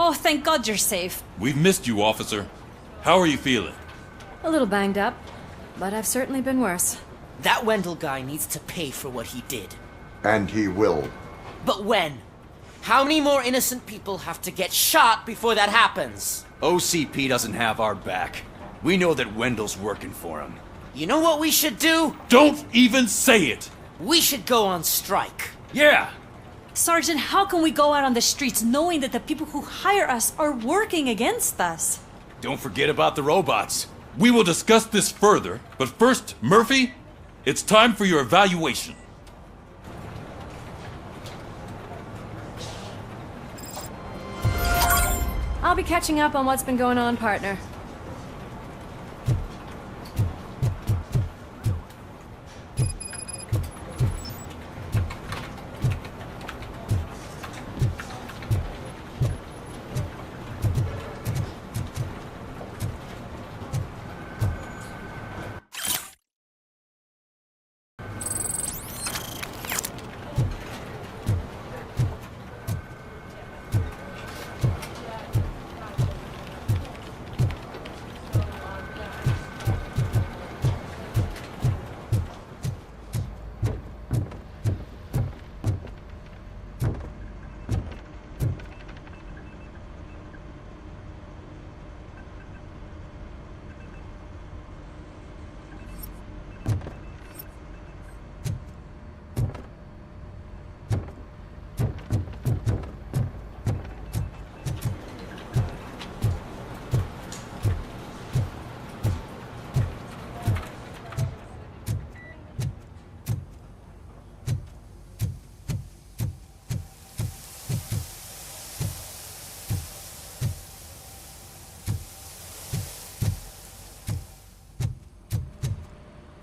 Oh, thank God you're safe. We've missed you, officer. How are you feeling? A little banged up, but I've certainly been worse. That Wendell guy needs to pay for what he did. And he will. But when? How many more innocent people have to get shot before that happens? OCP doesn't have our back. We know that Wendell's working for him. You know what we should do? Don't even say it! We should go on strike. Yeah! Sergeant, how can we go out on the streets knowing that the people who hire us are working against us? Don't forget about the robots. We will discuss this further, but first, Murphy, it's time for your evaluation. I'll be catching up on what's been going on, partner.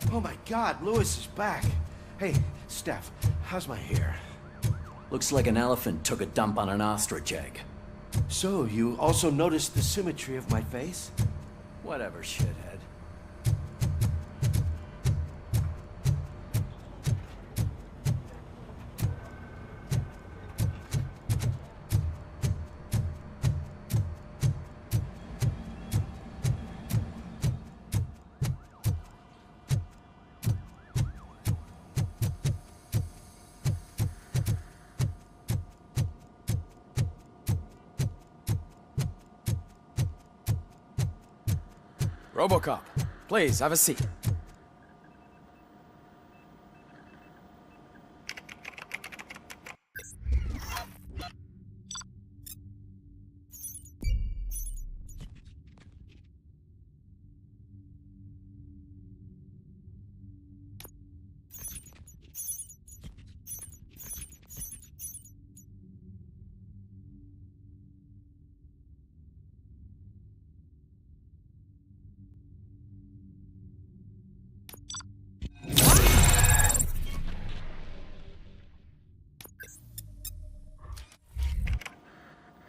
Oh my God, Lewis is back. Hey, Steph, how's my hair? Looks like an elephant took a dump on an ostrich egg. So, you also noticed the symmetry of my face? Whatever, shithead. Robocop, please, have a seat.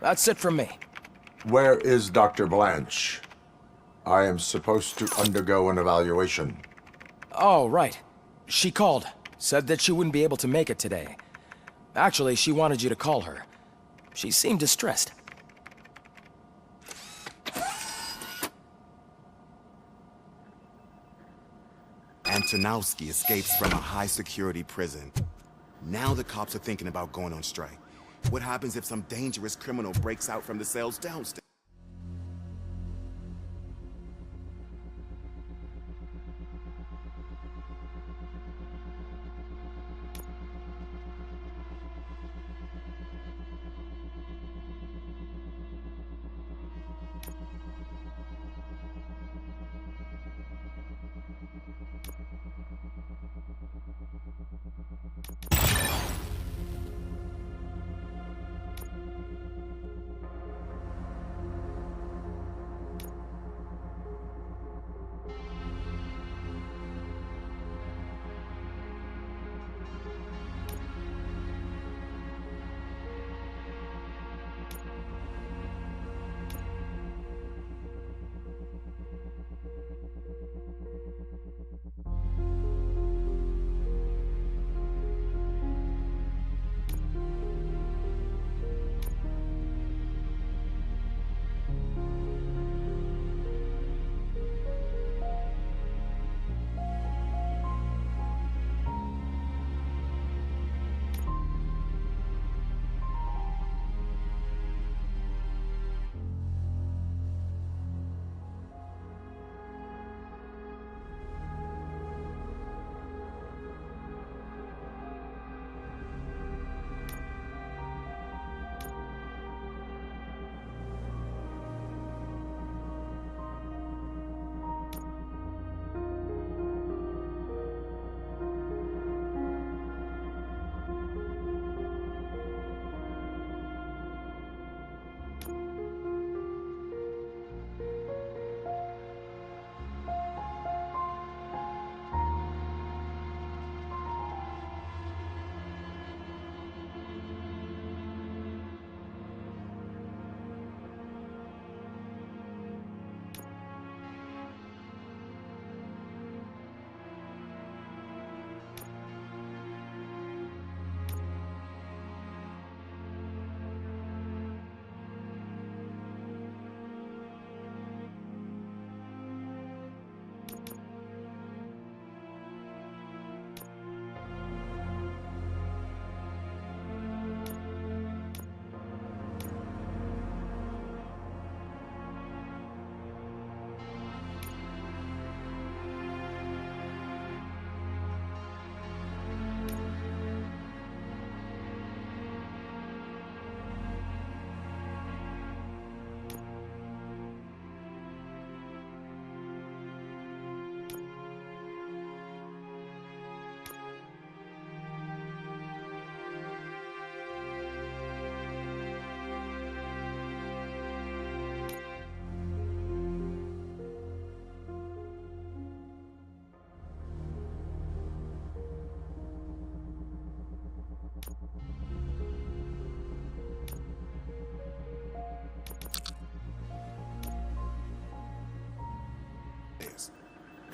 That's it from me. Where is Dr. Blanche? I am supposed to undergo an evaluation. Oh, right. She called. Said that she wouldn't be able to make it today. Actually, she wanted you to call her. She seemed distressed. Antonowski escapes from a high-security prison. Now the cops are thinking about going on strike. What happens if some dangerous criminal breaks out from the cells downstairs?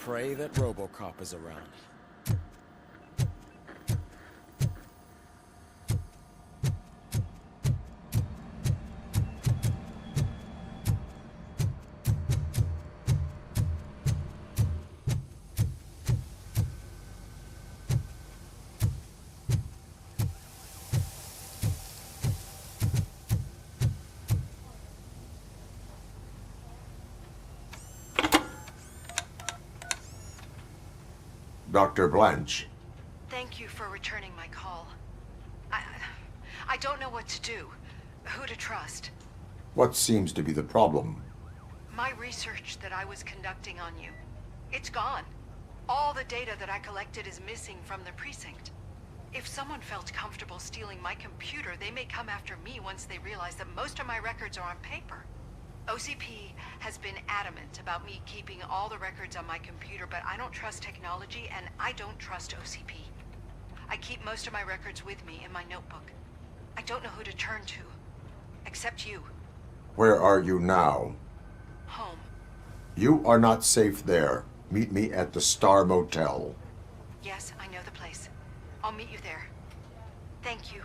pray that Robocop is around. Dr. Blanche. Thank you for returning my call. I don't know what to do, who to trust. What seems to be the problem? My research that I was conducting on you, it's gone. All the data that I collected is missing from the precinct. If someone felt comfortable stealing my computer, they may come after me once they realize that most of my records are on paper. OCP has been adamant about me keeping all the records on my computer, but I don't trust technology and I don't trust OCP. I keep most of my records with me in my notebook. I don't know who to turn to, except you. Where are you now? Home. You are not safe there. Meet me at the Star Motel. Yes, I know the place. I'll meet you there. Thank you.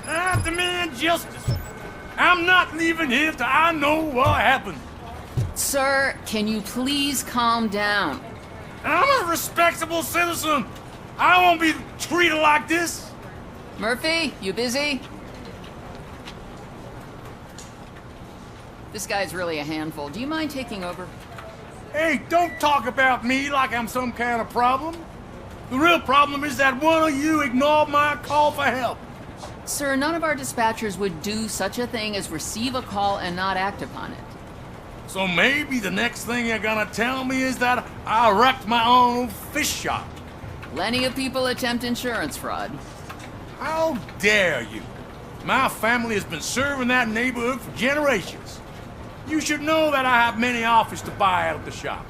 I demand justice. I'm not leaving here till I know what happened. Sir, can you please calm down? I'm a respectable citizen. I won't be treated like this. Murphy, you busy? This guy's really a handful. Do you mind taking over? Hey, don't talk about me like I'm some kind of problem. The real problem is that one of you ignored my call for help. Sir, none of our dispatchers would do such a thing as receive a call and not act upon it. So maybe the next thing you're gonna tell me is that I wrecked my own fish shop. Plenty of people attempt insurance fraud. How dare you? My family has been serving that neighborhood for generations. You should know that I have many offers to buy out of the shop,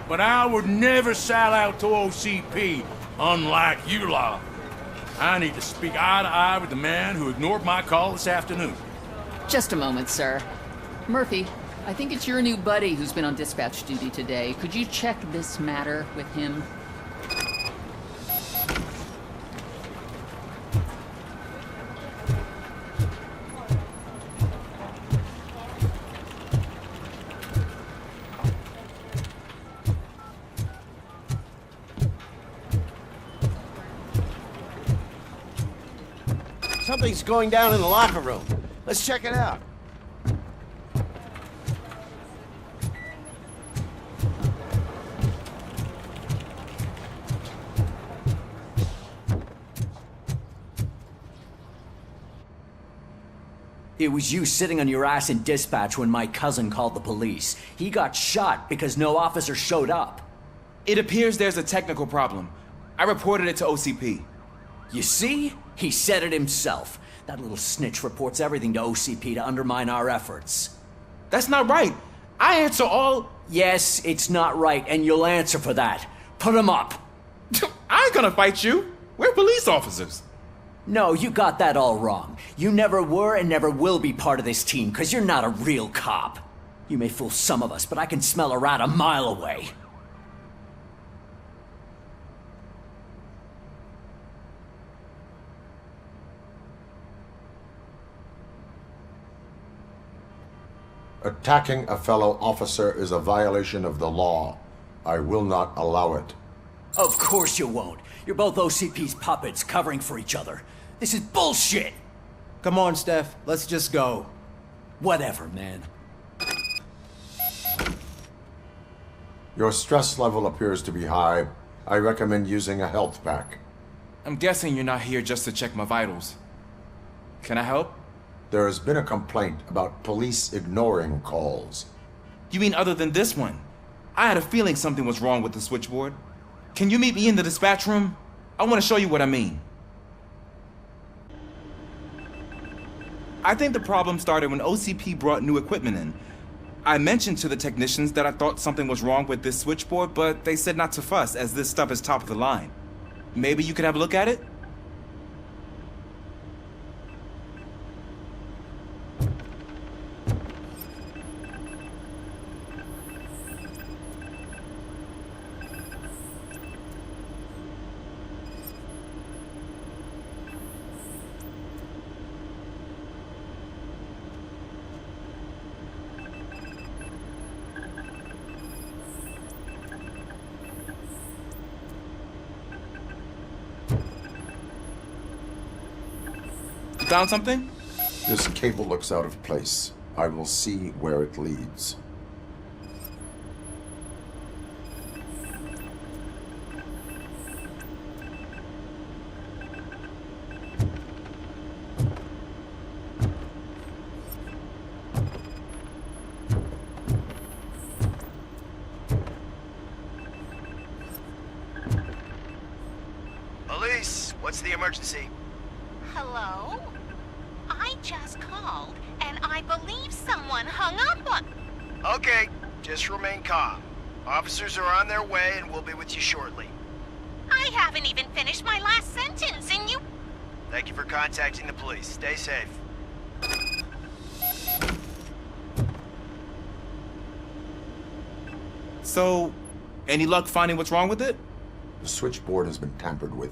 but I would never sell out to OCP, unlike you lot. I need to speak eye to eye with the man who ignored my call this afternoon. Just a moment, sir. Murphy, I think it's your new buddy who's been on dispatch duty today. Could you check this matter with him? Something's going down in the locker room. Let's check it out. It was you sitting on your ass in dispatch when my cousin called the police. He got shot because no officer showed up. It appears there's a technical problem. I reported it to OCP. You see? He said it himself. That little snitch reports everything to OCP to undermine our efforts. That's not right. I answer all... Yes, it's not right, and you'll answer for that. Put him up. I ain't gonna fight you. We're police officers. No, you got that all wrong. You never were and never will be part of this team, because you're not a real cop. You may fool some of us, but I can smell a rat a mile away. Attacking a fellow officer is a violation of the law. I will not allow it. Of course you won't. You're both OCP's puppets covering for each other. This is bullshit! Come on, Steph. Let's just go. Whatever, man. Your stress level appears to be high. I recommend using a health pack. I'm guessing you're not here just to check my vitals. Can I help? There has been a complaint about police ignoring calls. You mean other than this one? I had a feeling something was wrong with the switchboard. Can you meet me in the dispatch room? I want to show you what I mean. I think the problem started when OCP brought new equipment in. I mentioned to the technicians that I thought something was wrong with this switchboard, but they said not to fuss, as this stuff is top of the line. Maybe you could have a look at it? You found something? This cable looks out of place. I will see where it leads. Police, what's the emergency? Hello? I just called, and I believe someone hung up on... Okay, just remain calm. Officers are on their way and we'll be with you shortly. I haven't even finished my last sentence, and you... Thank you for contacting the police. Stay safe. So, any luck finding what's wrong with it? The switchboard has been tampered with.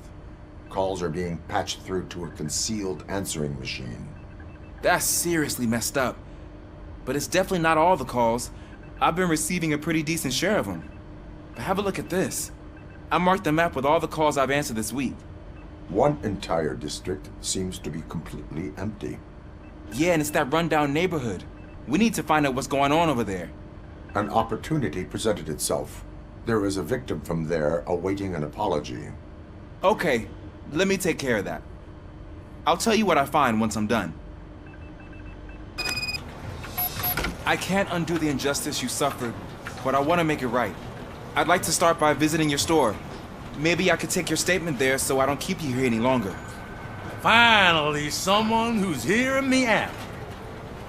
Calls are being patched through to a concealed answering machine. That's seriously messed up. But it's definitely not all the calls. I've been receiving a pretty decent share of them. But have a look at this. I marked the map with all the calls I've answered this week. One entire district seems to be completely empty. Yeah, and it's that rundown neighborhood. We need to find out what's going on over there. An opportunity presented itself. There is a victim from there awaiting an apology. Okay, let me take care of that. I'll tell you what I find once I'm done. I can't undo the injustice you suffered, but I want to make it right. I'd like to start by visiting your store. Maybe I could take your statement there so I don't keep you here any longer. Finally, someone who's hearing me out.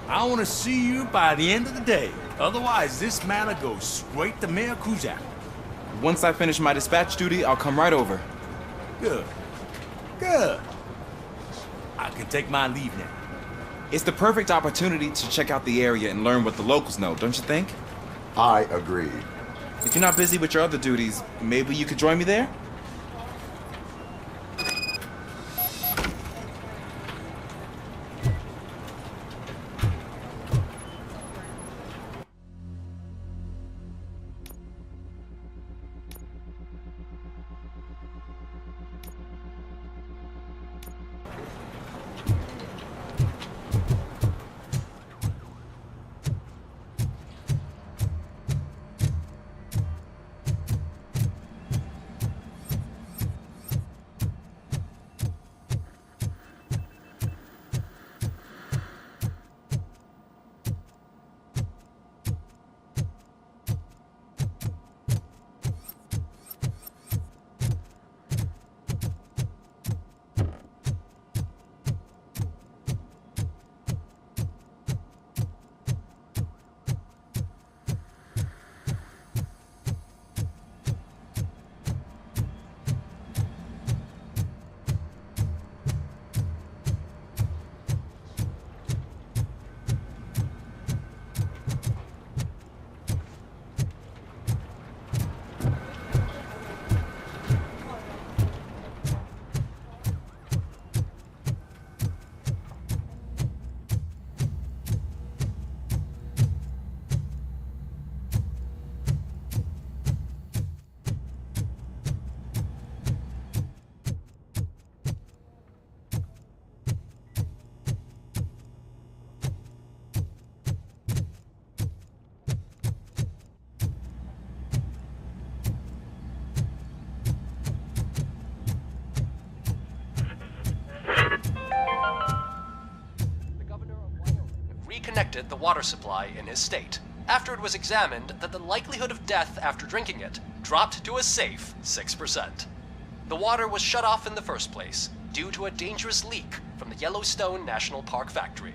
I want to see you by the end of the day. Otherwise, this matter goes straight to Mayor Kuzak. Once I finish my dispatch duty, I'll come right over. Good. Good. I can take my leave now. It's the perfect opportunity to check out the area and learn what the locals know, don't you think? I agree. If you're not busy with your other duties, maybe you could join me there? Reconnected the water supply in his state, after it was examined that the likelihood of death after drinking it dropped to a safe 6%. The water was shut off in the first place due to a dangerous leak from the Yellowstone National Park factory.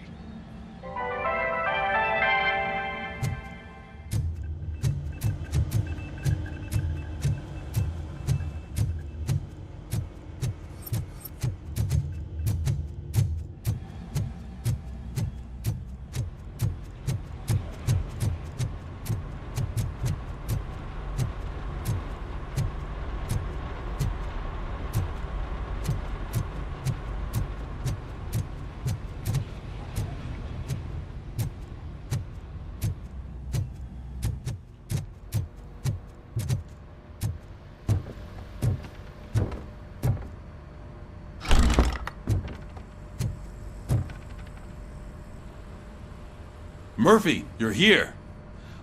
Murphy, you're here.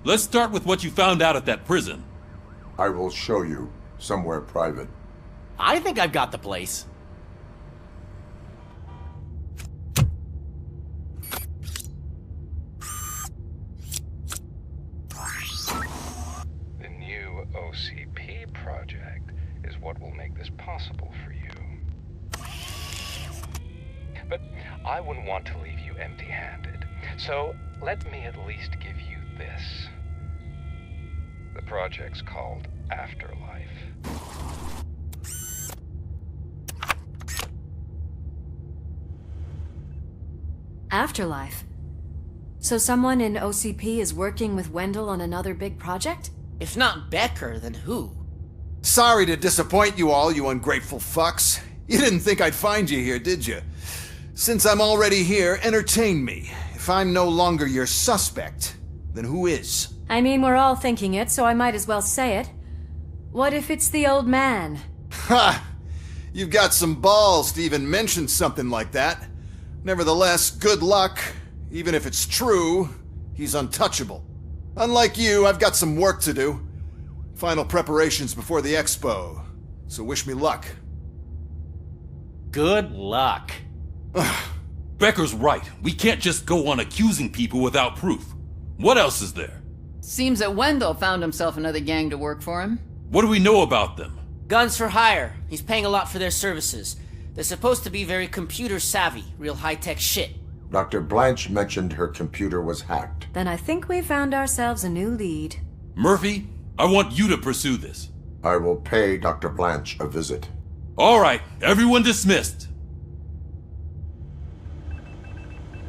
Let's start with what you found out at that prison. I will show you somewhere private. I think I've got the place. The new OCP project is what will make this possible for you. But I wouldn't want to leave you empty-handed. So let me at least give you this. The project's called Afterlife. Afterlife? So someone in OCP is working with Wendell on another big project? If not Becker, then who? Sorry to disappoint you all, you ungrateful fucks. You didn't think I'd find you here, did you? Since I'm already here, entertain me. If I'm no longer your suspect, then who is? I mean, we're all thinking it, so I might as well say it. What if it's the old man? Ha! You've got some balls to even mention something like that. Nevertheless, good luck. Even if it's true, he's untouchable. Unlike you, I've got some work to do. Final preparations before the expo. So wish me luck. Good luck. Becker's right. We can't just go on accusing people without proof. What else is there? Seems that Wendell found himself another gang to work for him. What do we know about them? Guns for hire. He's paying a lot for their services. They're supposed to be very computer savvy, real high-tech shit. Dr. Blanche mentioned her computer was hacked. Then I think we found ourselves a new lead. Murphy, I want you to pursue this. I will pay Dr. Blanche a visit. All right, everyone dismissed.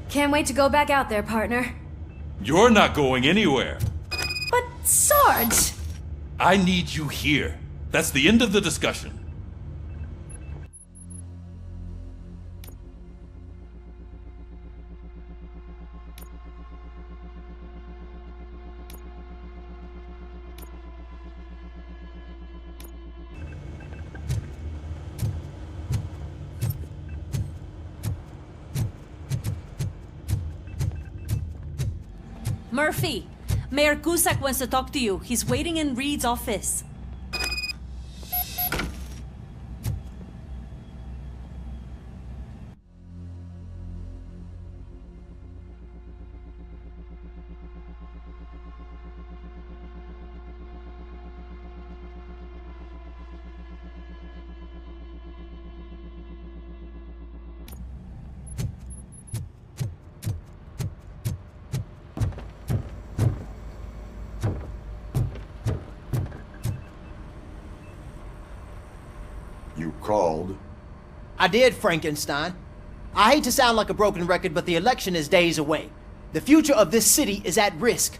Can't wait to go back out there, partner. You're not going anywhere. But, Sarge! I need you here. That's the end of the discussion. Murphy, Mayor Cusack wants to talk to you. He's waiting in Reed's office. You called? I did, Frankenstein. I hate to sound like a broken record, but the election is days away. The future of this city is at risk.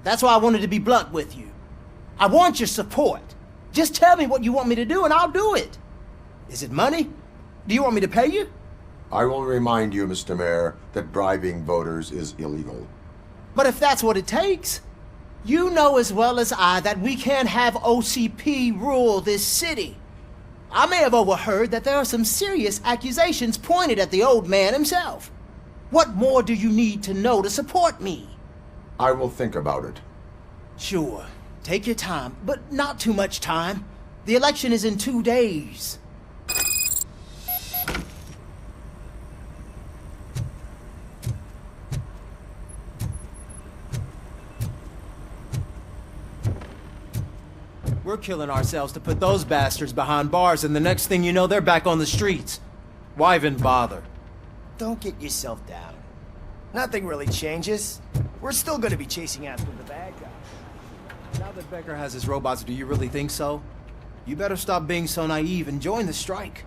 That's why I wanted to be blunt with you. I want your support. Just tell me what you want me to do and I'll do it. Is it money? Do you want me to pay you? I will remind you, Mr. Mayor, that bribing voters is illegal. But if that's what it takes, you know as well as I that we can't have OCP rule this city. I may have overheard that there are some serious accusations pointed at the old man himself. What more do you need to know to support me? I will think about it. Sure. Take your time, but not too much time. The election is in 2 days. We're killing ourselves to put those bastards behind bars, and the next thing you know, they're back on the streets. Why even bother? Don't get yourself down. Nothing really changes. We're still gonna be chasing after the bad guy. Now that Becker has his robots, do you really think so? You better stop being so naive and join the strike.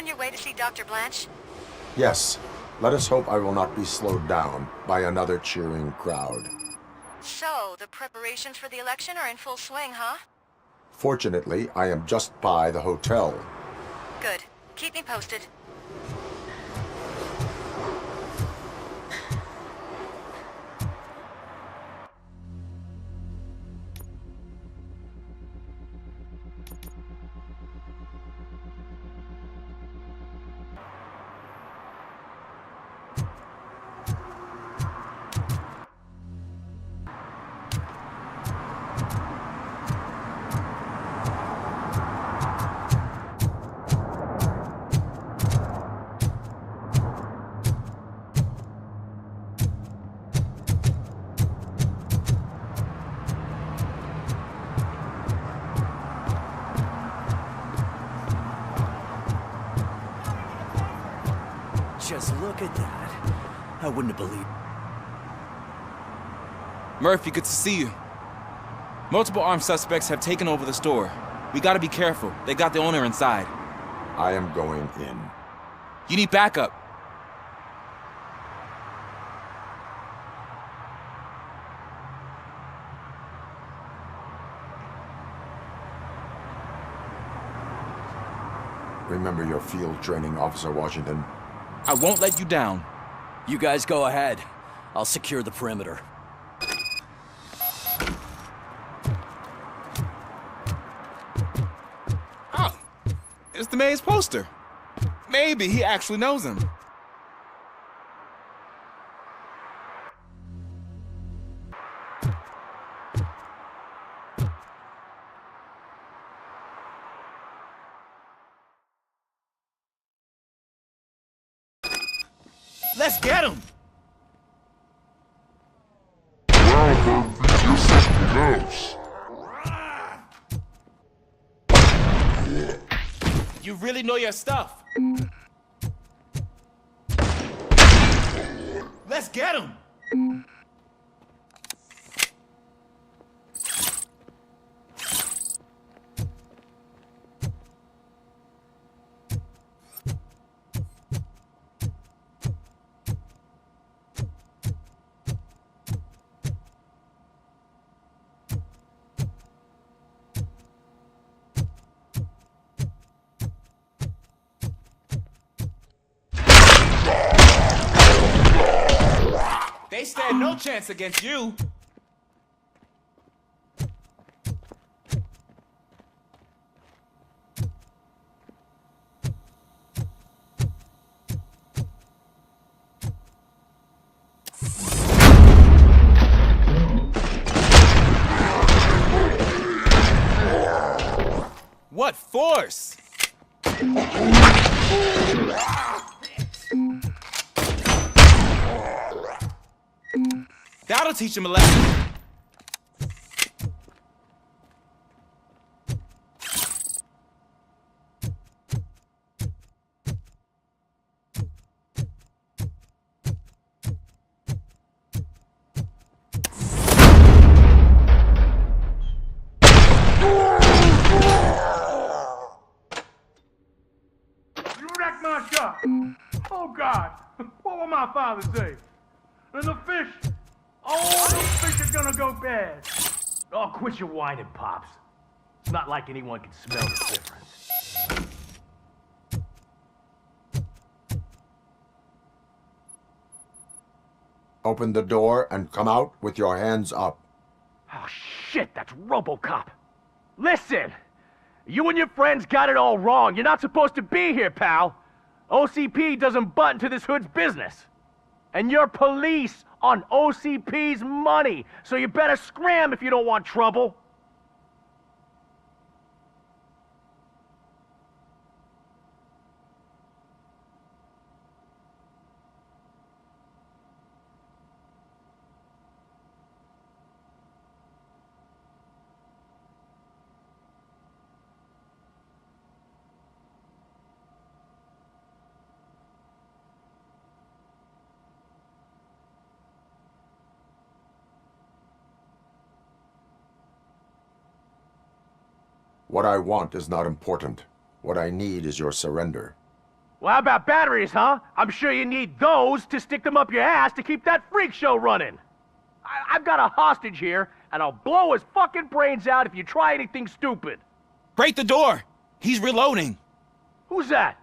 on your way to see Dr. Blanche? Yes. Let us hope I will not be slowed down by another cheering crowd. So, the preparations for the election are in full swing, huh? Fortunately, I am just by the hotel. Good. Keep me posted. Just look at that. I wouldn't have believed. Murphy, good to see you. Multiple armed suspects have taken over the store. We gotta be careful. They got the owner inside. I am going in. You need backup. Remember your field training, Officer Washington. I won't let you down. You guys go ahead. I'll secure the perimeter. Oh, it's the mayor's poster. Maybe he actually knows him. Let's get him! You really know your stuff. Let's get him! They stand no chance against you. What force? That'll teach him a lesson. You wrecked my shop! Oh God! What will my father say? And the fish! Oh, those fish are gonna go bad! Oh, quit your whining, Pops. It's not like anyone can smell the difference. Open the door and come out with your hands up. Oh, shit, that's Robocop! Listen! You and your friends got it all wrong. You're not supposed to be here, pal. OCP doesn't butt into this hood's business. And you're police on OCP's money, so you better scram if you don't want trouble. What I want is not important. What I need is your surrender. Well, how about batteries, huh? I'm sure you need those to stick them up your ass to keep that freak show running. I've got a hostage here, and I'll blow his fucking brains out if you try anything stupid. Break the door! He's reloading. Who's that?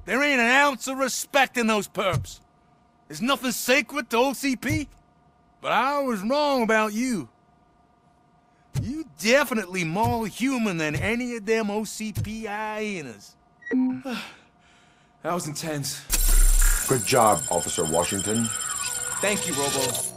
There ain't an ounce of respect in those perps. There's nothing sacred to OCP. But I was wrong about you. You definitely more human than any of them OCP hyenas. That was intense. Good job, Officer Washington. Thank you, Robo.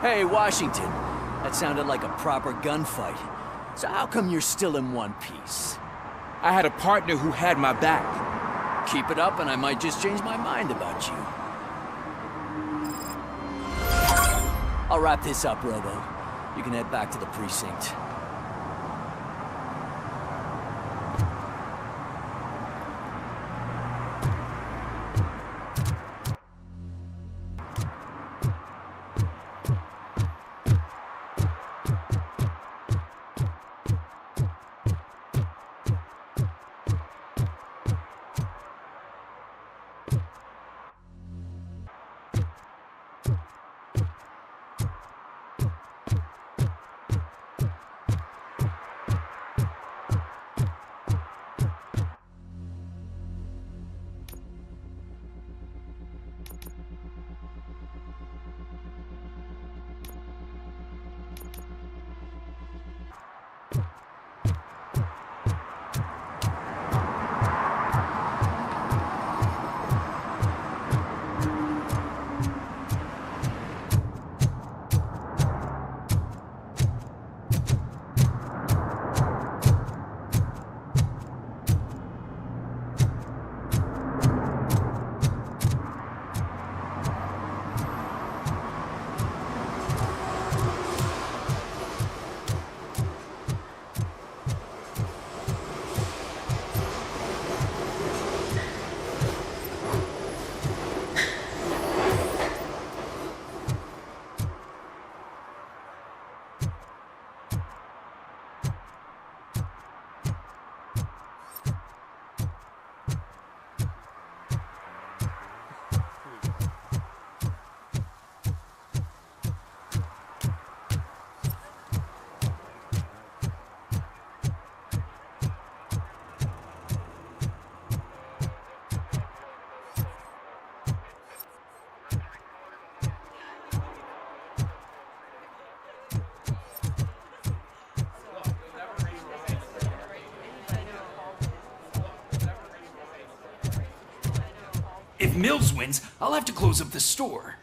Hey, Washington. That sounded like a proper gunfight. So how come you're still in one piece? I had a partner who had my back. Keep it up and I might just change my mind about you. I'll wrap this up, Robo. You can head back to the precinct. If Mills wins, I'll have to close up the store.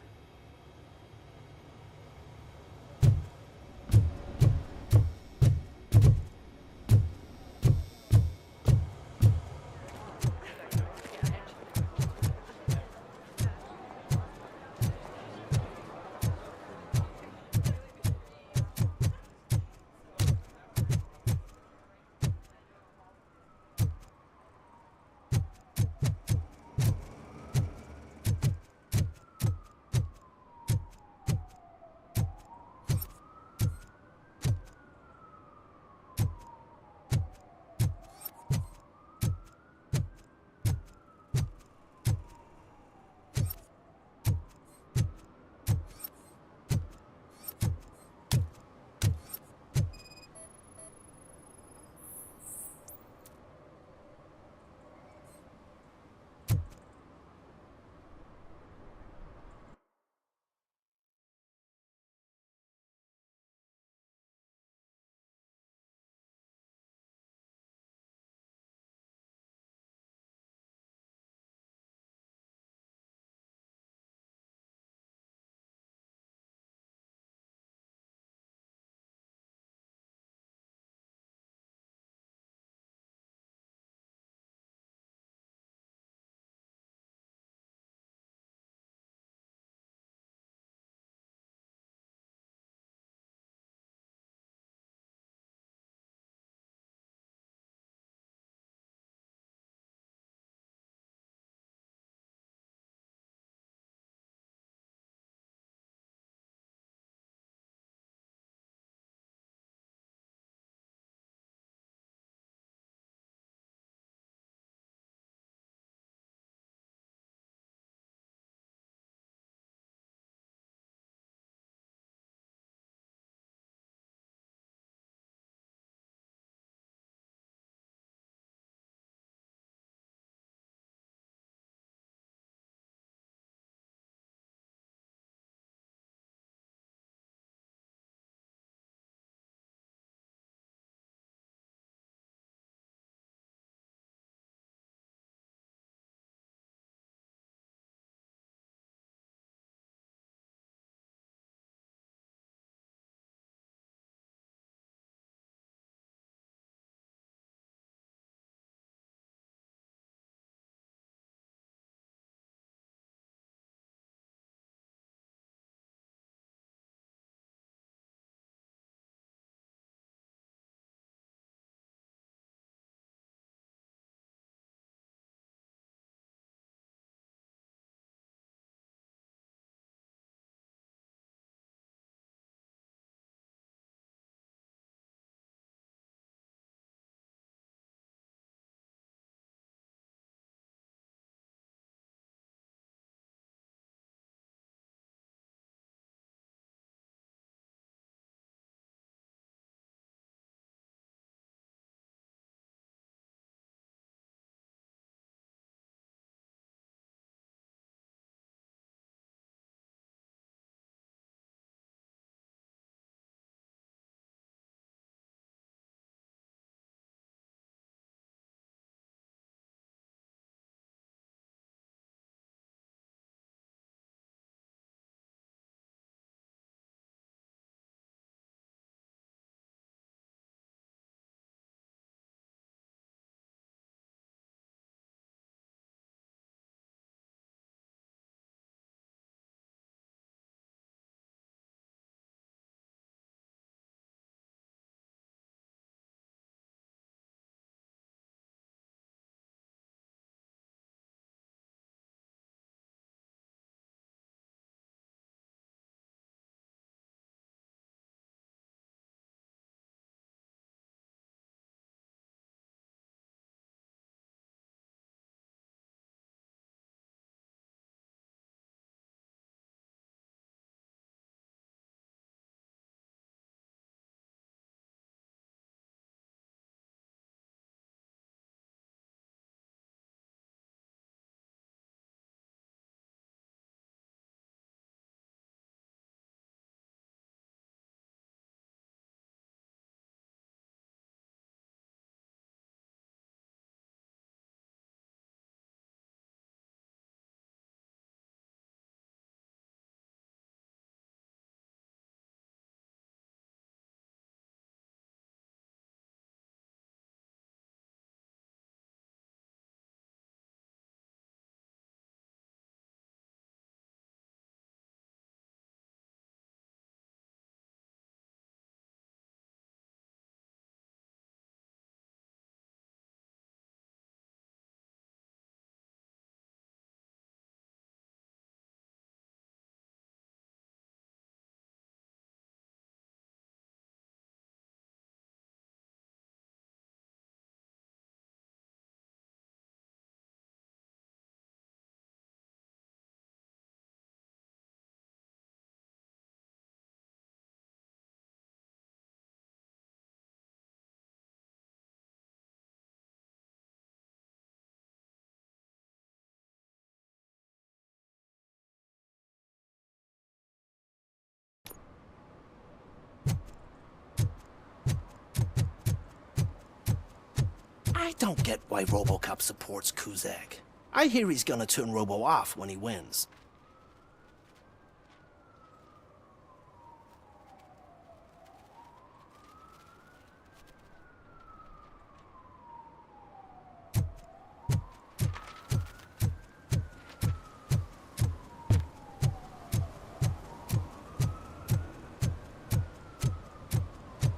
I don't get why Robocop supports Kuzak. I hear he's gonna turn Robo off when he wins.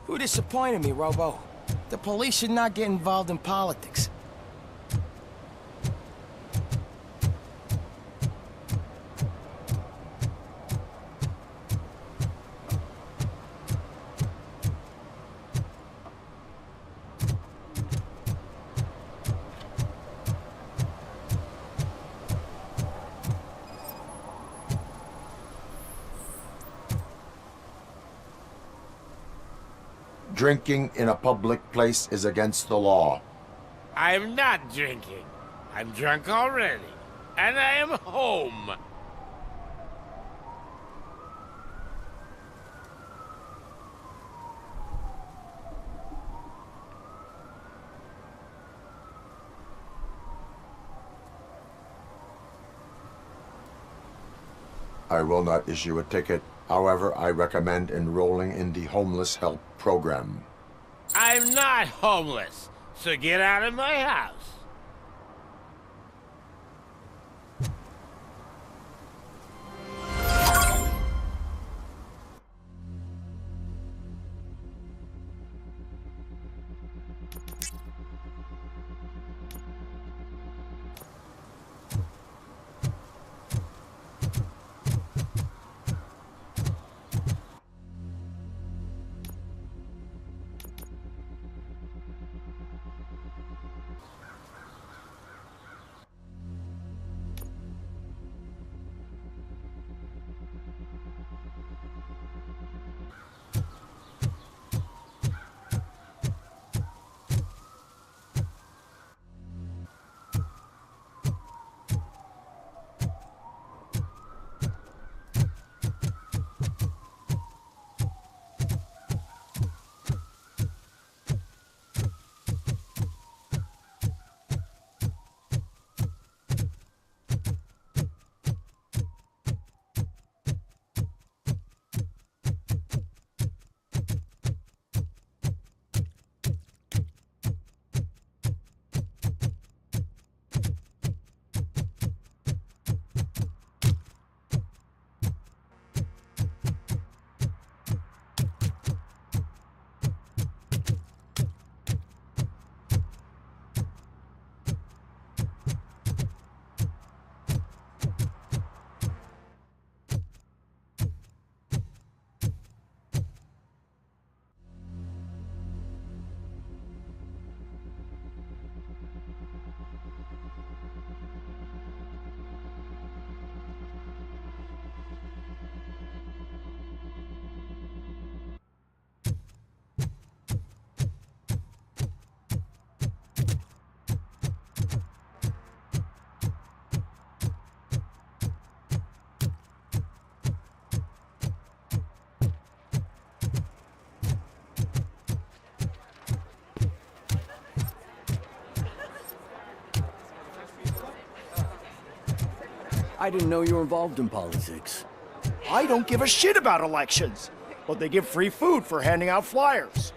Who disappointed me, Robo? The police should not get involved in politics. Drinking in a public place is against the law. I'm not drinking. I'm drunk already. And I am home. I will not issue a ticket. However, I recommend enrolling in the homeless help program. I'm not homeless, so get out of my house. I didn't know you were involved in politics. I don't give a shit about elections, but they give free food for handing out flyers.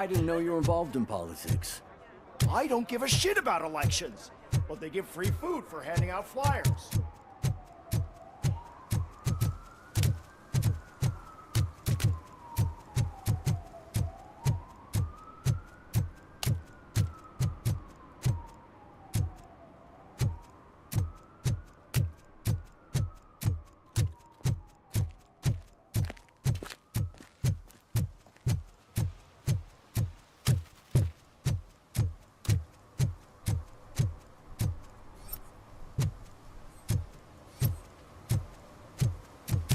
I didn't know you were involved in politics. I don't give a shit about elections, but they give free food for handing out flyers.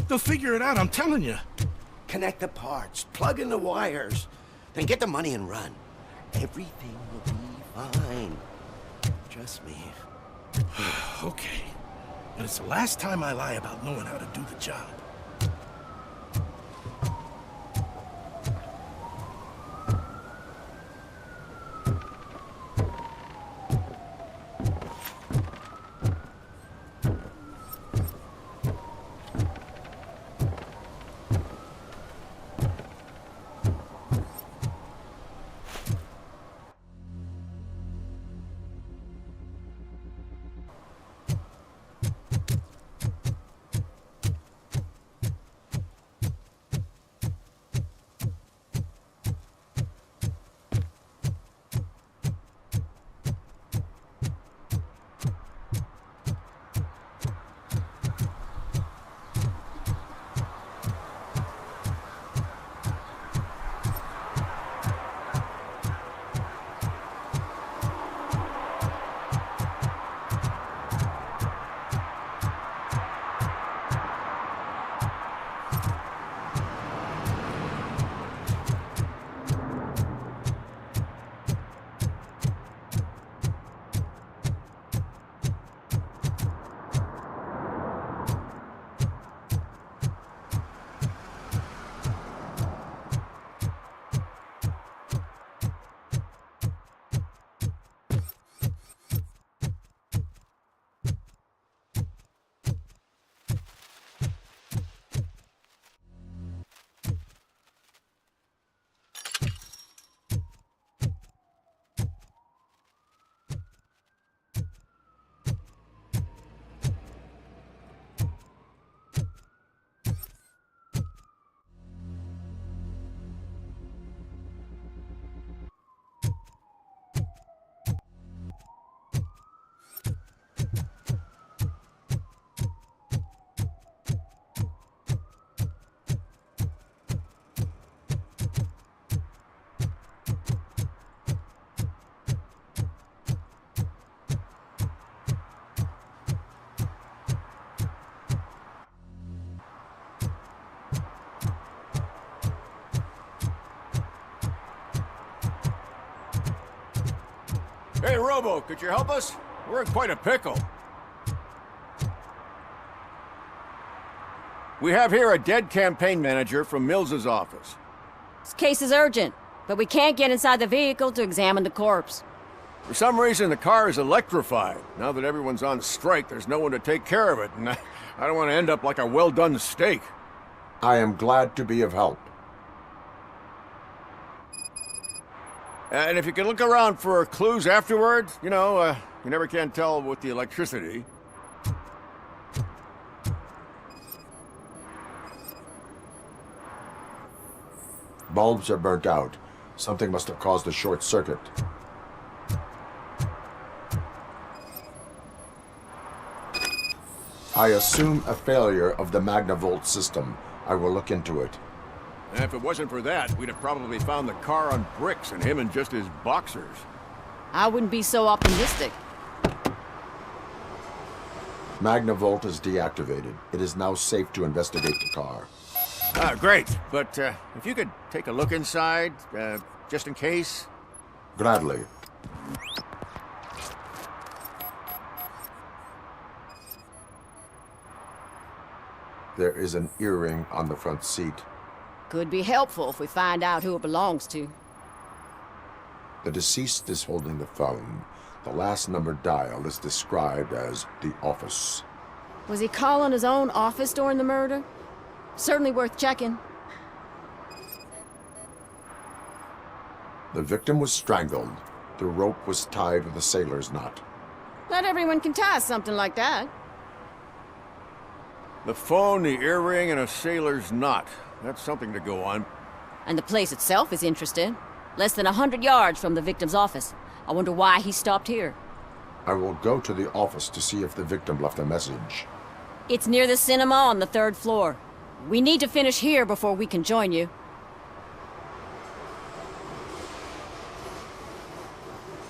They'll figure it out, I'm telling you. Connect the parts, plug in the wires, then get the money and run. Everything will be fine. Trust me. Okay. But it's the last time I lie about knowing how to do the job. Hey, Robo, could you help us? We're in quite a pickle. We have here a dead campaign manager from Mills's office. This case is urgent, but we can't get inside the vehicle to examine the corpse. For some reason, the car is electrified. Now that everyone's on strike, there's no one to take care of it, and I don't want to end up like a well-done steak. I am glad to be of help. And if you can look around for clues afterwards, you know, you never can tell with the electricity. Bulbs are burnt out. Something must have caused a short circuit. I assume a failure of the Magnavolt system. I will look into it. And if it wasn't for that, we'd have probably found the car on bricks and him in just his boxers. I wouldn't be so optimistic. Magnavolt is deactivated. It is now safe to investigate the car. Ah, great. But if you could take a look inside, just in case. Gladly. There is an earring on the front seat. Could be helpful if we find out who it belongs to. The deceased is holding the phone. The last number dialed is described as the office. Was he calling his own office during the murder? Certainly worth checking. The victim was strangled. The rope was tied with a sailor's knot. Not everyone can tie something like that. The phone, the earring, and a sailor's knot. That's something to go on. And the place itself is interesting. Less than 100 yards from the victim's office. I wonder why he stopped here. I will go to the office to see if the victim left a message. It's near the cinema on the 3rd floor. We need to finish here before we can join you.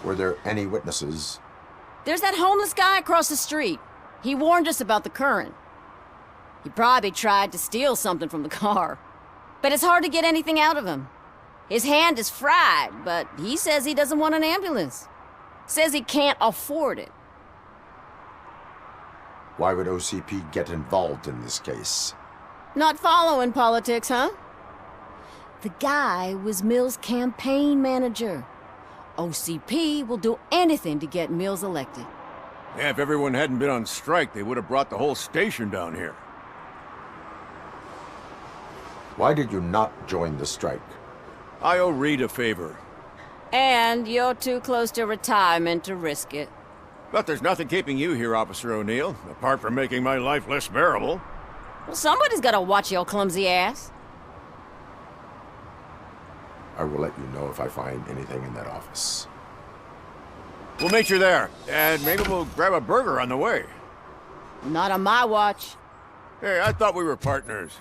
Were there any witnesses? There's that homeless guy across the street. He warned us about the current. He probably tried to steal something from the car. But it's hard to get anything out of him. His hand is fried, but he says he doesn't want an ambulance. Says he can't afford it. Why would OCP get involved in this case? Not following politics, huh? The guy was Mills' campaign manager. OCP will do anything to get Mills elected. Yeah, if everyone hadn't been on strike, they would have brought the whole station down here. Why did you not join the strike? I owe Reed a favor. And you're too close to retirement to risk it. But there's nothing keeping you here, Officer O'Neill, apart from making my life less bearable. Well, somebody's gotta watch your clumsy ass. I will let you know if I find anything in that office. We'll meet you there, and maybe we'll grab a burger on the way. Not on my watch. Hey, I thought we were partners.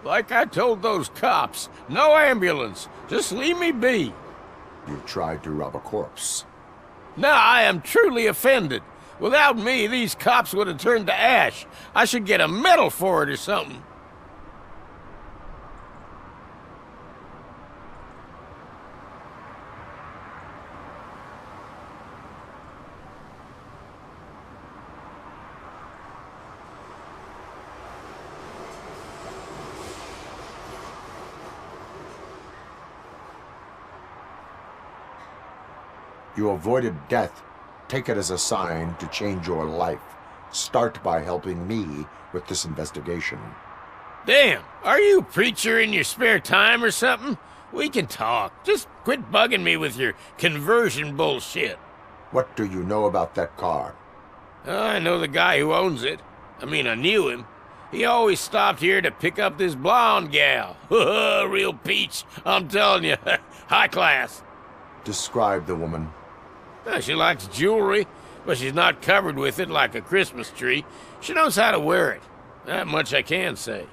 Like I told those cops, no ambulance. Just leave me be. You tried to rob a corpse. Now I am truly offended. Without me, these cops would have turned to ash. I should get a medal for it or something. You avoided death. Take it as a sign to change your life. Start by helping me with this investigation. Damn, are you a preacher in your spare time or something? We can talk. Just quit bugging me with your conversion bullshit. What do you know about that car? I know the guy who owns it. I mean, I knew him. He always stopped here to pick up this blonde gal. Real peach, I'm telling you. High class. Describe the woman. She likes jewelry, but she's not covered with it like a Christmas tree. She knows how to wear it. That much I can say.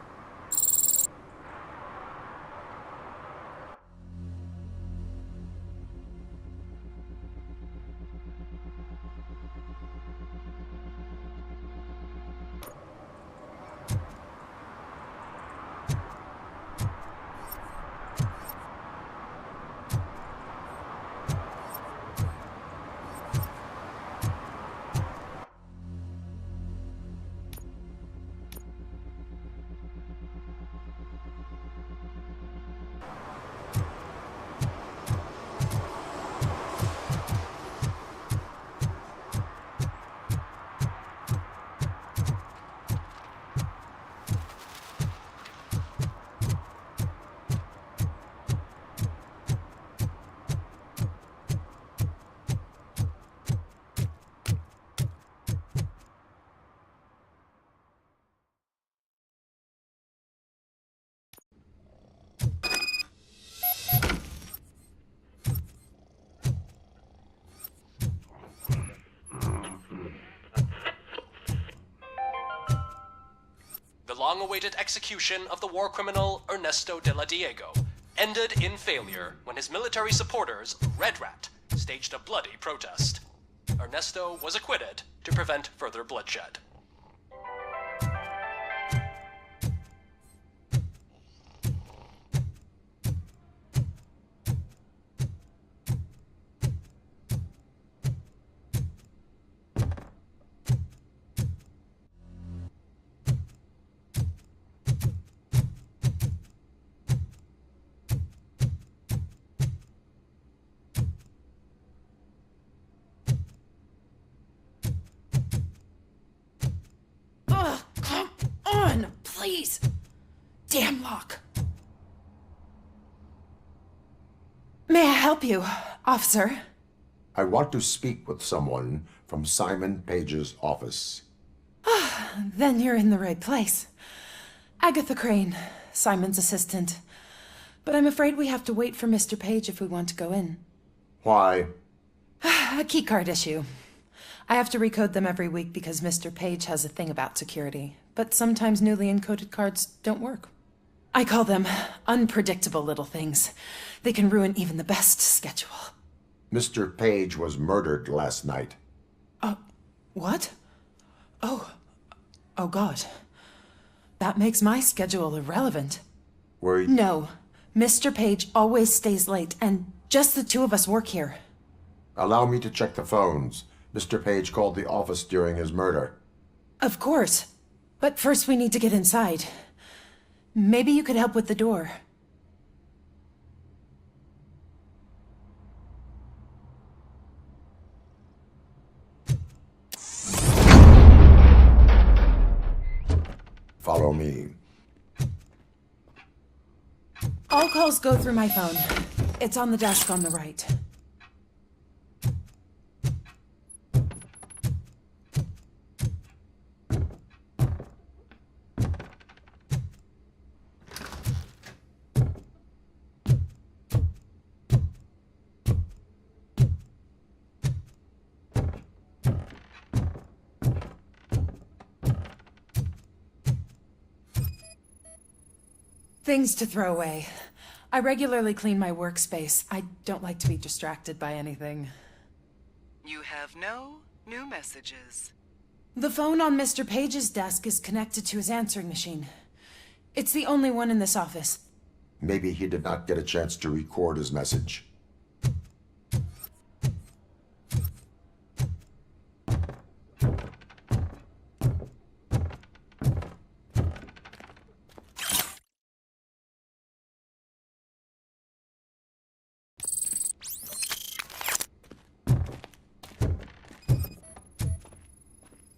long-awaited execution of the war criminal Ernesto de la Diego ended in failure when his military supporters, Red Rat, staged a bloody protest. Ernesto was acquitted to prevent further bloodshed. Ugh, come on, please. Damn lock. May I help you, officer? I want to speak with someone from Simon Page's office. Then you're in the right place. Agatha Crane, Simon's assistant. But I'm afraid we have to wait for Mr. Page if we want to go in. Why? A keycard issue. I have to recode them every week because Mr. Page has a thing about security. But sometimes newly encoded cards don't work. I call them unpredictable little things. They can ruin even the best schedule. Mr. Page was murdered last night. What? Oh God. That makes my schedule irrelevant. Were you... No. Mr. Page always stays late, and just the two of us work here. Allow me to check the phones. Mr. Page called the office during his murder. Of course. But first we need to get inside. Maybe you could help with the door. Follow me. All calls go through my phone. It's on the desk on the right. Things to throw away. I regularly clean my workspace. I don't like to be distracted by anything. You have no new messages. The phone on Mr. Page's desk is connected to his answering machine. It's the only one in this office. Maybe he did not get a chance to record his message.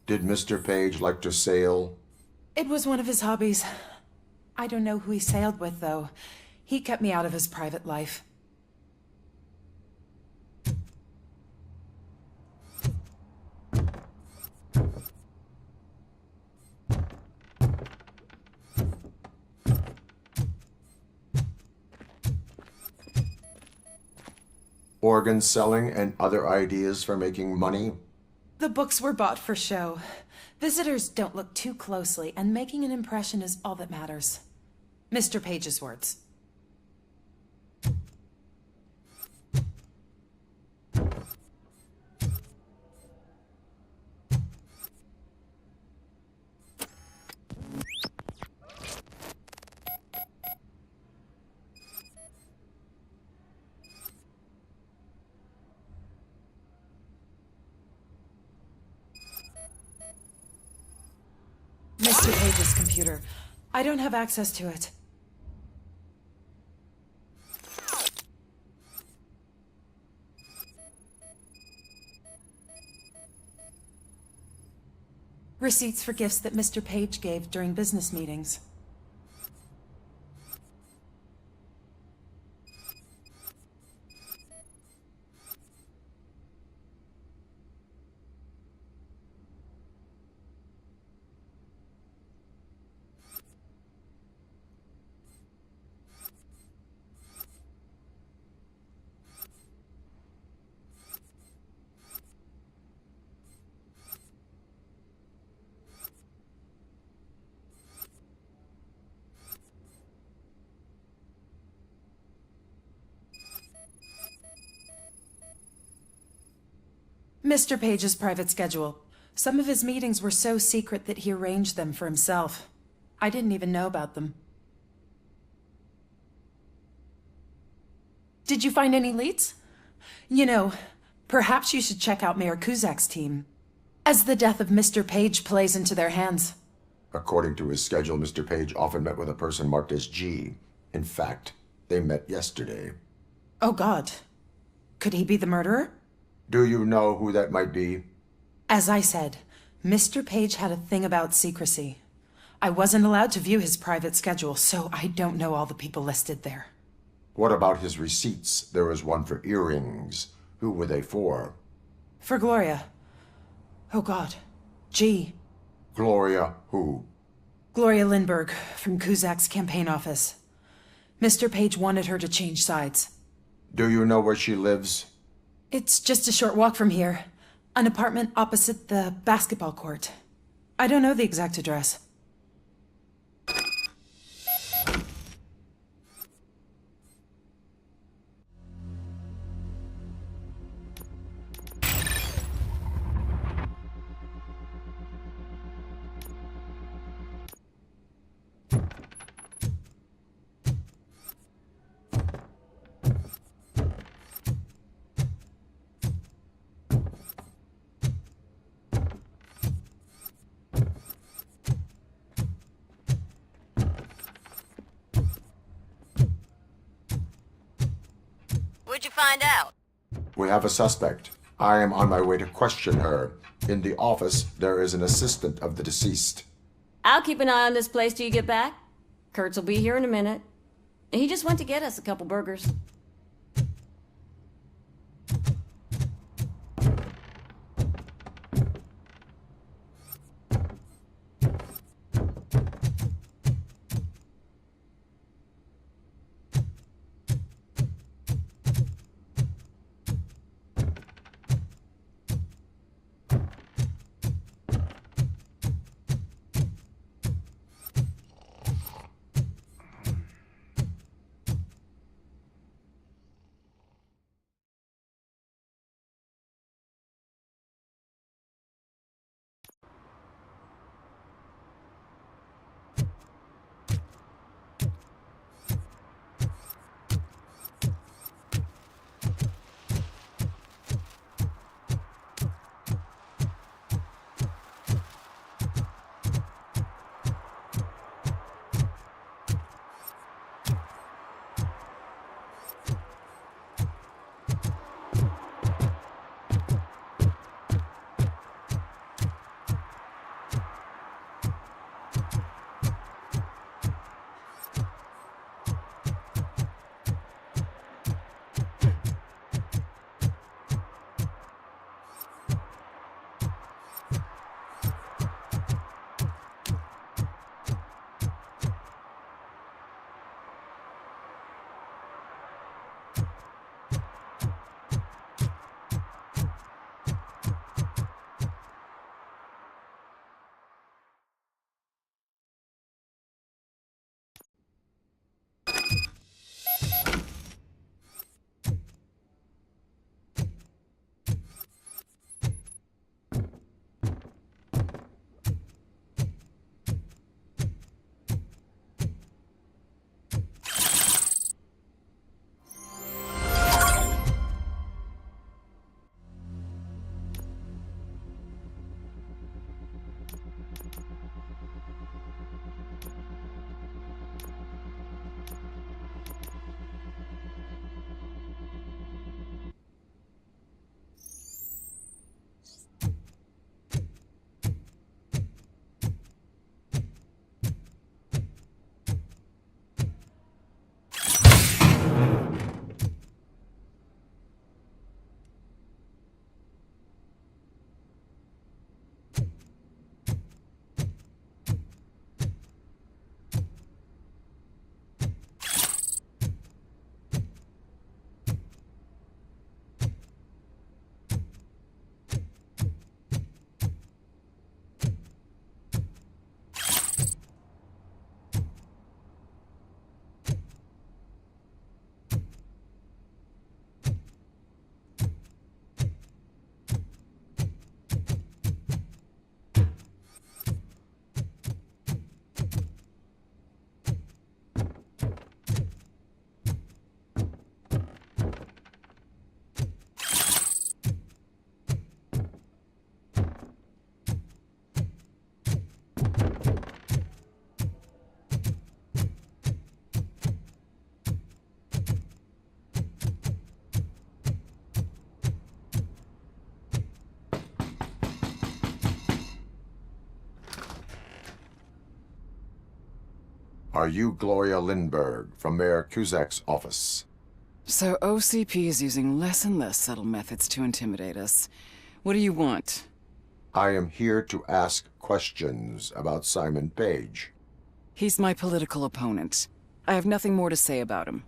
Did Mr. Page like to sail? It was one of his hobbies. I don't know who he sailed with, though. He kept me out of his private life. Organ selling and other ideas for making money? The books were bought for show. Visitors don't look too closely, and making an impression is all that matters. Mr. Page's words. Mr. Page's computer. I don't have access to it. Receipts for gifts that Mr. Page gave during business meetings. Mr. Page's private schedule. Some of his meetings were so secret that he arranged them for himself. I didn't even know about them. Did you find any leads? You know, perhaps you should check out Mayor Kuzak's team, as the death of Mr. Page plays into their hands. According to his schedule, Mr. Page often met with a person marked as G. In fact, they met yesterday. Oh God. Could he be the murderer? Do you know who that might be? As I said, Mr. Page had a thing about secrecy. I wasn't allowed to view his private schedule, so I don't know all the people listed there. What about his receipts? There was one for earrings. Who were they for? For Gloria. Oh God. G. Gloria who? Gloria Lindbergh, from Kuzak's campaign office. Mr. Page wanted her to change sides. Do you know where she lives? It's just a short walk from here. An apartment opposite the basketball court. I don't know the exact address. What'd you find out? We have a suspect. I am on my way to question her. In the office, there is an assistant of the deceased. I'll keep an eye on this place till you get back. Kurtz will be here in a minute. He just went to get us a couple burgers. Are you Gloria Lindbergh from Mayor Cusack's office? So OCP is using less and less subtle methods to intimidate us. What do you want? I am here to ask questions about Simon Page. He's my political opponent. I have nothing more to say about him.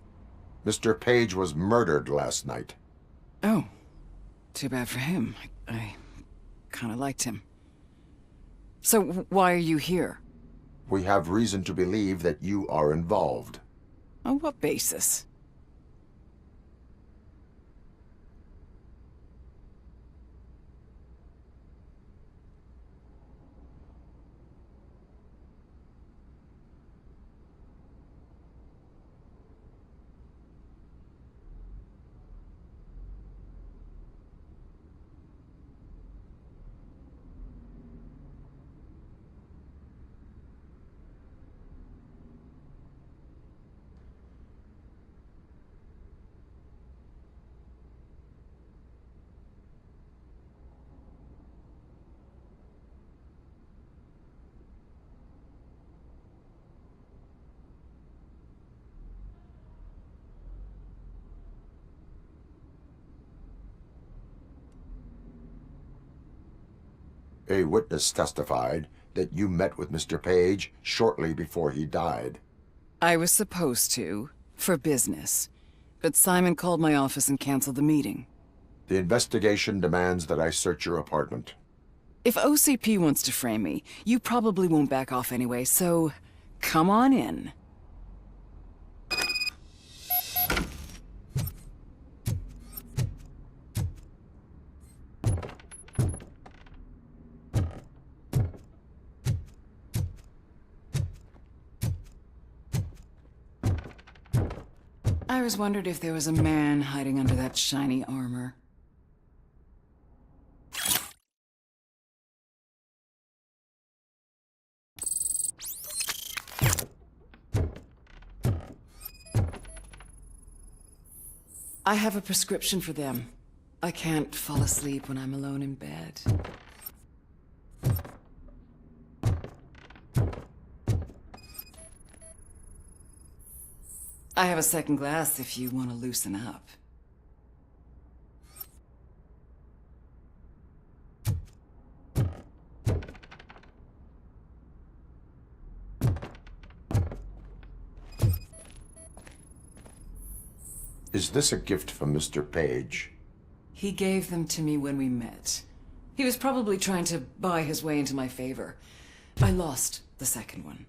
Mr. Page was murdered last night. Oh. Too bad for him. I kind of liked him. So why are you here? We have reason to believe that you are involved. On what basis? A witness testified that you met with Mr. Page shortly before he died. I was supposed to, for business. But Simon called my office and canceled the meeting. The investigation demands that I search your apartment. If OCP wants to frame me, you probably won't back off anyway, so come on in. I always wondered if there was a man hiding under that shiny armor. I have a prescription for them. I can't fall asleep when I'm alone in bed. I have a second glass if you want to loosen up. Is this a gift from Mr. Page? He gave them to me when we met. He was probably trying to buy his way into my favor. I lost the second one.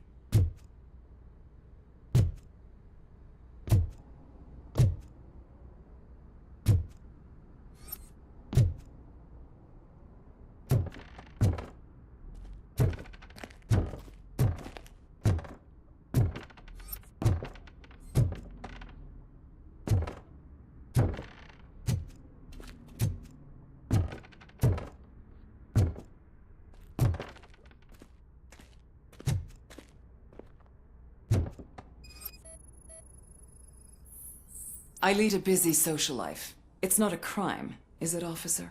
I lead a busy social life. It's not a crime, is it, officer?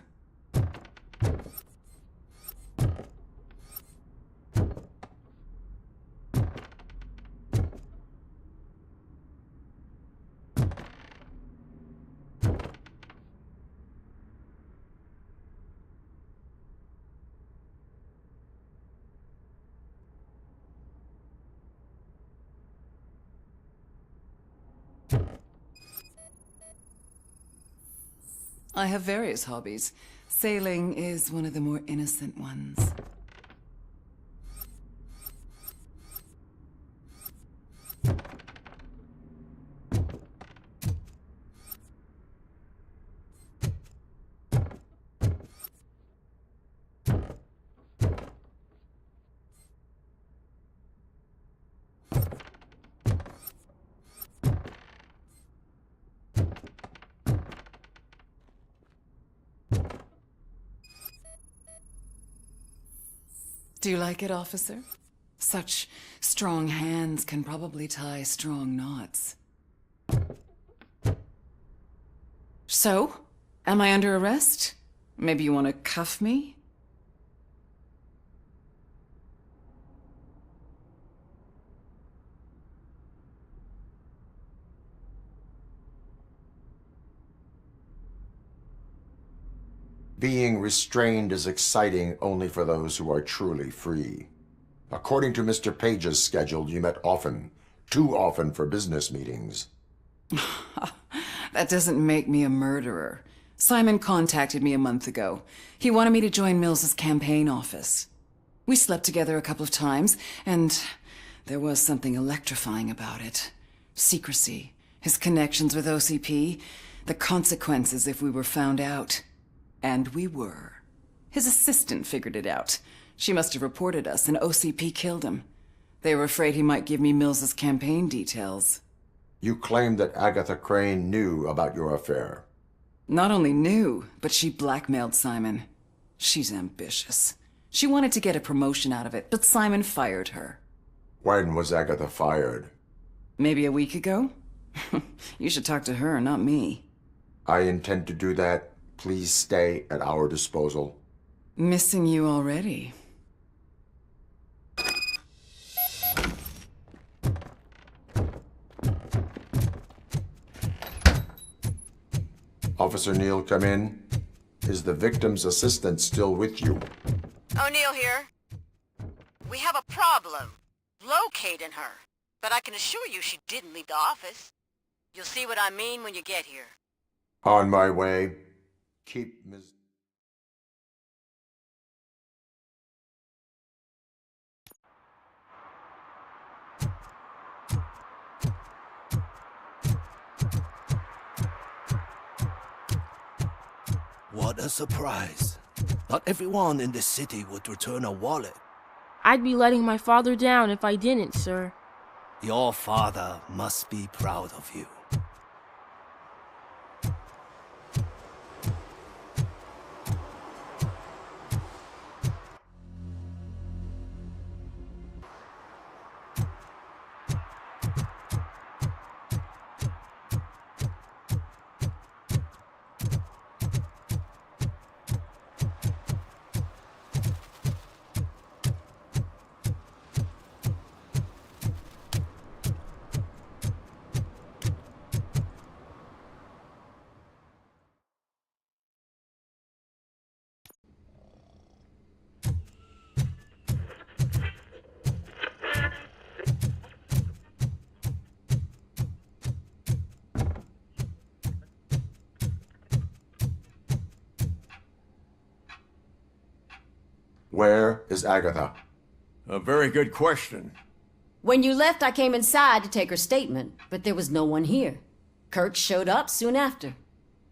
I have various hobbies. Sailing is one of the more innocent ones. Do you like it, officer? Such strong hands can probably tie strong knots. So, am I under arrest? Maybe you want to cuff me? Being restrained is exciting only for those who are truly free. According to Mr. Page's schedule, you met often. Too often for business meetings. That doesn't make me a murderer. Simon contacted me a month ago. He wanted me to join Mills's campaign office. We slept together a couple of times, and there was something electrifying about it. Secrecy, his connections with OCP, the consequences if we were found out. And we were. His assistant figured it out. She must have reported us, and OCP killed him. They were afraid he might give me Mills's campaign details. You claimed that Agatha Crane knew about your affair. Not only knew, but she blackmailed Simon. She's ambitious. She wanted to get a promotion out of it, but Simon fired her. When was Agatha fired? Maybe a week ago? You should talk to her, not me. I intend to do that. Please stay at our disposal. Missing you already. Officer Neal, come in. Is the victim's assistant still with you? O'Neill here. We have a problem locating her, but I can assure you she didn't leave the office. You'll see what I mean when you get here. On my way. Keep Ms. What a surprise. Not everyone in the city would return a wallet. I'd be letting my father down if I didn't, sir. Your father must be proud of you. Where is Agatha? A very good question. When you left, I came inside to take her statement, but there was no one here. Kurt showed up soon after.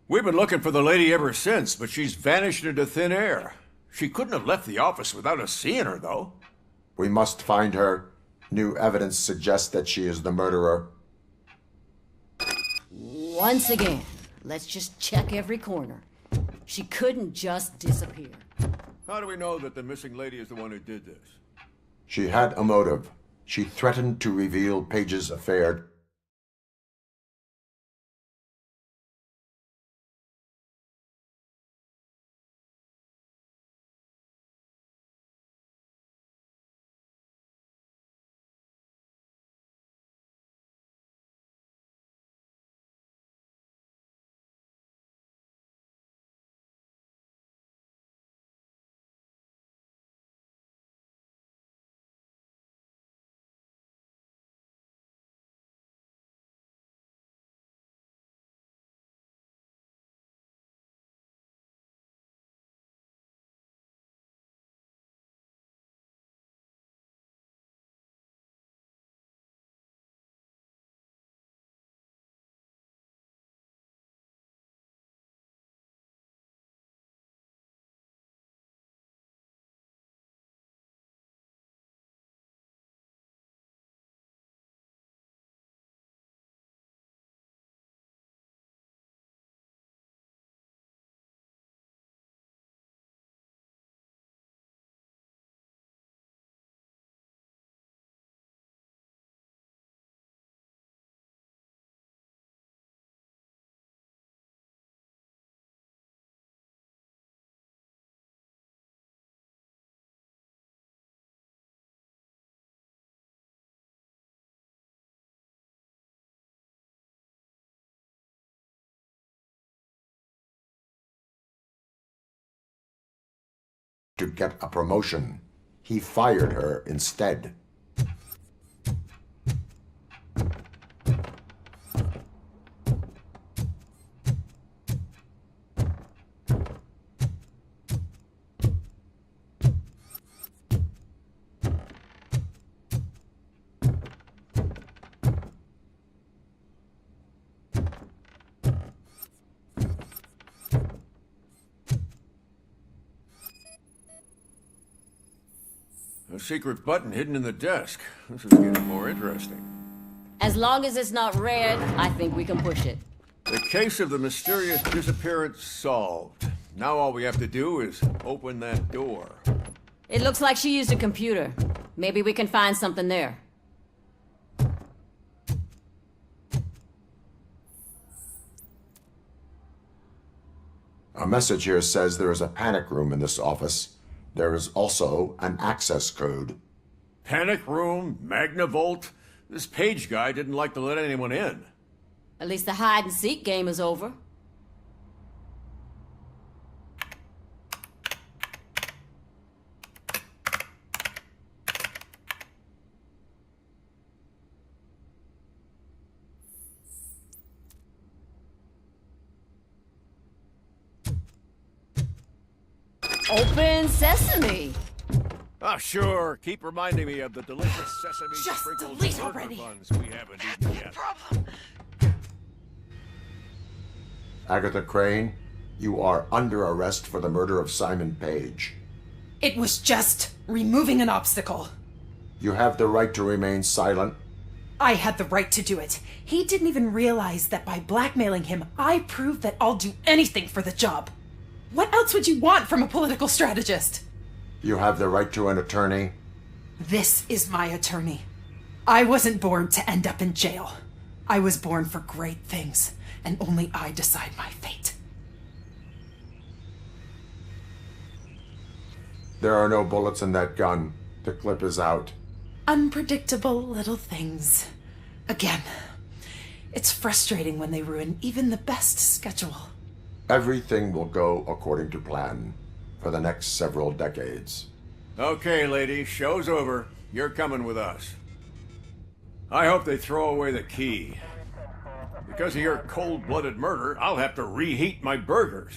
We've been looking for the lady ever since, but she's vanished into thin air. She couldn't have left the office without us seeing her, though. We must find her. New evidence suggests that she is the murderer. Once again, let's just check every corner. She couldn't just disappear. How do we know that the missing lady is the one who did this? She had a motive. She threatened to reveal Page's affair to get a promotion. He fired her instead. A secret button hidden in the desk. This is getting more interesting. As long as it's not red, I think we can push it. The case of the mysterious disappearance solved. Now all we have to do is open that door. It looks like she used a computer. Maybe we can find something there. A message here says there is a panic room in this office. There is also an access code. Panic room, Magnavolt. This Page guy didn't like to let anyone in. At least the hide-and-seek game is over. Open sesame! Ah, sure. Keep reminding me of the delicious sesame Just sprinkled delete burger already. buns we haven't eaten yet. Agatha Crane, you are under arrest for the murder of Simon Page. It was just removing an obstacle. You have the right to remain silent. I had the right to do it. He didn't even realize that by blackmailing him, I proved that I'll do anything for the job. What else would you want from a political strategist? You have the right to an attorney. This is my attorney. I wasn't born to end up in jail. I was born for great things, and only I decide my fate. There are no bullets in that gun. The clip is out. Unpredictable little things. Again, it's frustrating when they ruin even the best schedule. Everything will go according to plan for the next several decades. Okay, lady, show's over. You're coming with us. I hope they throw away the key. Because of your cold-blooded murder, I'll have to reheat my burgers.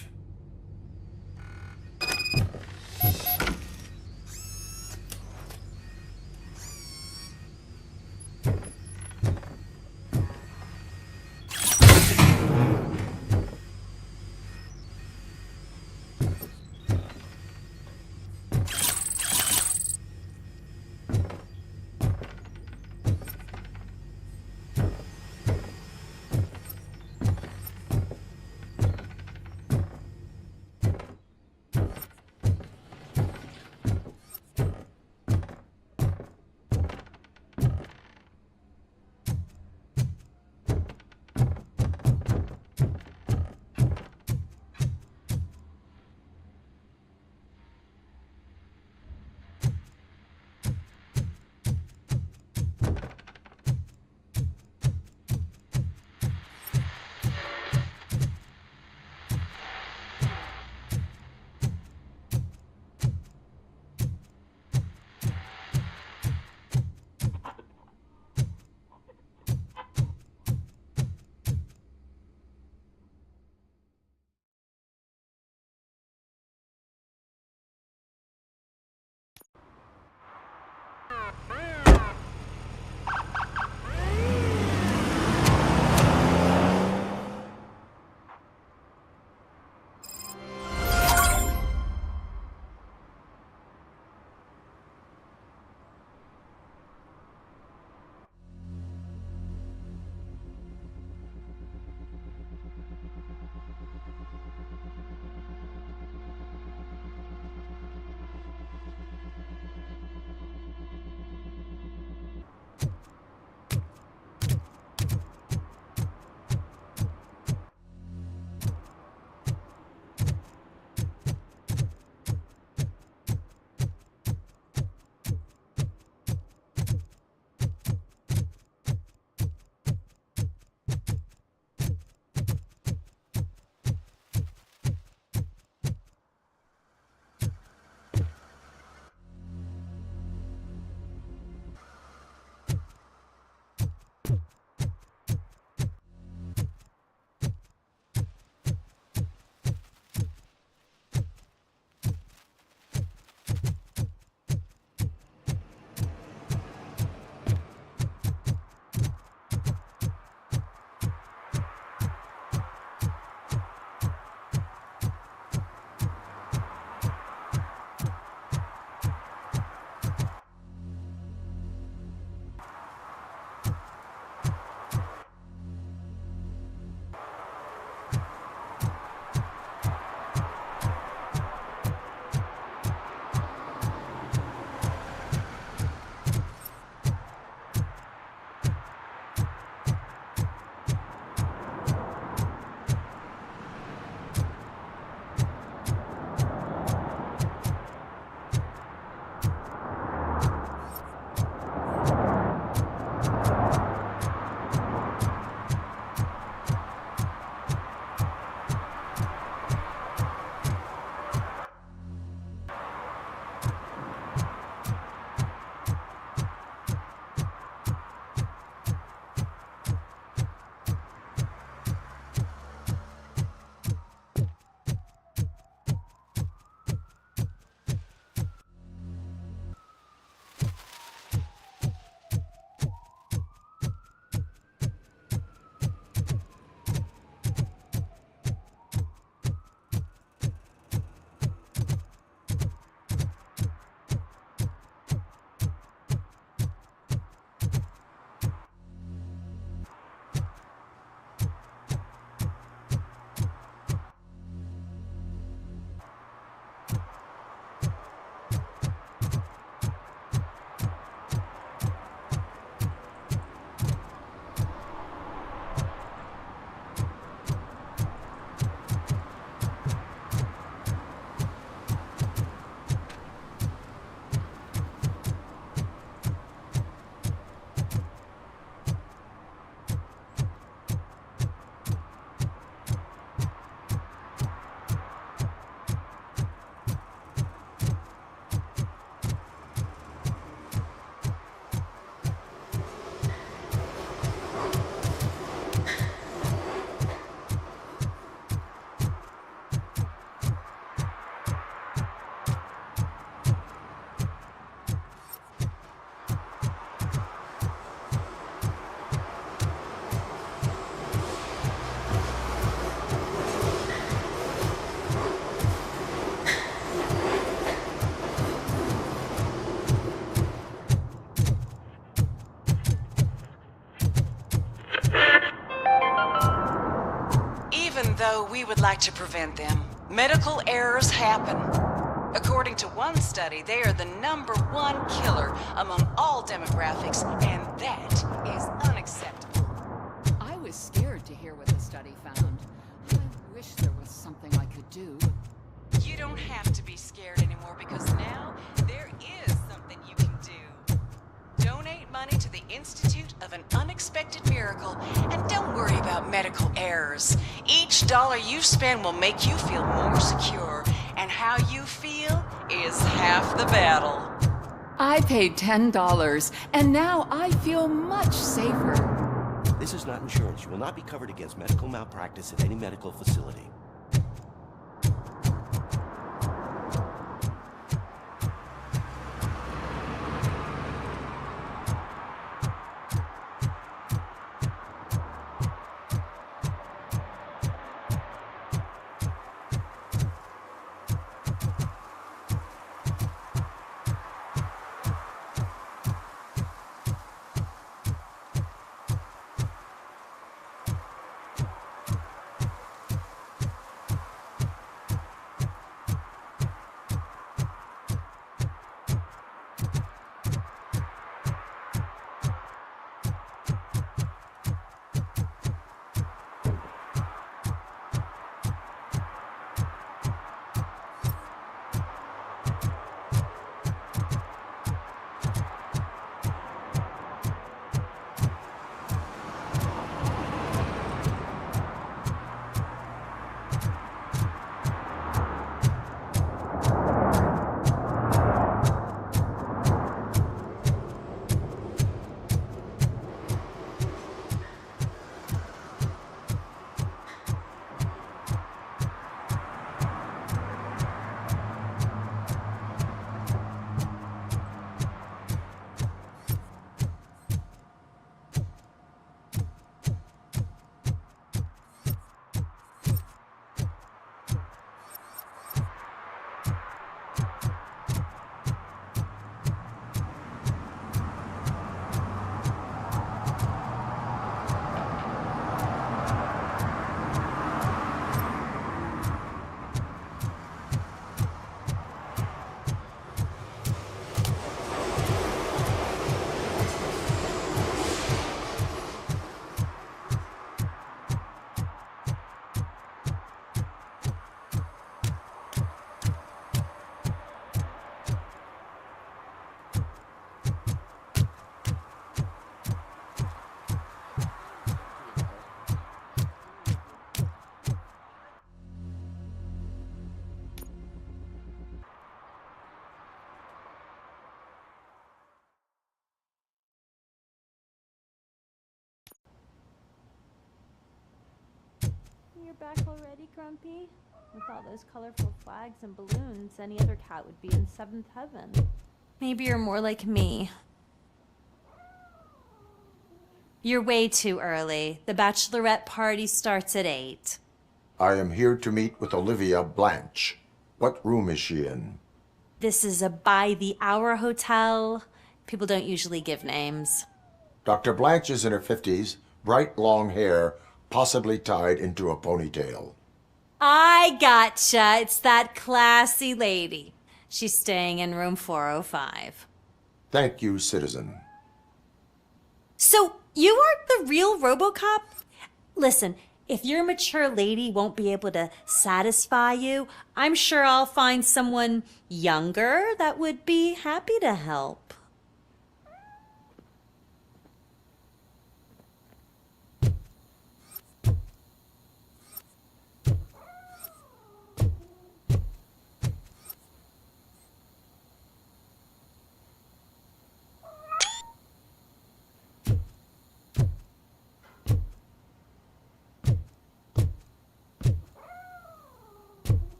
So we would like to prevent them. Medical errors happen. According to one study, they are the #1 killer among all demographics, and that is unacceptable. I was scared to hear what the study found. I wish there was something I could do. You don't have to be scared anymore because now there is something you can do. Donate money to the Institute of an Unexpected Miracle, and don't worry about medical errors. Each dollar you spend will make you feel more secure, and how you feel is half the battle. I paid $10, and now I feel much safer. This is not insurance. You will not be covered against medical malpractice at any medical facility. You're back already, Grumpy? With all those colorful flags and balloons, any other cat would be in seventh heaven. Maybe you're more like me. You're way too early. The bachelorette party starts at 8. I am here to meet with Olivia Blanche. What room is she in? This is a by-the-hour hotel. People don't usually give names. Dr. Blanche is in her 50s, bright long hair, possibly tied into a ponytail. I gotcha. It's that classy lady. She's staying in room 405. Thank you, citizen. So, you are the real Robocop? Listen, if your mature lady won't be able to satisfy you, I'm sure I'll find someone younger that would be happy to help.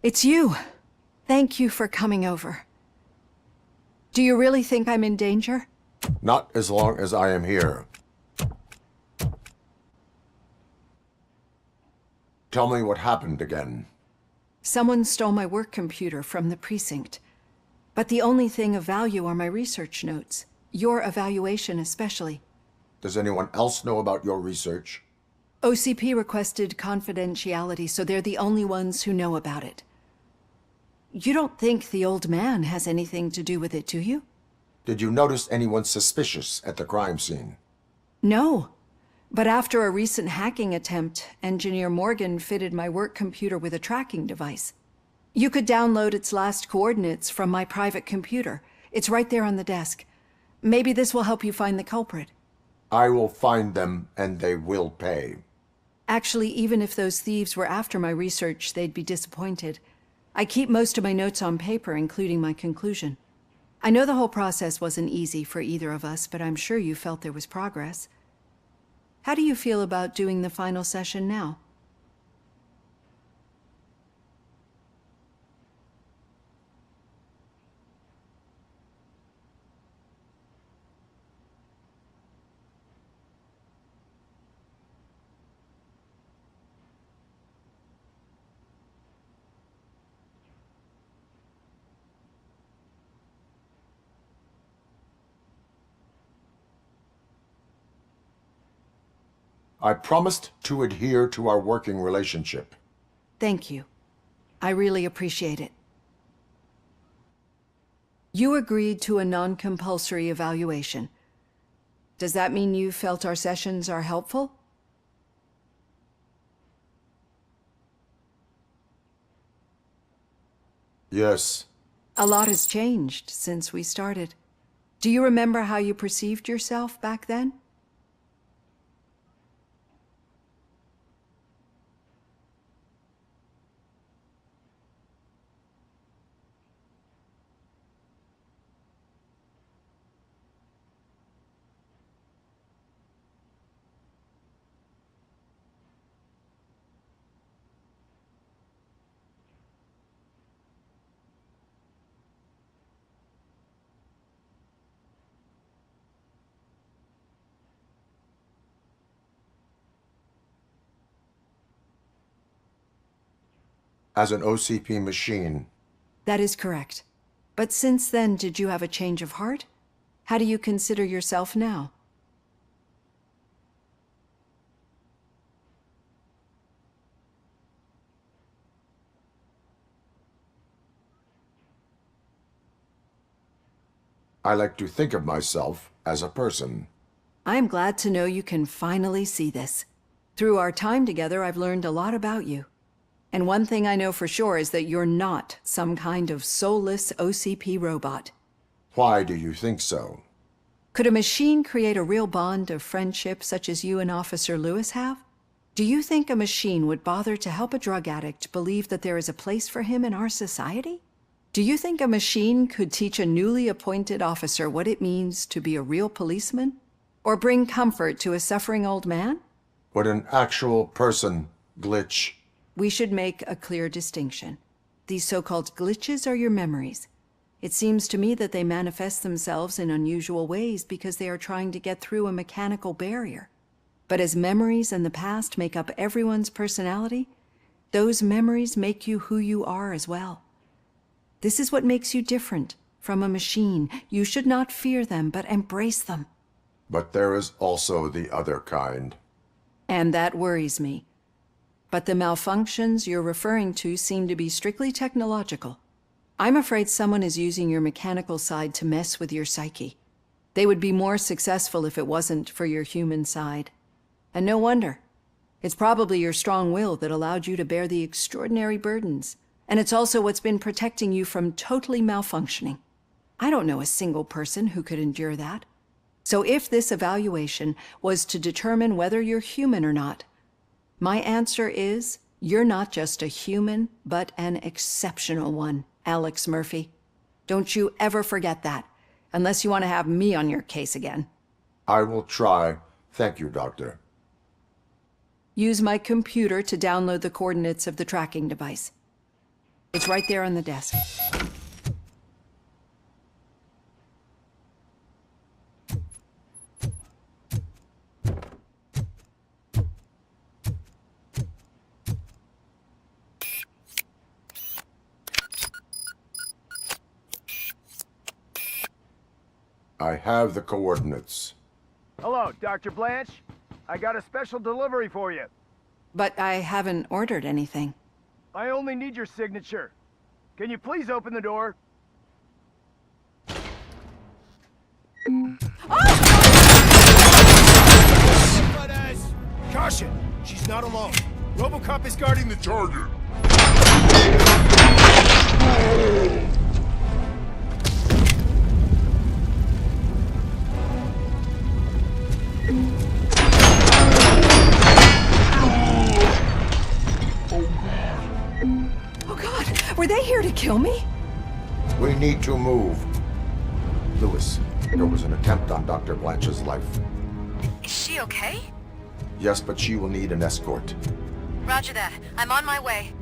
It's you. Thank you for coming over. Do you really think I'm in danger? Not as long as I am here. Tell me what happened again. Someone stole my work computer from the precinct. But the only thing of value are my research notes. Your evaluation especially. Does anyone else know about your research? OCP requested confidentiality, so they're the only ones who know about it. You don't think the old man has anything to do with it, do you? Did you notice anyone suspicious at the crime scene? No. But after a recent hacking attempt, Engineer Morgan fitted my work computer with a tracking device. You could download its last coordinates from my private computer. It's right there on the desk. Maybe this will help you find the culprit. I will find them, and they will pay. Actually, even if those thieves were after my research, they'd be disappointed. I keep most of my notes on paper, including my conclusion. I know the whole process wasn't easy for either of us, but I'm sure you felt there was progress. How do you feel about doing the final session now? I promised to adhere to our working relationship. Thank you. I really appreciate it. You agreed to a non-compulsory evaluation. Does that mean you felt our sessions are helpful? Yes. A lot has changed since we started. Do you remember how you perceived yourself back then? As an OCP machine. That is correct. But since then, did you have a change of heart? How do you consider yourself now? I like to think of myself as a person. I am glad to know you can finally see this. Through our time together, I've learned a lot about you. And one thing I know for sure is that you're not some kind of soulless OCP robot. Why do you think so? Could a machine create a real bond of friendship such as you and Officer Lewis have? Do you think a machine would bother to help a drug addict believe that there is a place for him in our society? Do you think a machine could teach a newly appointed officer what it means to be a real policeman? Or bring comfort to a suffering old man? Would an actual person glitch? We should make a clear distinction. These so-called glitches are your memories. It seems to me that they manifest themselves in unusual ways because they are trying to get through a mechanical barrier. But as memories in the past make up everyone's personality, those memories make you who you are as well. This is what makes you different from a machine. You should not fear them, but embrace them. But there is also the other kind. And that worries me. But the malfunctions you're referring to seem to be strictly technological. I'm afraid someone is using your mechanical side to mess with your psyche. They would be more successful if it wasn't for your human side. And no wonder. It's probably your strong will that allowed you to bear the extraordinary burdens. And it's also what's been protecting you from totally malfunctioning. I don't know a single person who could endure that. So if this evaluation was to determine whether you're human or not, my answer is, you're not just a human, but an exceptional one, Alex Murphy. Don't you ever forget that, unless you want to have me on your case again. I will try. Thank you, Doctor. Use my computer to download the coordinates of the tracking device. It's right there on the desk. I have the coordinates. Hello, Dr. Blanche. I got a special delivery for you. But I haven't ordered anything. I only need your signature. Can you please open the door? Caution! She's not alone. Robocop is guarding the target. Oh God, were they here to kill me? We need to move. Lewis, there was an attempt on Dr. Blanche's life. Is she okay? Yes, but she will need an escort. Roger that. I'm on my way.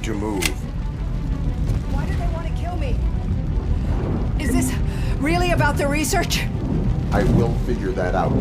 To move. Why do they want to kill me? Is this really about the research? I will figure that out.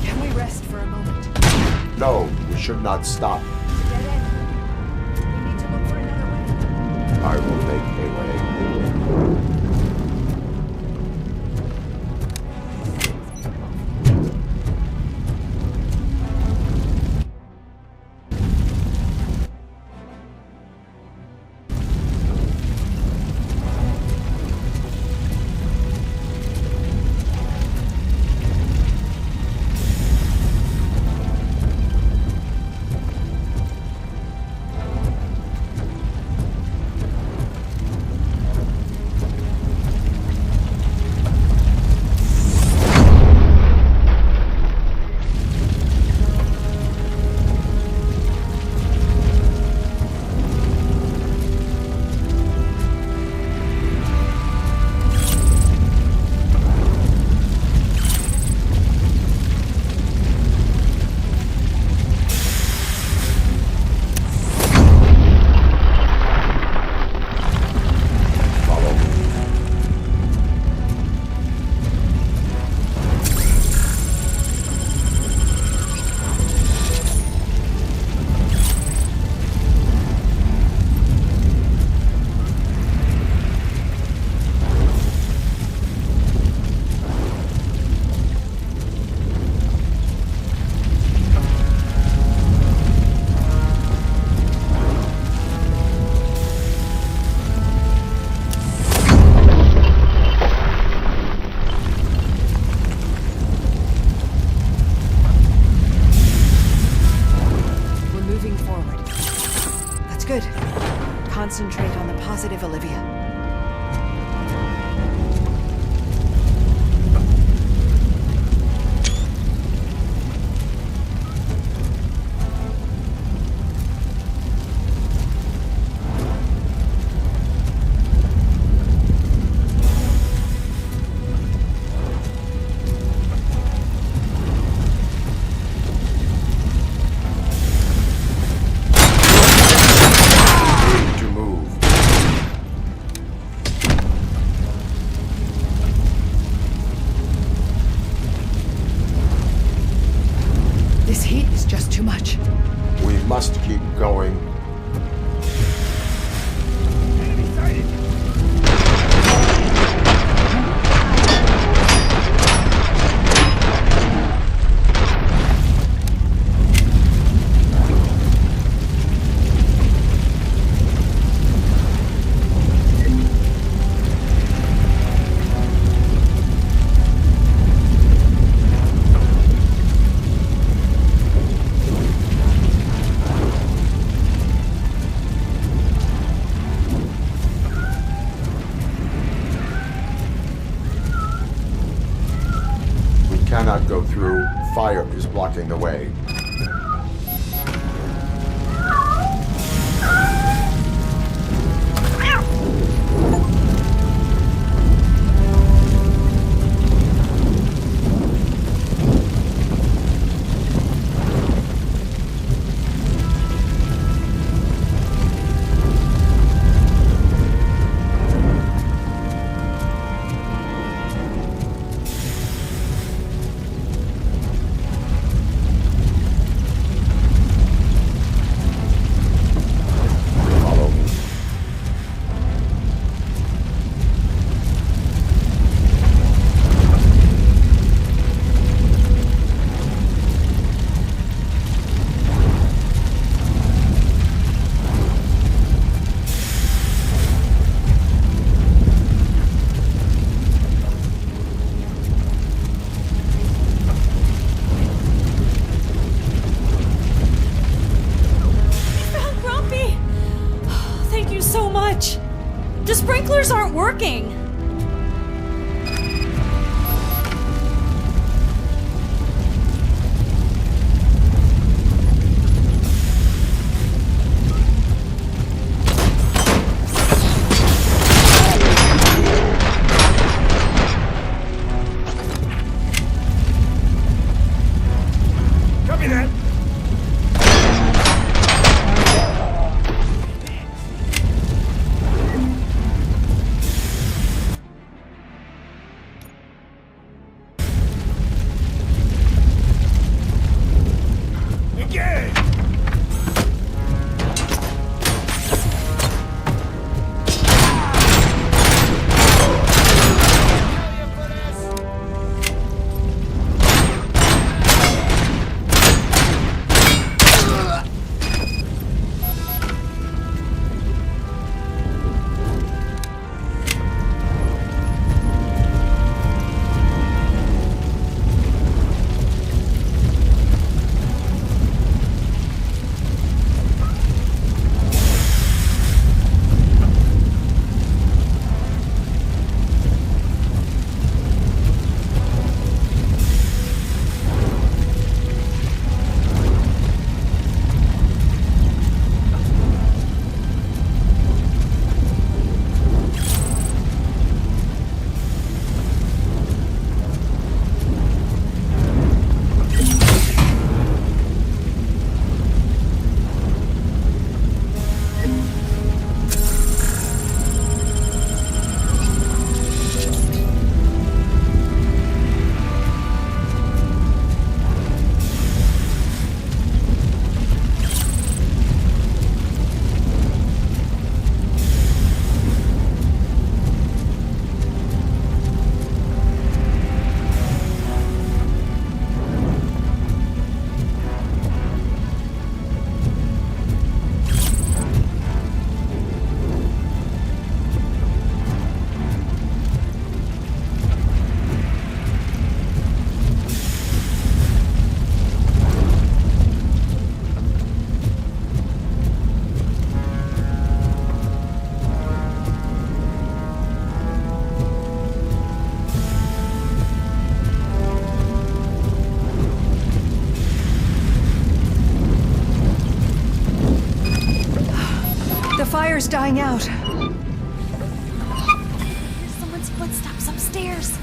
Can we rest for a moment? No, we should not stop. Dead end. We need to look for another way. I will make a way. much. We must keep going. Cannot go through. Fire is blocking the way. The sprinklers aren't working! Copy that. The fire's dying out. There's someone's footsteps upstairs.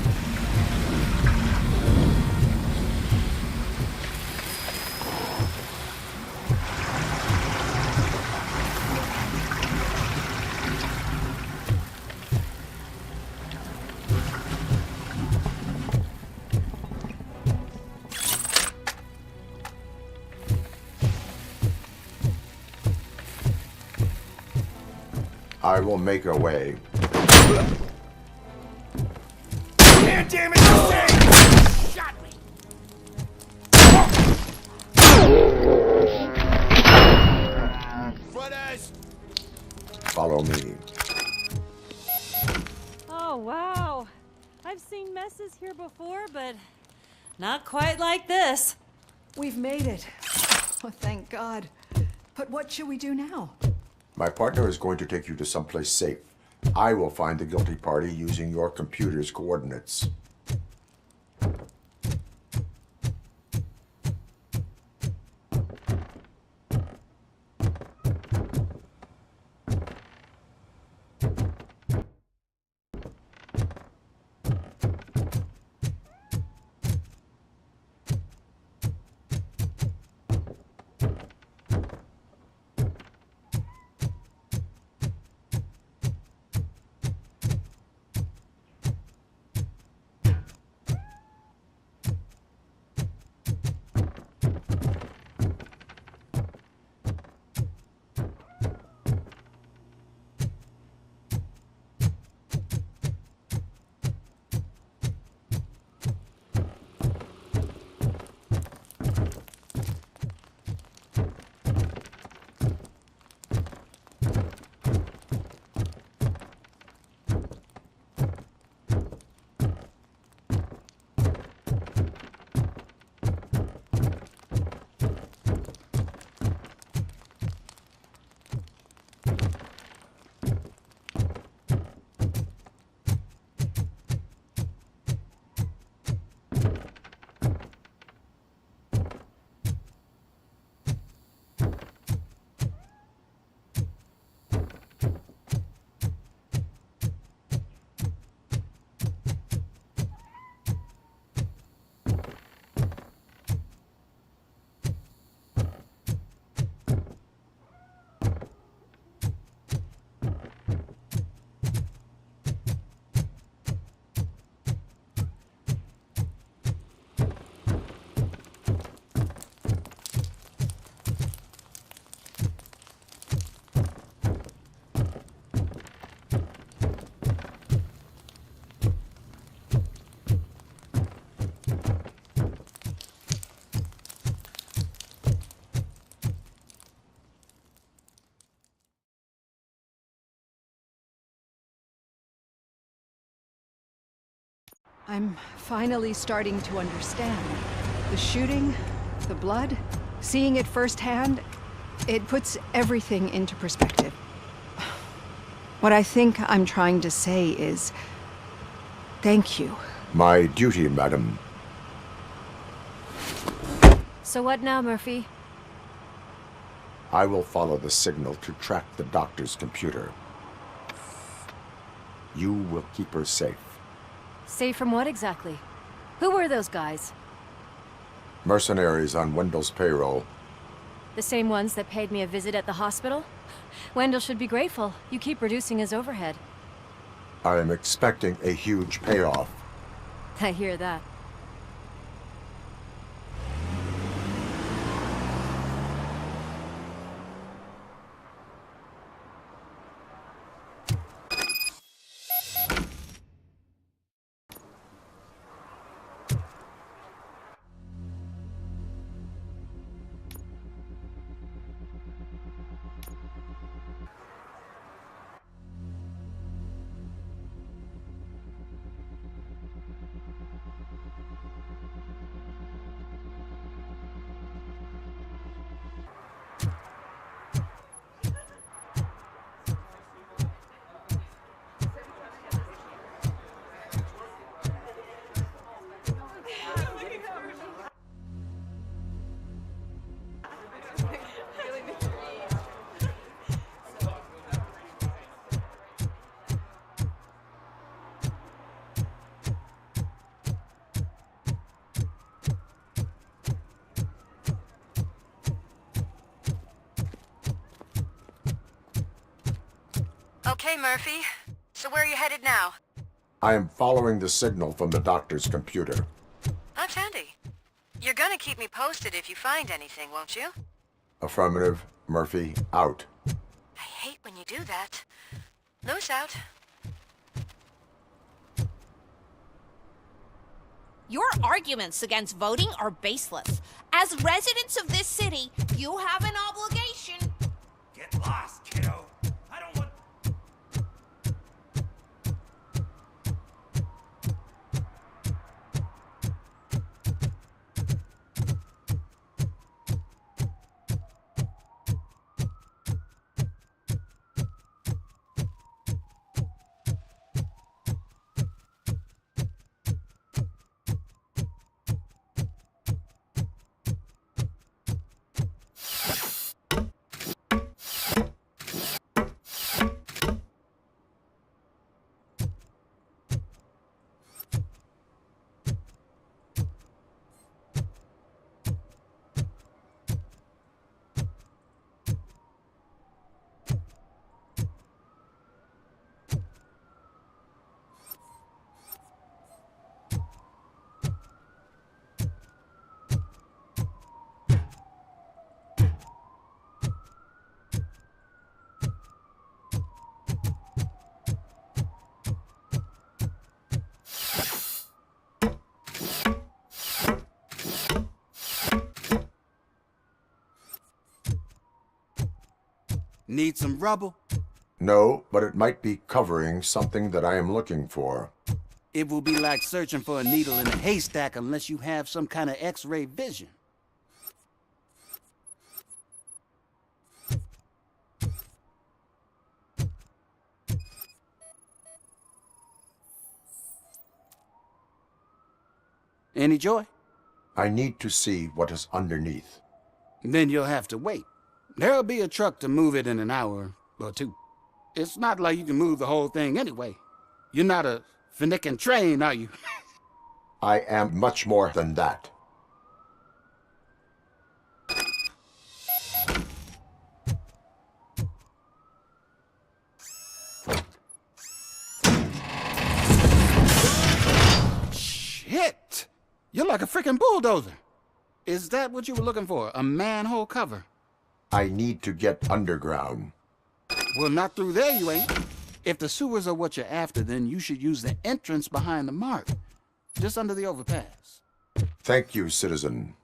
I will make a way. God damn it, you say! Shot me! Brothers! Follow me. Oh, wow. I've seen messes here before, but not quite like this. We've made it. Oh, thank God. But what should we do now? My partner is going to take you to someplace safe. I will find the guilty party using your computer's coordinates. I'm finally starting to understand. The shooting, the blood, seeing it firsthand, it puts everything into perspective. What I think I'm trying to say is, thank you. My duty, madam. So what now, Murphy? I will follow the signal to track the doctor's computer. You will keep her safe. Safe from what exactly? Who were those guys? Mercenaries on Wendell's payroll. The same ones that paid me a visit at the hospital? Wendell should be grateful. You keep reducing his overhead. I am expecting a huge payoff. I hear that. Okay, Murphy. So where are you headed now? I am following the signal from the doctor's computer. That's handy. You're gonna keep me posted if you find anything, won't you? Affirmative. Murphy, out. I hate when you do that. Lou's out. Your arguments against voting are baseless. As residents of this city, you have an obligation. Get lost, kiddo. I don't want... Need some rubble? No, but it might be covering something that I am looking for. It will be like searching for a needle in a haystack unless you have some kind of X-ray vision. Any joy? I need to see what is underneath. Then you'll have to wait. There'll be a truck to move it in an hour or two. It's not like you can move the whole thing anyway. You're not a finicking train, are you? I am much more than that. Shit! You're like a freaking bulldozer. Is that what you were looking for? A manhole cover? I need to get underground. Well, not through there, you ain't. If the sewers are what you're after, then you should use the entrance behind the mark. Just under the overpass. Thank you, citizen.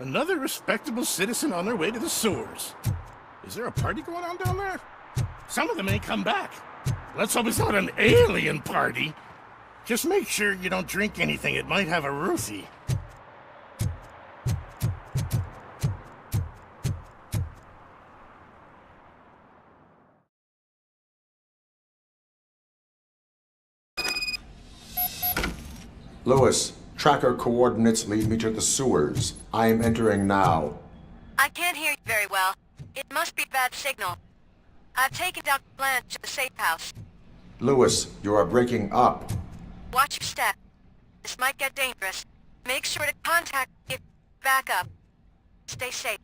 Another respectable citizen on their way to the sewers. Is there a party going on down there? Some of them ain't come back. Let's hope it's not an alien party. Just make sure you don't drink anything. It might have a roofie. Lewis, tracker coordinates lead me to the sewers. I am entering now. I can't hear you very well. It must be a bad signal. I've taken Dr. Blanche to the safe house. Lewis, you are breaking up. Watch your step. This might get dangerous. Make sure to contact me if back up. Stay safe.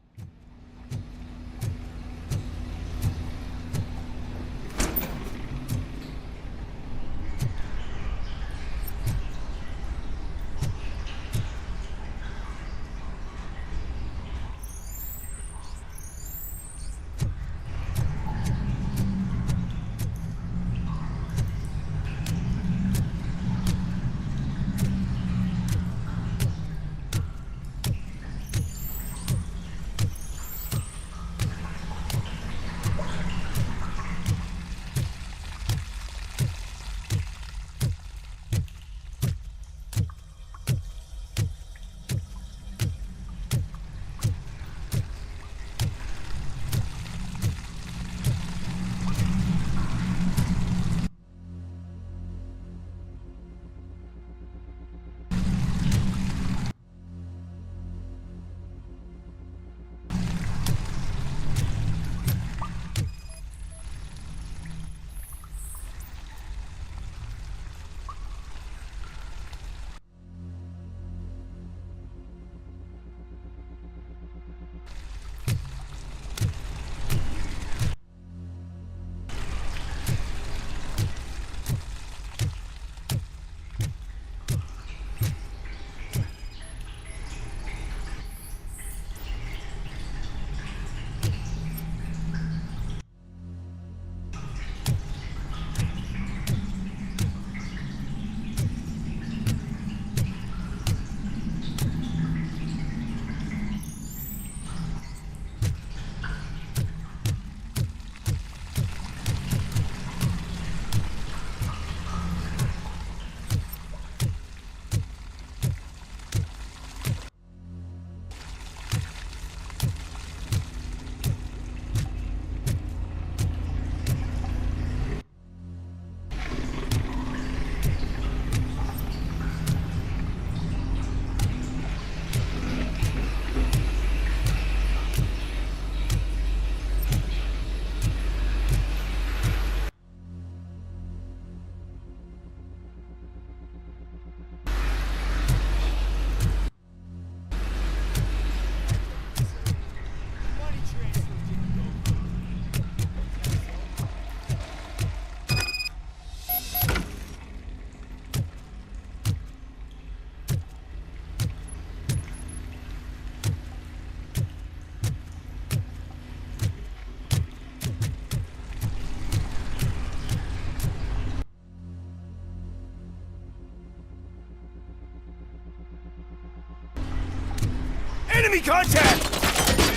Enemy contact!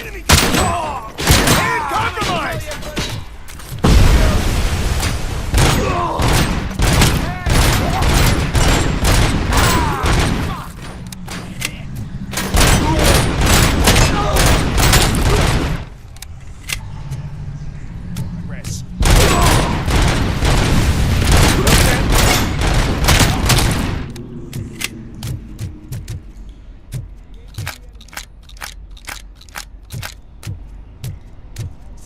Enemy contact! And compromised! Rest.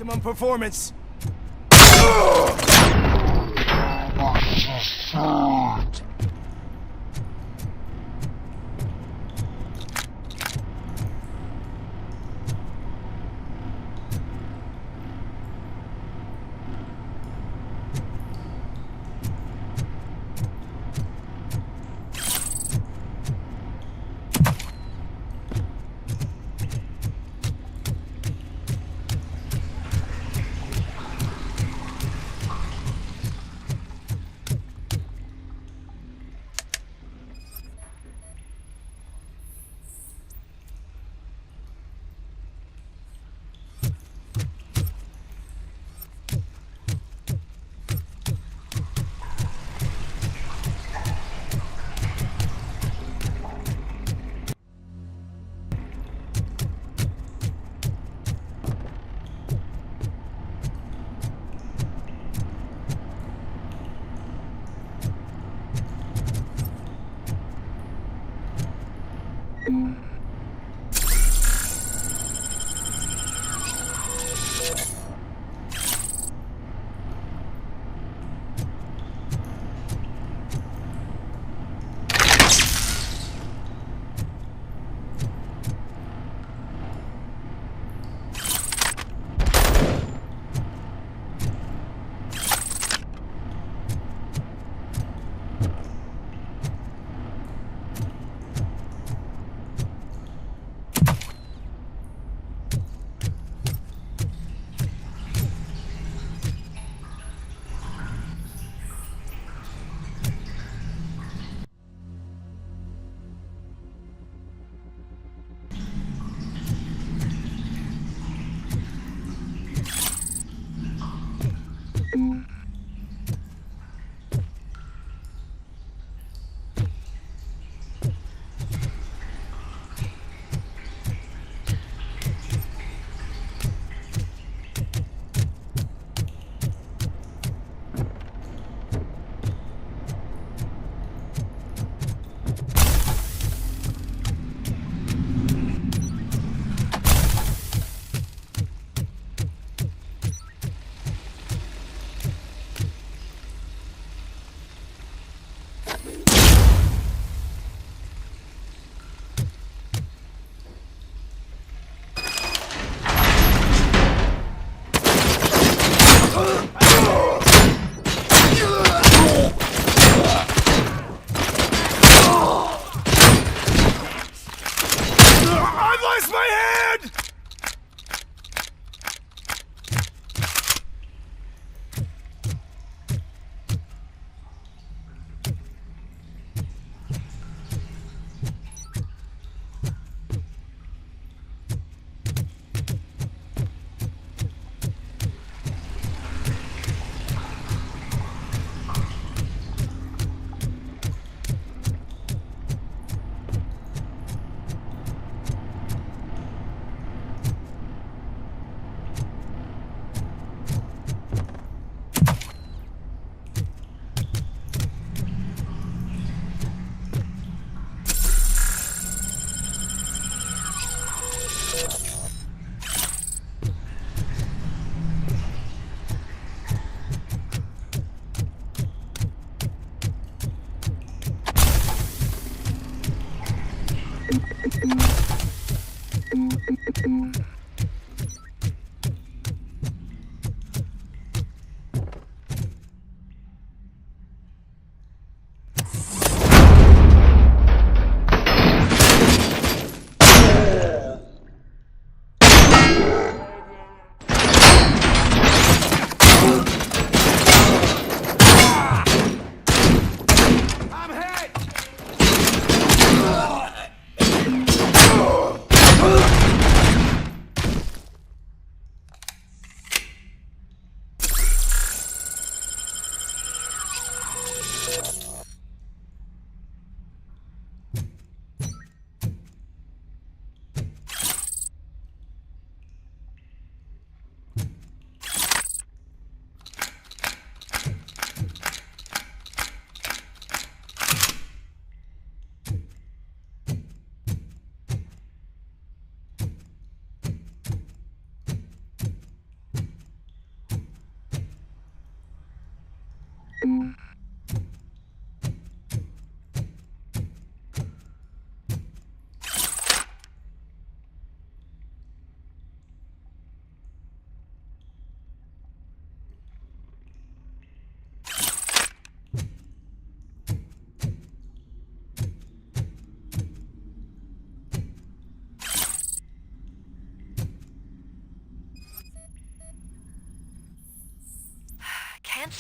Maximum performance.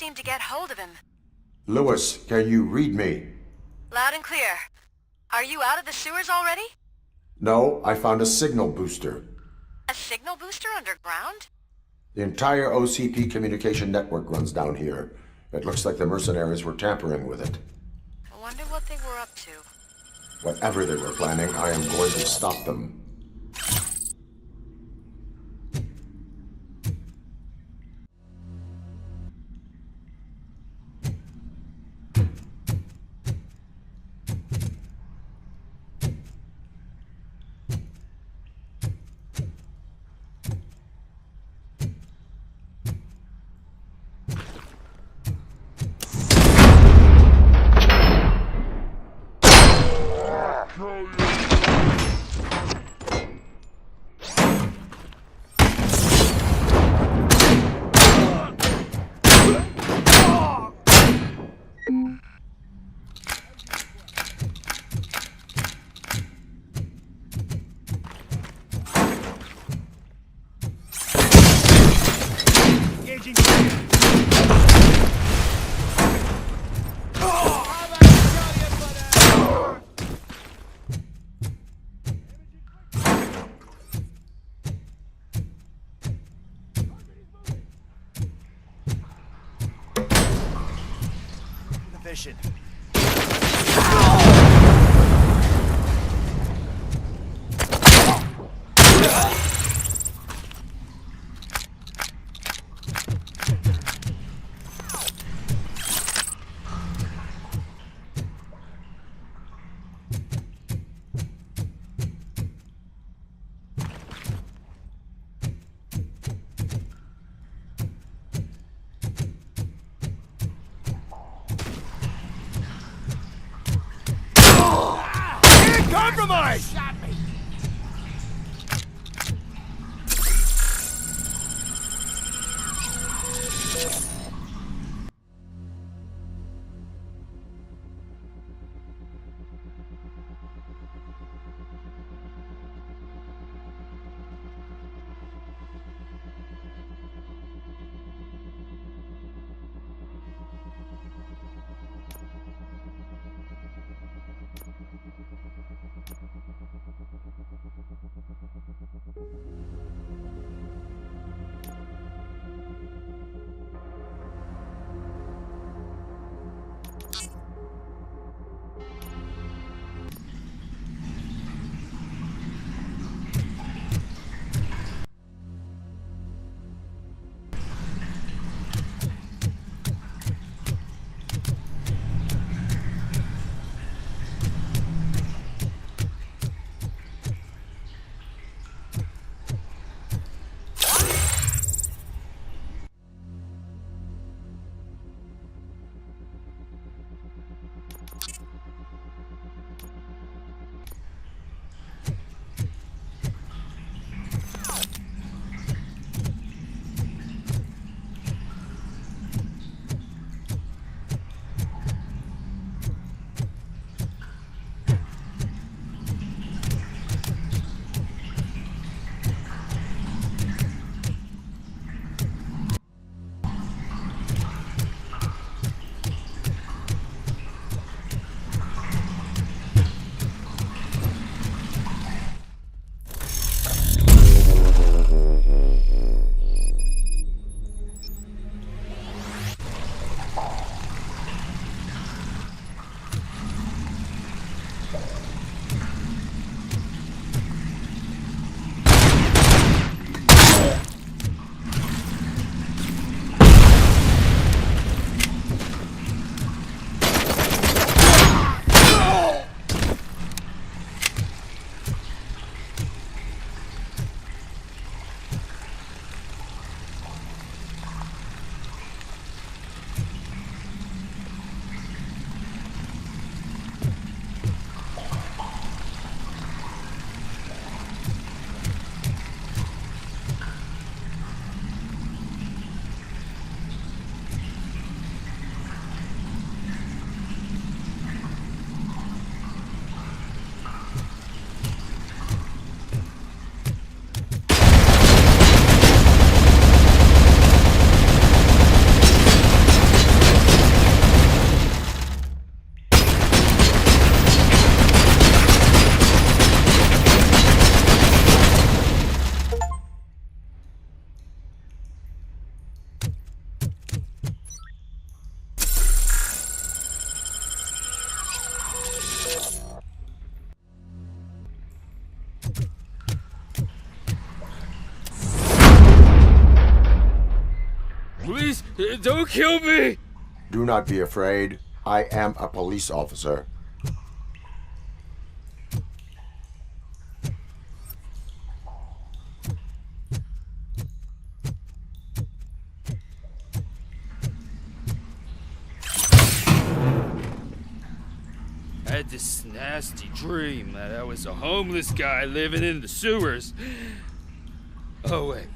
seem to get hold of him. Lewis, can you read me? Loud and clear. Are you out of the sewers already? No, I found a signal booster. A signal booster underground? The entire OCP communication network runs down here. It looks like the mercenaries were tampering with it. I wonder what they were up to. Whatever they were planning, I am going to stop them. Mission. Compromise! Shot me. Don't kill me! Do not be afraid. I am a police officer. I had this nasty dream that I was a homeless guy living in the sewers. Oh, wait.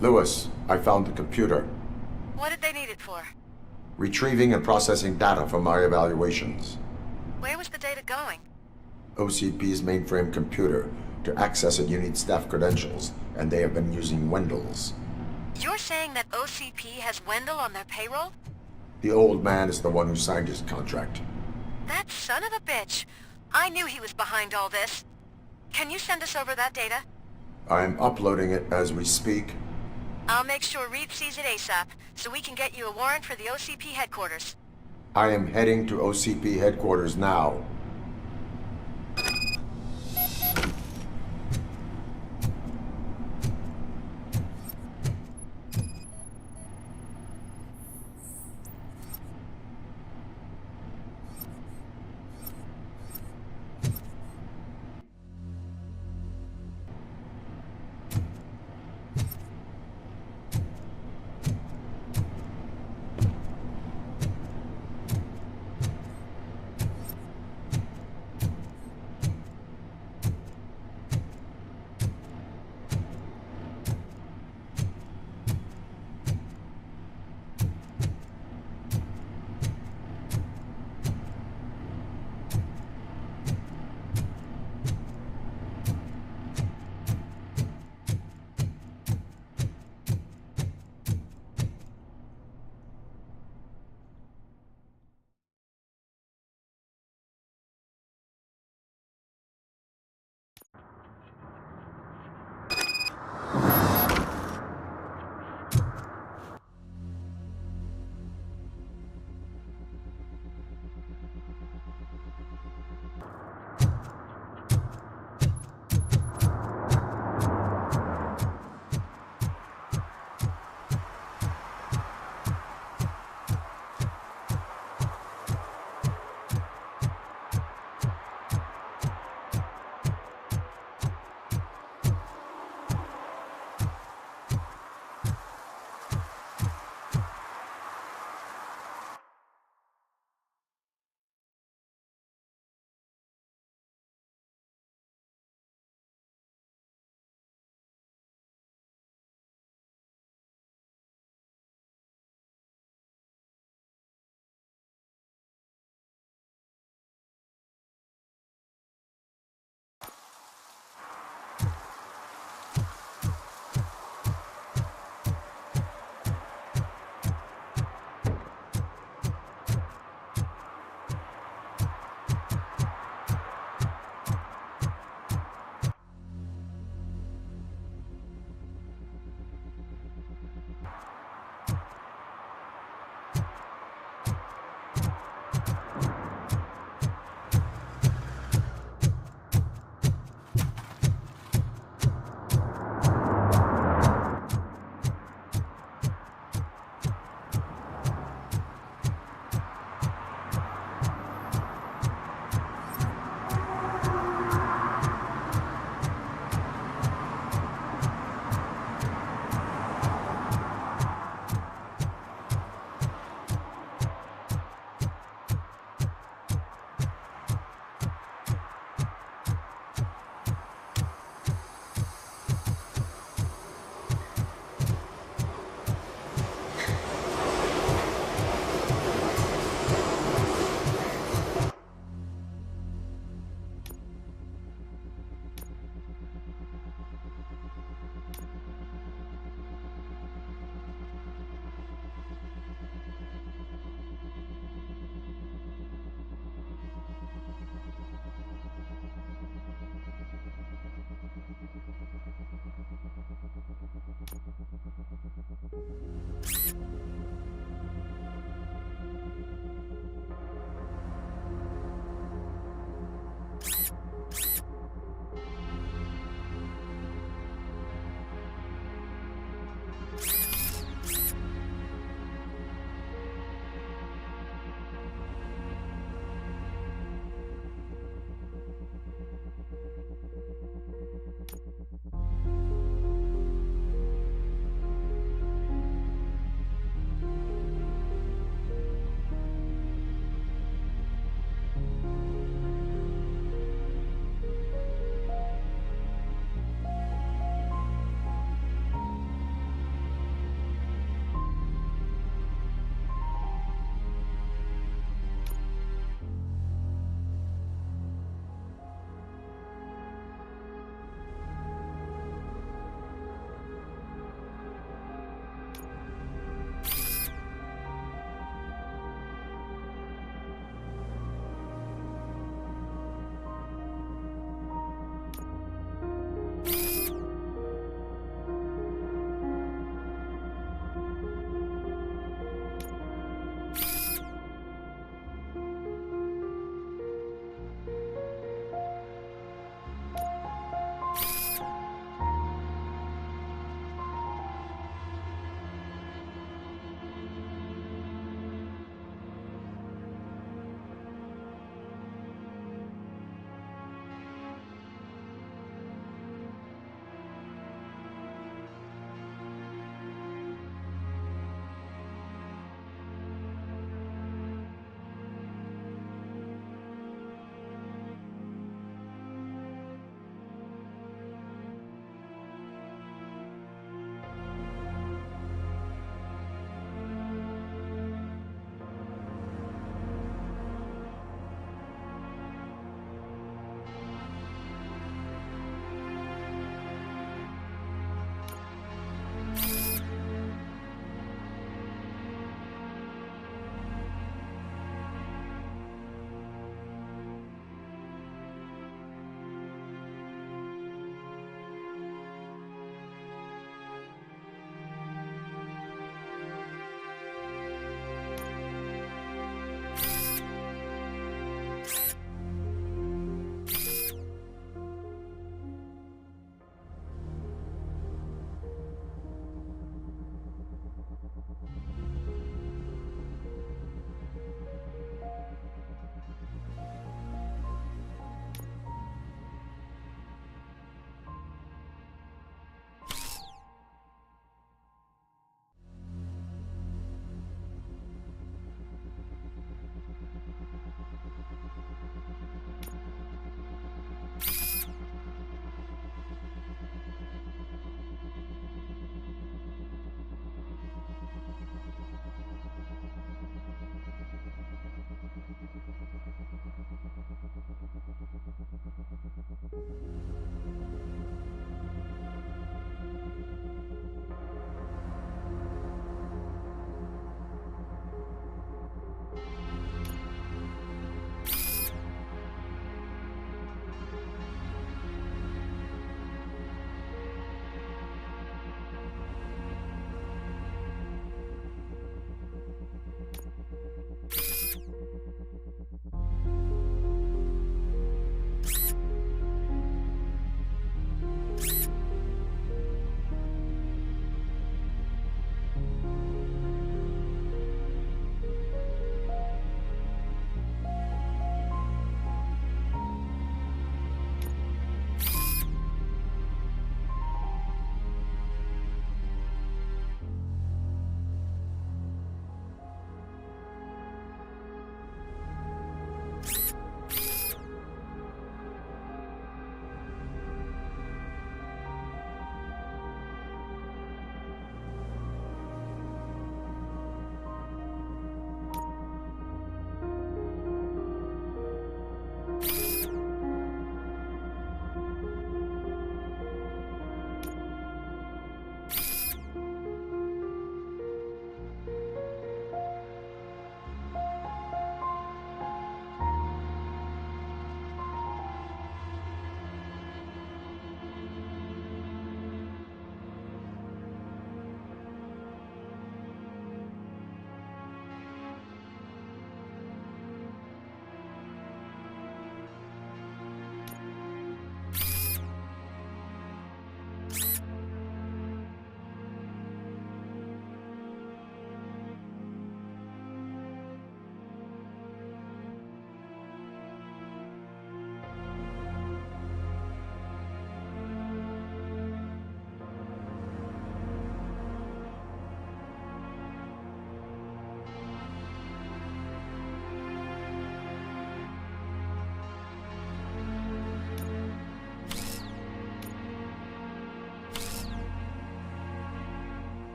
Lewis, I found the computer. What did they need it for? Retrieving and processing data from my evaluations. Where was the data going? OCP's mainframe computer. To access it, you need staff credentials, and they have been using Wendell's. You're saying that OCP has Wendell on their payroll? The old man is the one who signed his contract. That son of a bitch. I knew he was behind all this. Can you send us over that data? I'm uploading it as we speak. I'll make sure Reed sees it ASAP, so we can get you a warrant for the OCP headquarters. I am heading to OCP headquarters now.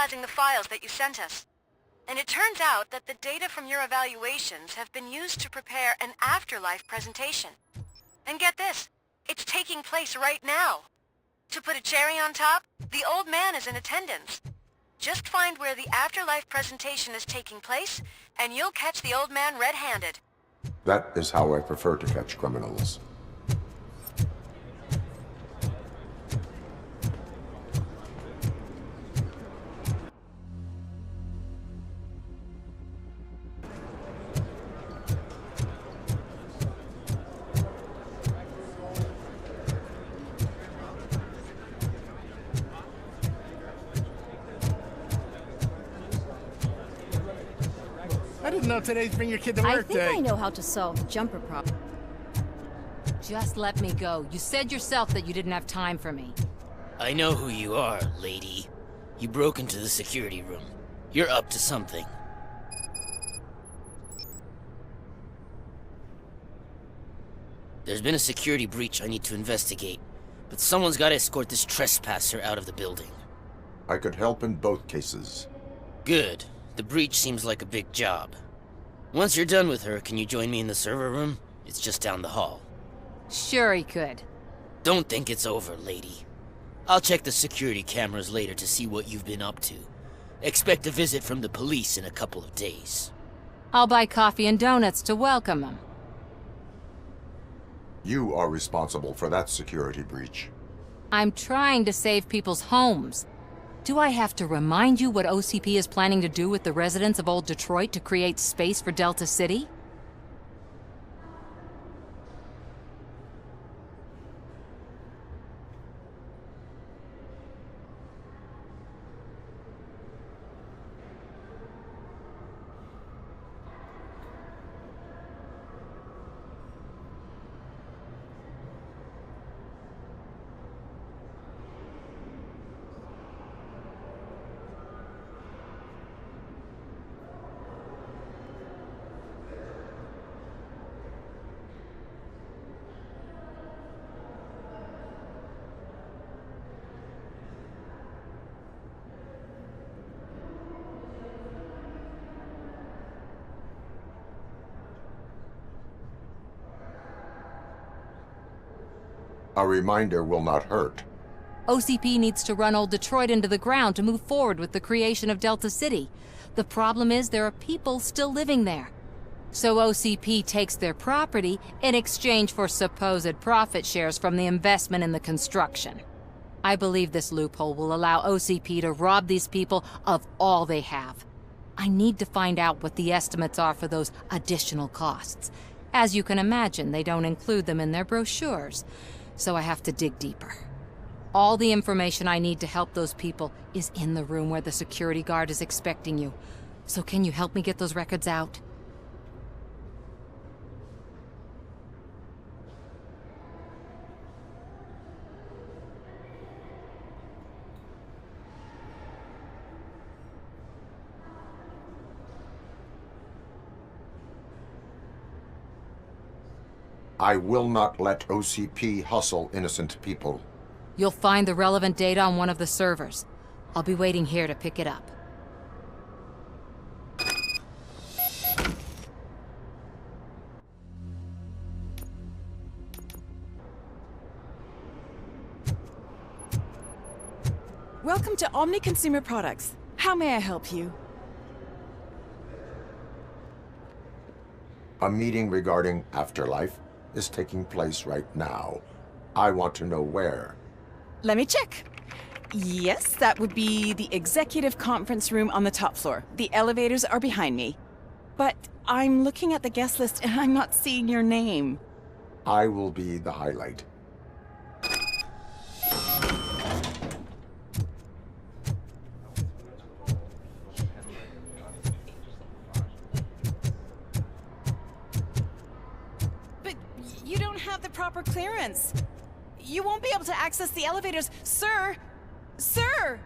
analyzing the files that you sent us. And it turns out that the data from your evaluations have been used to prepare an afterlife presentation. And get this, it's taking place right now. To put a cherry on top, the old man is in attendance. Just find where the afterlife presentation is taking place, and you'll catch the old man red-handed. That is how I prefer to catch criminals. I didn't know today's Bring Your Kid to Work I think day. I know how to solve the jumper problem. Just let me go. You said yourself that you didn't have time for me. I know who you are, lady. You broke into the security room. You're up to something. There's been a security breach I need to investigate, but someone's got to escort this trespasser out of the building. I could help in both cases. Good. The breach seems like a big job. Once you're done with her, can you join me in the server room? It's just down the hall. Sure he could. Don't think it's over, lady. I'll check the security cameras later to see what you've been up to. Expect a visit from the police in a couple of days. I'll buy coffee and donuts to welcome him. You are responsible for that security breach. I'm trying to save people's homes. Do I have to remind you what OCP is planning to do with the residents of Old Detroit to create space for Delta City? A reminder will not hurt. OCP needs to run Old Detroit into the ground to move forward with the creation of Delta City. The problem is there are people still living there. So OCP takes their property in exchange for supposed profit shares from the investment in the construction. I believe this loophole will allow OCP to rob these people of all they have. I need to find out what the estimates are for those additional costs. As you can imagine, they don't include them in their brochures, so I have to dig deeper. All the information I need to help those people is in the room where the security guard is expecting you. So can you help me get those records out? I will not let OCP hustle innocent people. You'll find the relevant data on one of the servers. I'll be waiting here to pick it up. Welcome to Omni Consumer Products. How may I help you? A meeting regarding afterlife is taking place right now. I want to know where. Let me check. Yes, that would be the executive conference room on the top floor. The elevators are behind me. But I'm looking at the guest list and I'm not seeing your name. I will be the highlight. But you don't have the proper clearance. You won't be able to access the elevators, sir! Sir!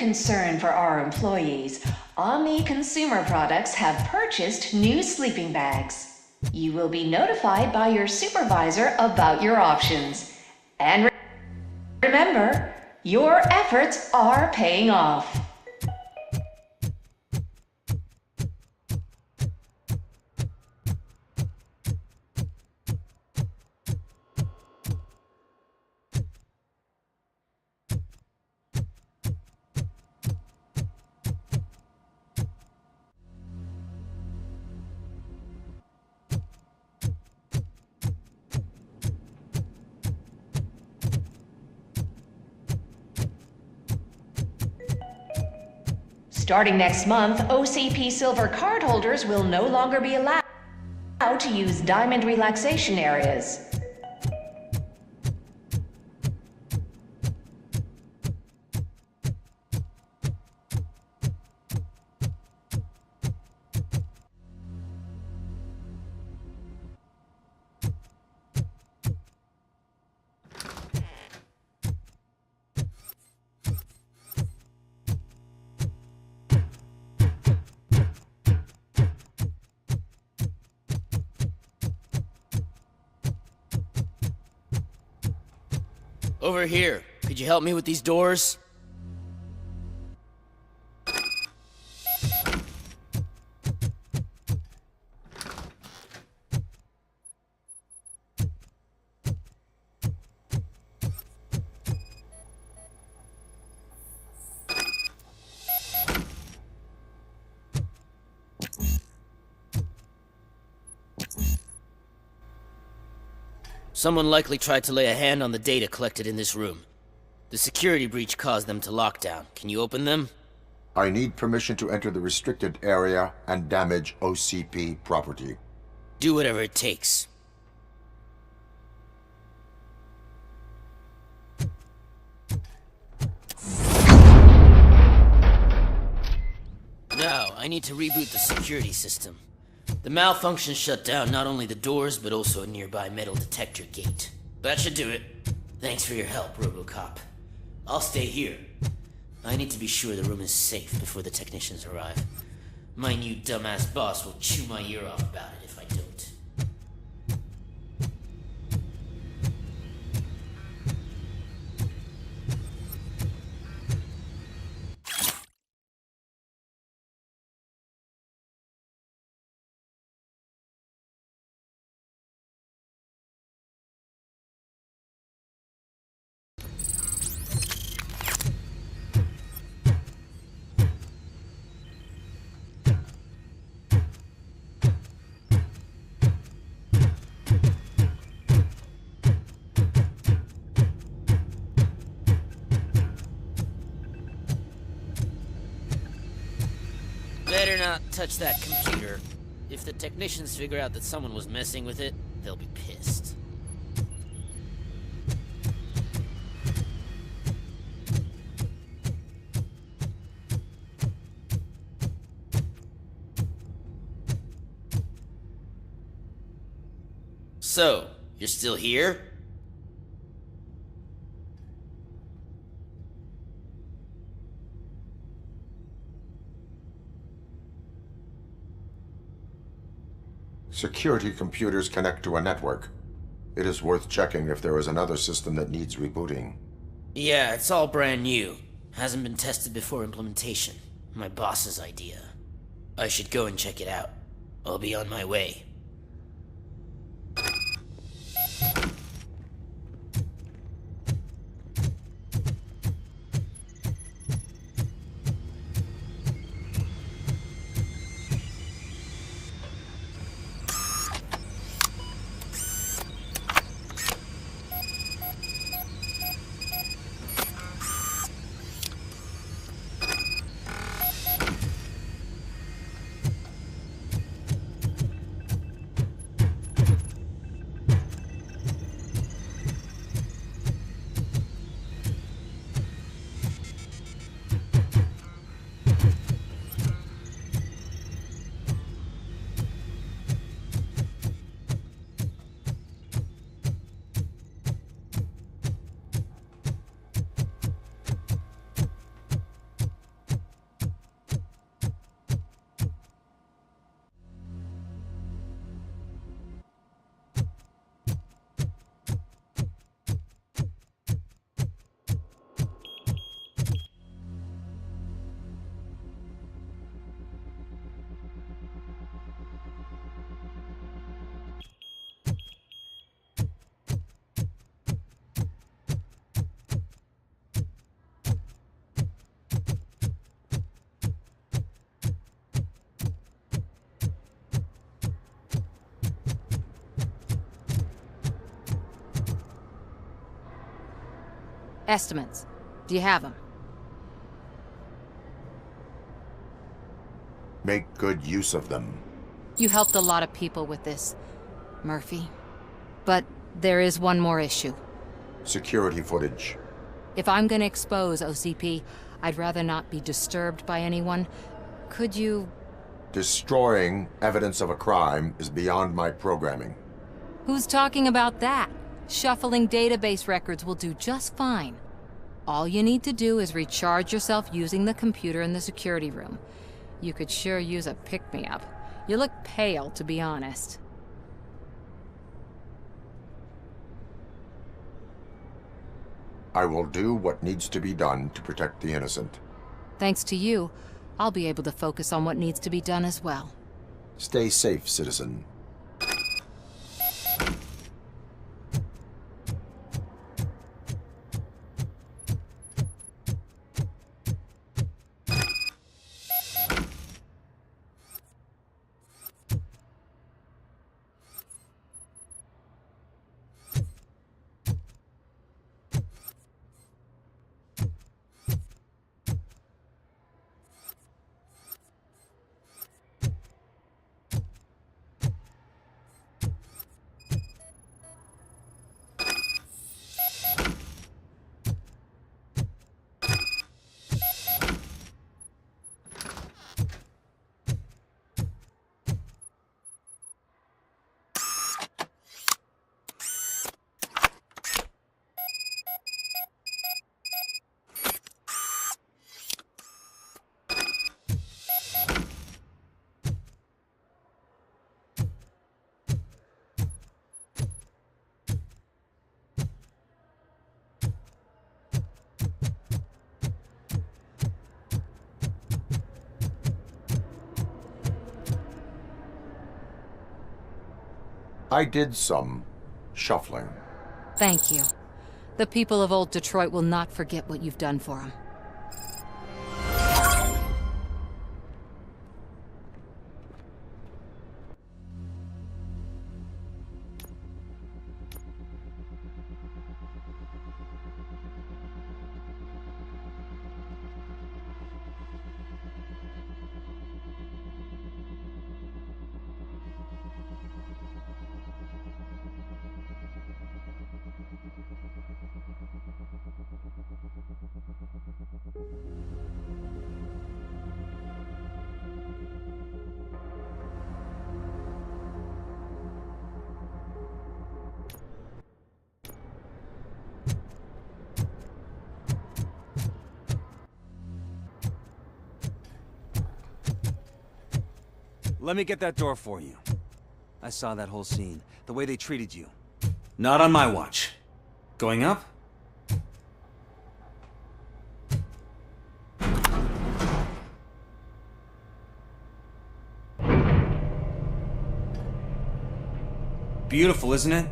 concern for our employees, Omni Consumer Products have purchased new sleeping bags. You will be notified by your supervisor about your options. And remember, your efforts are paying off. Starting next month, OCP Silver cardholders will no longer be allowed to use diamond relaxation areas. Over here. Could you help me with these doors? Someone likely tried to lay a hand on the data collected in this room. The security breach caused them to lock down. Can you open them? I need permission to enter the restricted area and damage OCP property. Do whatever it takes. Now, I need to reboot the security system. The malfunction shut down not only the doors, but also a nearby metal detector gate. That should do it. Thanks for your help, Robocop. I'll stay here. I need to be sure the room is safe before the technicians arrive. My new dumbass boss will chew my ear off about it if I don't. Better not touch that computer. If the technicians figure out that someone was messing with it, they'll be pissed. So, you're still here? Security computers connect to a network. It is worth checking if there is another system that needs rebooting. Yeah, it's all brand new. Hasn't been tested before implementation. My boss's idea. I should go and check it out. I'll be on my way. Estimates. Do you have them? Make good use of them. You helped a lot of people with this, Murphy. But there is one more issue. Security footage. If I'm gonna expose OCP, I'd rather not be disturbed by anyone. Could you... Destroying evidence of a crime is beyond my programming. Who's talking about that? Shuffling database records will do just fine. All you need to do is recharge yourself using the computer in the security room. You could sure use a pick-me-up. You look pale, to be honest. I will do what needs to be done to protect the innocent. Thanks to you, I'll be able to focus on what needs to be done as well. Stay safe, citizen. I did some shuffling. Thank you. The people of Old Detroit will not forget what you've done for them. Let me get that door for you. I saw that whole scene, the way they treated you. Not on my watch. Going up? Beautiful, isn't it?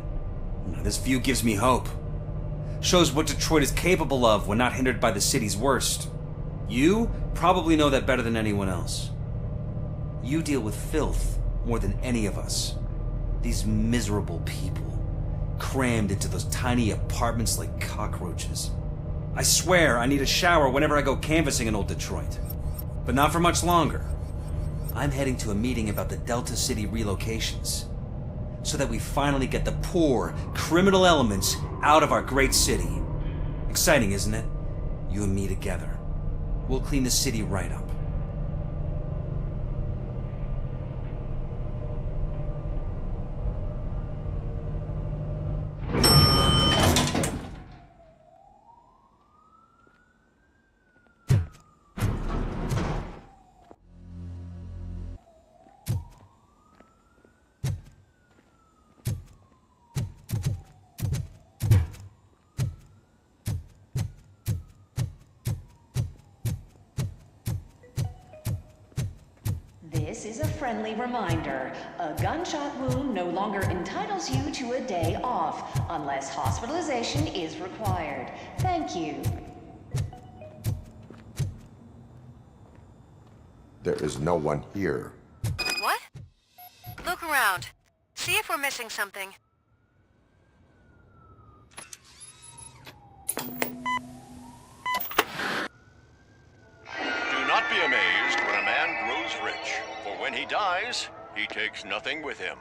This view gives me hope. Shows what Detroit is capable of when not hindered by the city's worst. You probably know that better than anyone else. You deal with filth more than any of us. These miserable people, crammed into those tiny apartments like cockroaches. I swear I need a shower whenever I go canvassing in Old Detroit. But not for much longer. I'm heading to a meeting about the Delta City relocations, so that we finally get the poor, criminal elements out of our great city. Exciting, isn't it? You and me together. We'll clean the city right up. This is a friendly reminder. A gunshot wound no longer entitles you to a day off, unless hospitalization is required. Thank you. There is no one here. What? Look around. See if we're missing something. when he dies, he takes nothing with him.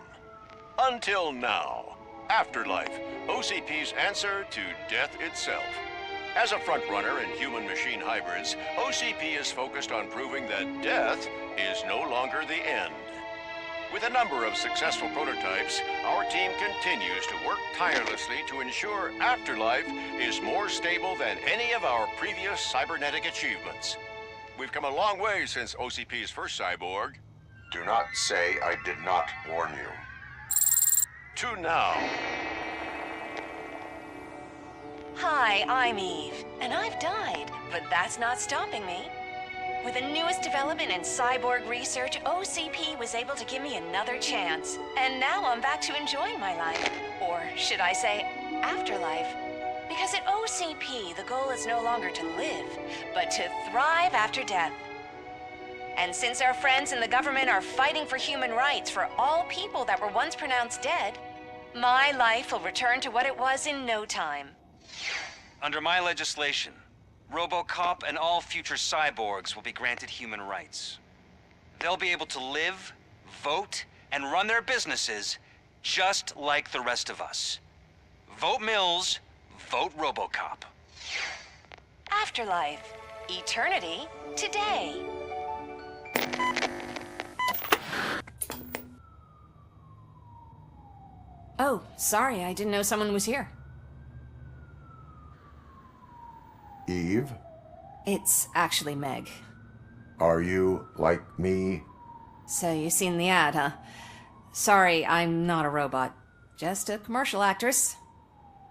Until now. Afterlife, OCP's answer to death itself. As a frontrunner in human-machine hybrids, OCP is focused on proving that death is no longer the end. With a number of successful prototypes, our team continues to work tirelessly to ensure Afterlife is more stable than any of our previous cybernetic achievements. We've come a long way since OCP's first cyborg. Do not say I did not warn you. To now. Hi, I'm Eve, and I've died, but that's not stopping me. With the newest development in cyborg research, OCP was able to give me another chance. And now I'm back to enjoying my life. Or should I say, afterlife. Because at OCP, the goal is no longer to live, but to thrive after death. And since our friends in the government are fighting for human rights for all people that were once pronounced dead, my life will return to what it was in no time. Under my legislation, Robocop and all future cyborgs will be granted human rights. They'll be able to live, vote, and run their businesses just like the rest of us. Vote Mills, vote Robocop. Afterlife. Eternity. Today. Oh, sorry, I didn't know someone was here. Eve, It's actually Meg. are you like me? So you seen the ad, huh? Sorry, I'm not a robot. Just a commercial actress.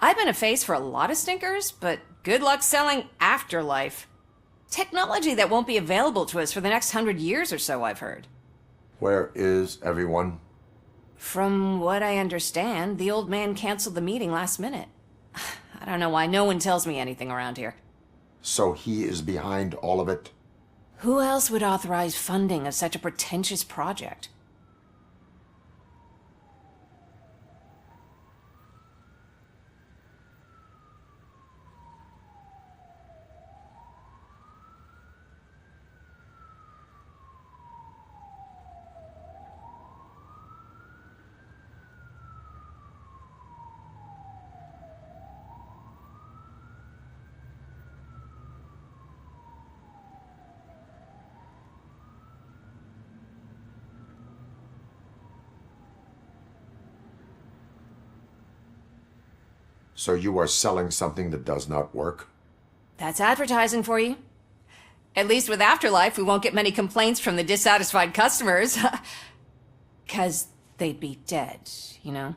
I've been a face for a lot of stinkers, but good luck selling Afterlife. Technology that won't be available to us for the next 100 years or so, I've heard. Where is everyone? From what I understand, the old man canceled the meeting last minute. I don't know why no one tells me anything around here. So he is behind all of it? Who else would authorize funding of such a pretentious project? So you are selling something that does not work? That's advertising for you. At least with Afterlife, we won't get many complaints from the dissatisfied customers. 'Cause they'd be dead, you know?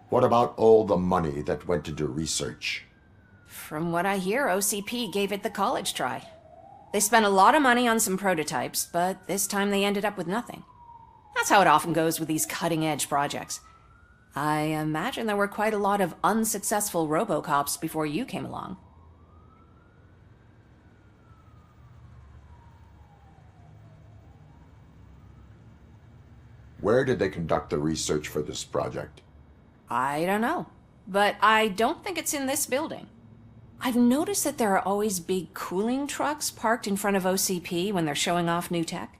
What about all the money that went into research? From what I hear, OCP gave it the college try. They spent a lot of money on some prototypes, but this time they ended up with nothing. That's how it often goes with these cutting-edge projects. I imagine there were quite a lot of unsuccessful Robocops before you came along. Where did they conduct the research for this project? I don't know, but I don't think it's in this building. I've noticed that there are always big cooling trucks parked in front of OCP when they're showing off new tech.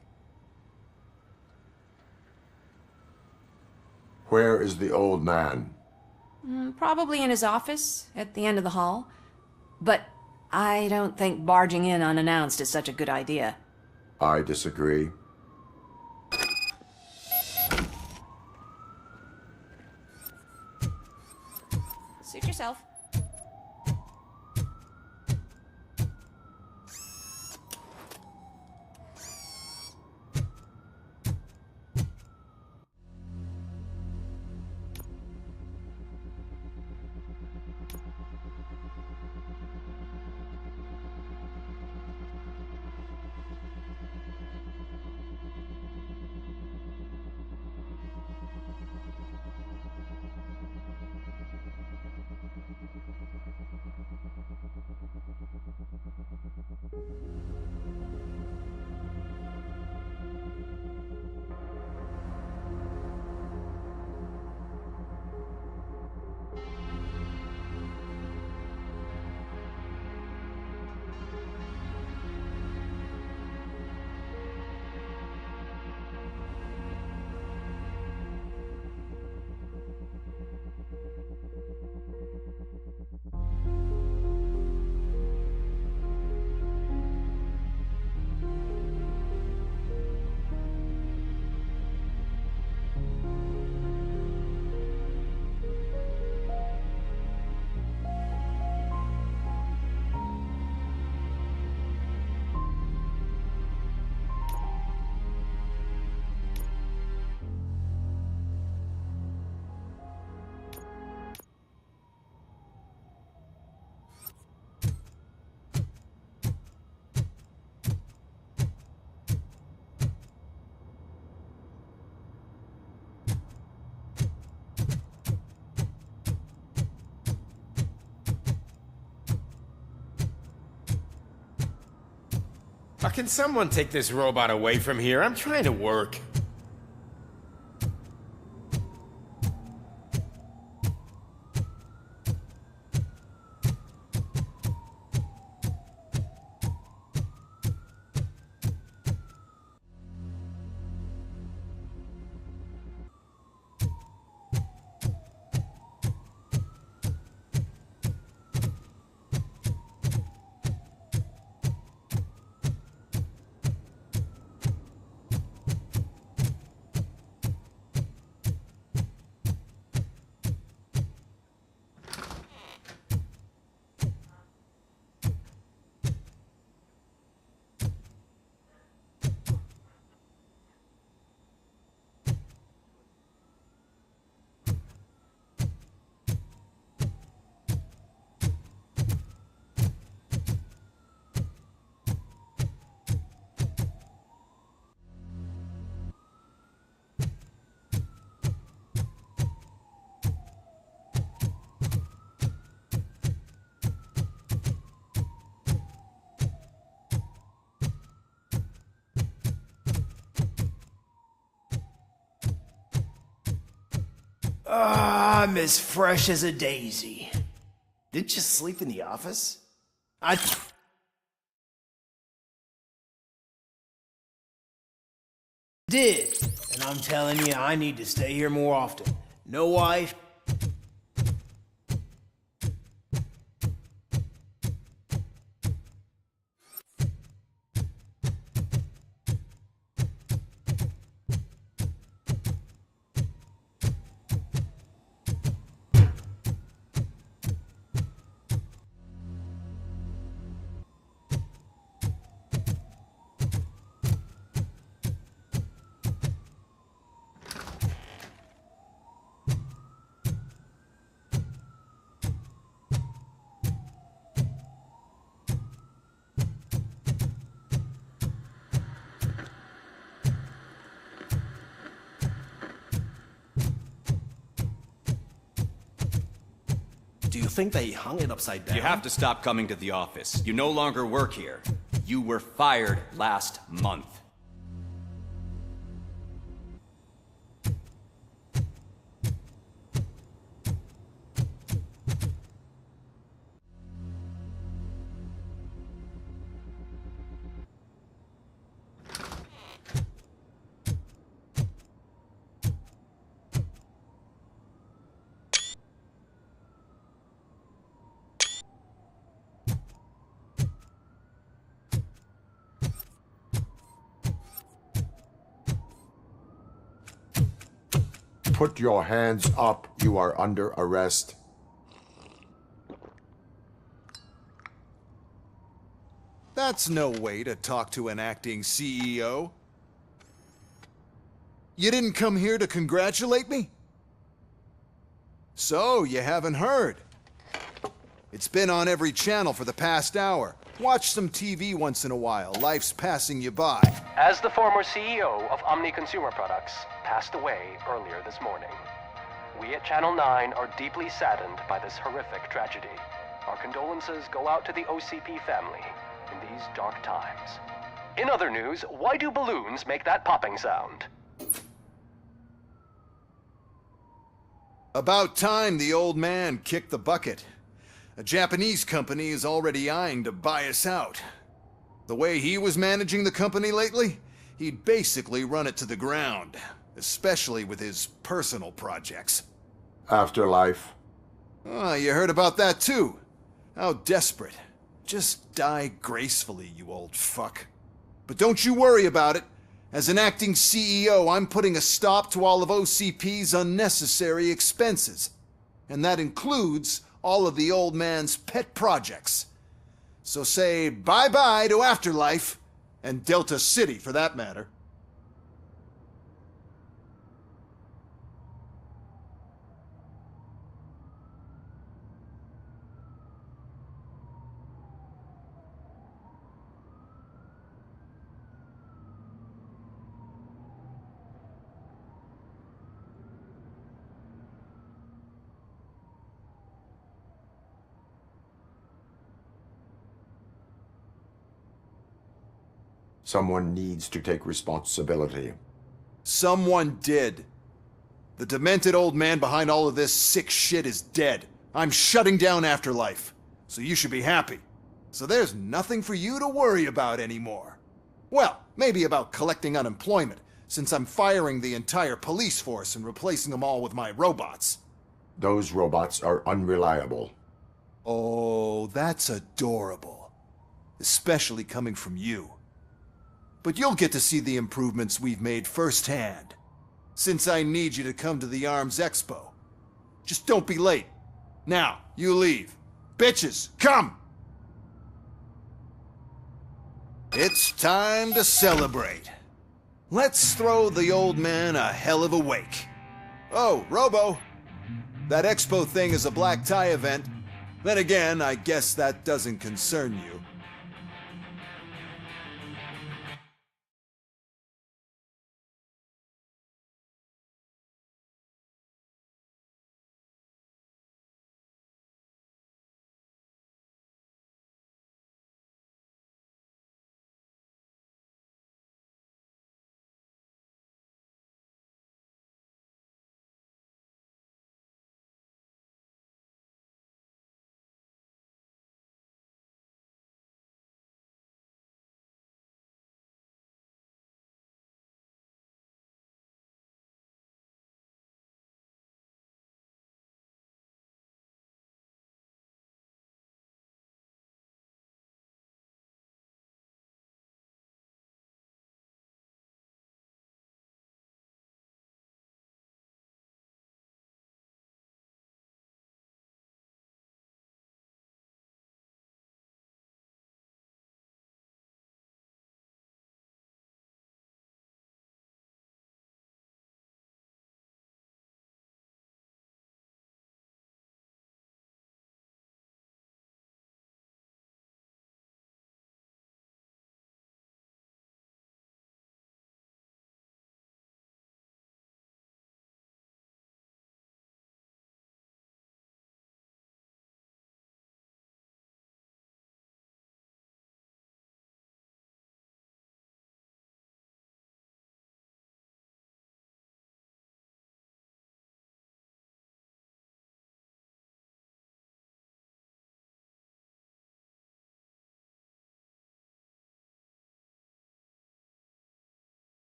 Where is the old man? Probably in his office, at the end of the hall. But I don't think barging in unannounced is such a good idea. I disagree. Suit yourself. Can someone take this robot away from here? I'm trying to work. I'm as fresh as a daisy. Didn't you sleep in the office? I did, and I'm telling you, I need to stay here more often. No wife. Do you think they hung it upside down? You have to stop coming to the office. You no longer work here. You were fired last month. Put your hands up. You are under arrest. That's no way to talk to an acting CEO. You didn't come here to congratulate me? So, you haven't heard. It's been on every channel for the past hour. Watch some TV once in a while. Life's passing you by. As the former CEO of Omni Consumer Products passed away earlier this morning, we at Channel 9 are deeply saddened by this horrific tragedy. Our condolences go out to the OCP family in these dark times. In other news, why do balloons make that popping sound? About time the old man kicked the bucket. A Japanese company is already eyeing to buy us out. The way he was managing the company lately, he'd basically run it to the ground, especially with his personal projects. Afterlife. Oh, you heard about that too. How desperate. Just die gracefully, you old fuck. But don't you worry about it. As an acting CEO, I'm putting a stop to all of OCP's unnecessary expenses. And that includes all of the old man's pet projects. So say bye-bye to Afterlife, and Delta City for that matter. Someone needs to take responsibility. Someone did. The demented old man behind all of this sick shit is dead. I'm shutting down Afterlife. So you should be happy. So there's nothing for you to worry about anymore. Well, maybe about collecting unemployment, since I'm firing the entire police force and replacing them all with my robots. Those robots are unreliable. Oh, that's adorable. Especially coming from you. But you'll get to see the improvements we've made firsthand. Since I need you to come to the Arms Expo. Just don't be late. Now, you leave. Bitches, come! It's time to celebrate. Let's throw the old man a hell of a wake. Oh, Robo. That expo thing is a black tie event. Then again, I guess that doesn't concern you.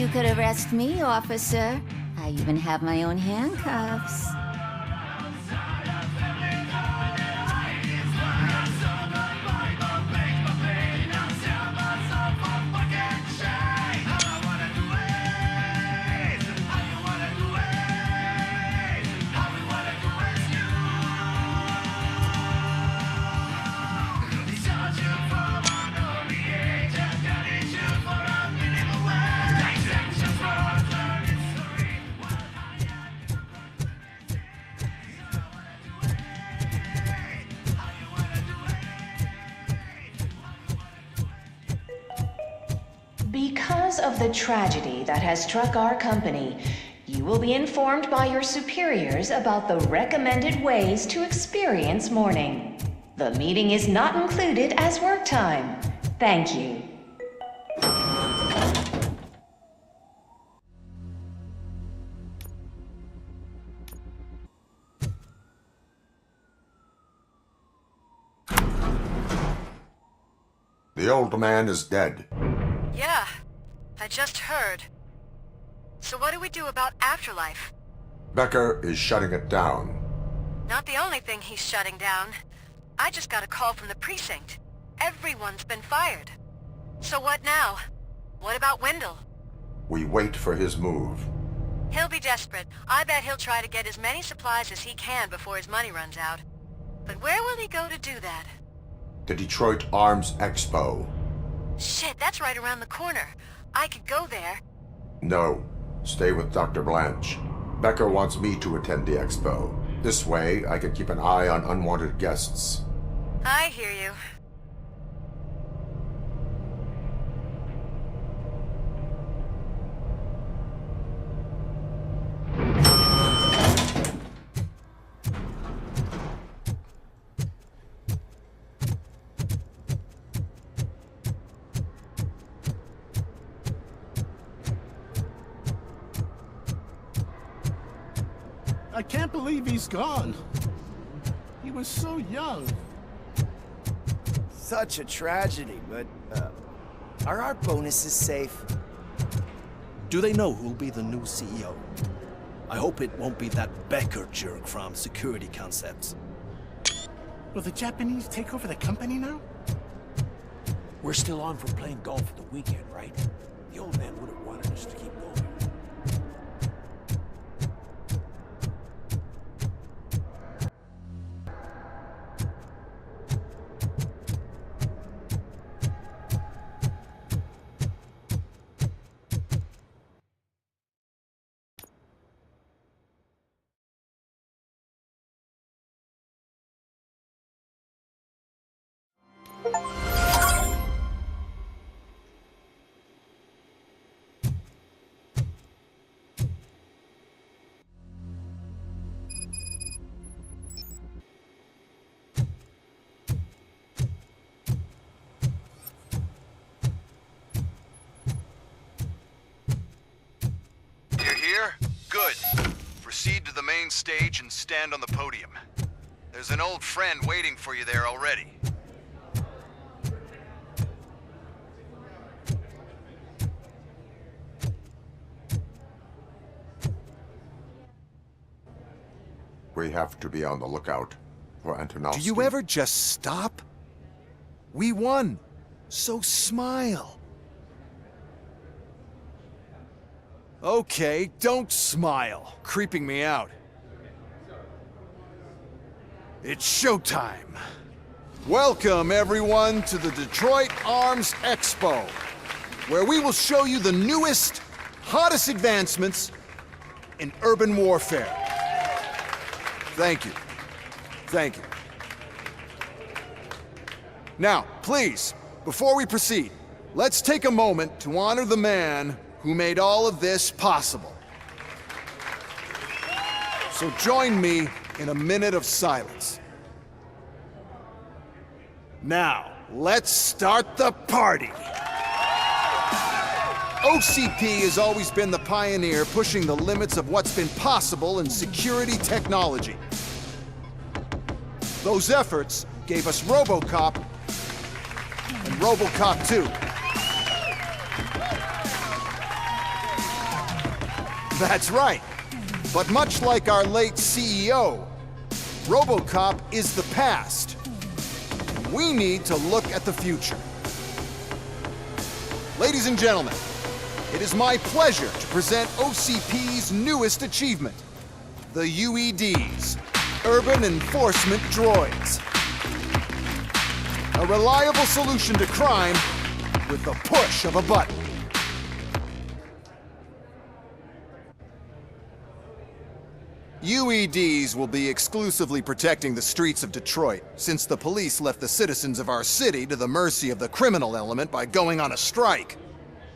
you could arrest me, officer. I even have my own handcuffs. Because of the tragedy that has struck our company, you will be informed by your superiors about the recommended ways to experience mourning. The meeting is not included as work time. Thank you. The old man is dead. Yeah, I just heard. So what do we do about afterlife? Becker is shutting it down. Not the only thing he's shutting down. I just got a call from the precinct. Everyone's been fired. So what now? What about Wendell? We wait for his move. He'll be desperate. I bet he'll try to get as many supplies as he can before his money runs out. But where will he go to do that? The Detroit Arms Expo. Shit, that's right around the corner. I could go there. No. Stay with Dr. Blanche. Becker wants me to attend the expo. This way, I can keep an eye on unwanted guests. I hear you. I can't believe he's gone. He was so young. Such a tragedy, but, are our bonuses safe? Do they know who'll be the new CEO? I hope it won't be that Becker jerk from Security Concepts. Will the Japanese take over the company now? We're still on from playing golf at the weekend, right? The old man would have wanted us to keep going. Good. Proceed to the main stage and stand on the podium. There's an old friend waiting for you there already. We have to be on the lookout for Antonovsky. Do you ever just stop? We won, so smile. Okay, don't smile. Creeping me out. It's showtime. Welcome, everyone, to the Detroit Arms Expo, where we will show you the newest, hottest advancements in urban warfare. Thank you. Thank you. Now, please, before we proceed, let's take a moment to honor the man who made all of this possible. So join me in a minute of silence. Now, let's start the party. OCP has always been the pioneer pushing the limits of what's been possible in security technology. Those efforts gave us Robocop and Robocop 2. That's right. But much like our late CEO, Robocop is the past. We need to look at the future. Ladies and gentlemen, it is my pleasure to present OCP's newest achievement, the UEDs, Urban Enforcement Droids. A reliable solution to crime with the push of a button. UEDs will be exclusively protecting the streets of Detroit, since the police left the citizens of our city to the mercy of the criminal element by going on a strike.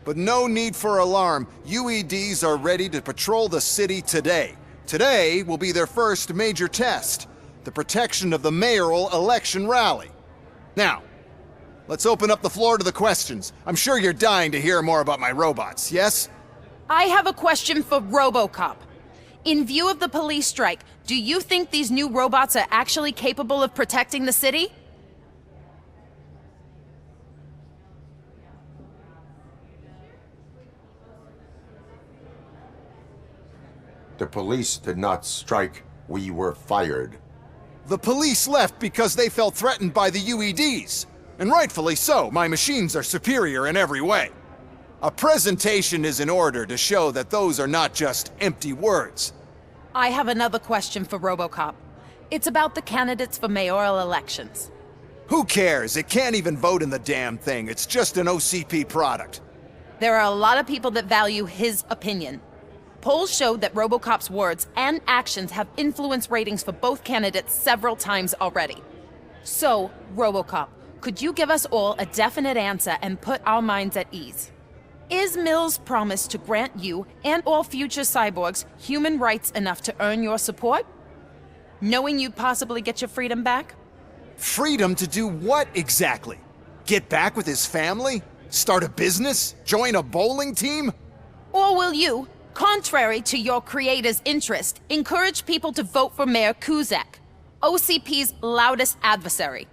But no need for alarm. UEDs are ready to patrol the city today. Today will be their first major test, the protection of the mayoral election rally. Now, let's open up the floor to the questions. I'm sure you're dying to hear more about my robots, yes? I have a question for Robocop. In view of the police strike, do you think these new robots are actually capable of protecting the city? The police did not strike. We were fired. The police left because they felt threatened by the UEDs. And rightfully so. My machines are superior in every way. A presentation is in order to show that those are not just empty words. I have another question for Robocop. It's about the candidates for mayoral elections. Who cares? It can't even vote in the damn thing. It's just an OCP product. There are a lot of people that value his opinion. Polls show that Robocop's words and actions have influenced ratings for both candidates several times already. So, Robocop, could you give us all a definite answer and put our minds at ease? Is Mills' promise to grant you and all future cyborgs human rights enough to earn your support? Knowing you'd possibly get your freedom back? Freedom to do what exactly? Get back with his family? Start a business? Join a bowling team? Or will you, contrary to your creator's interest, encourage people to vote for Mayor Kuzak, OCP's loudest adversary?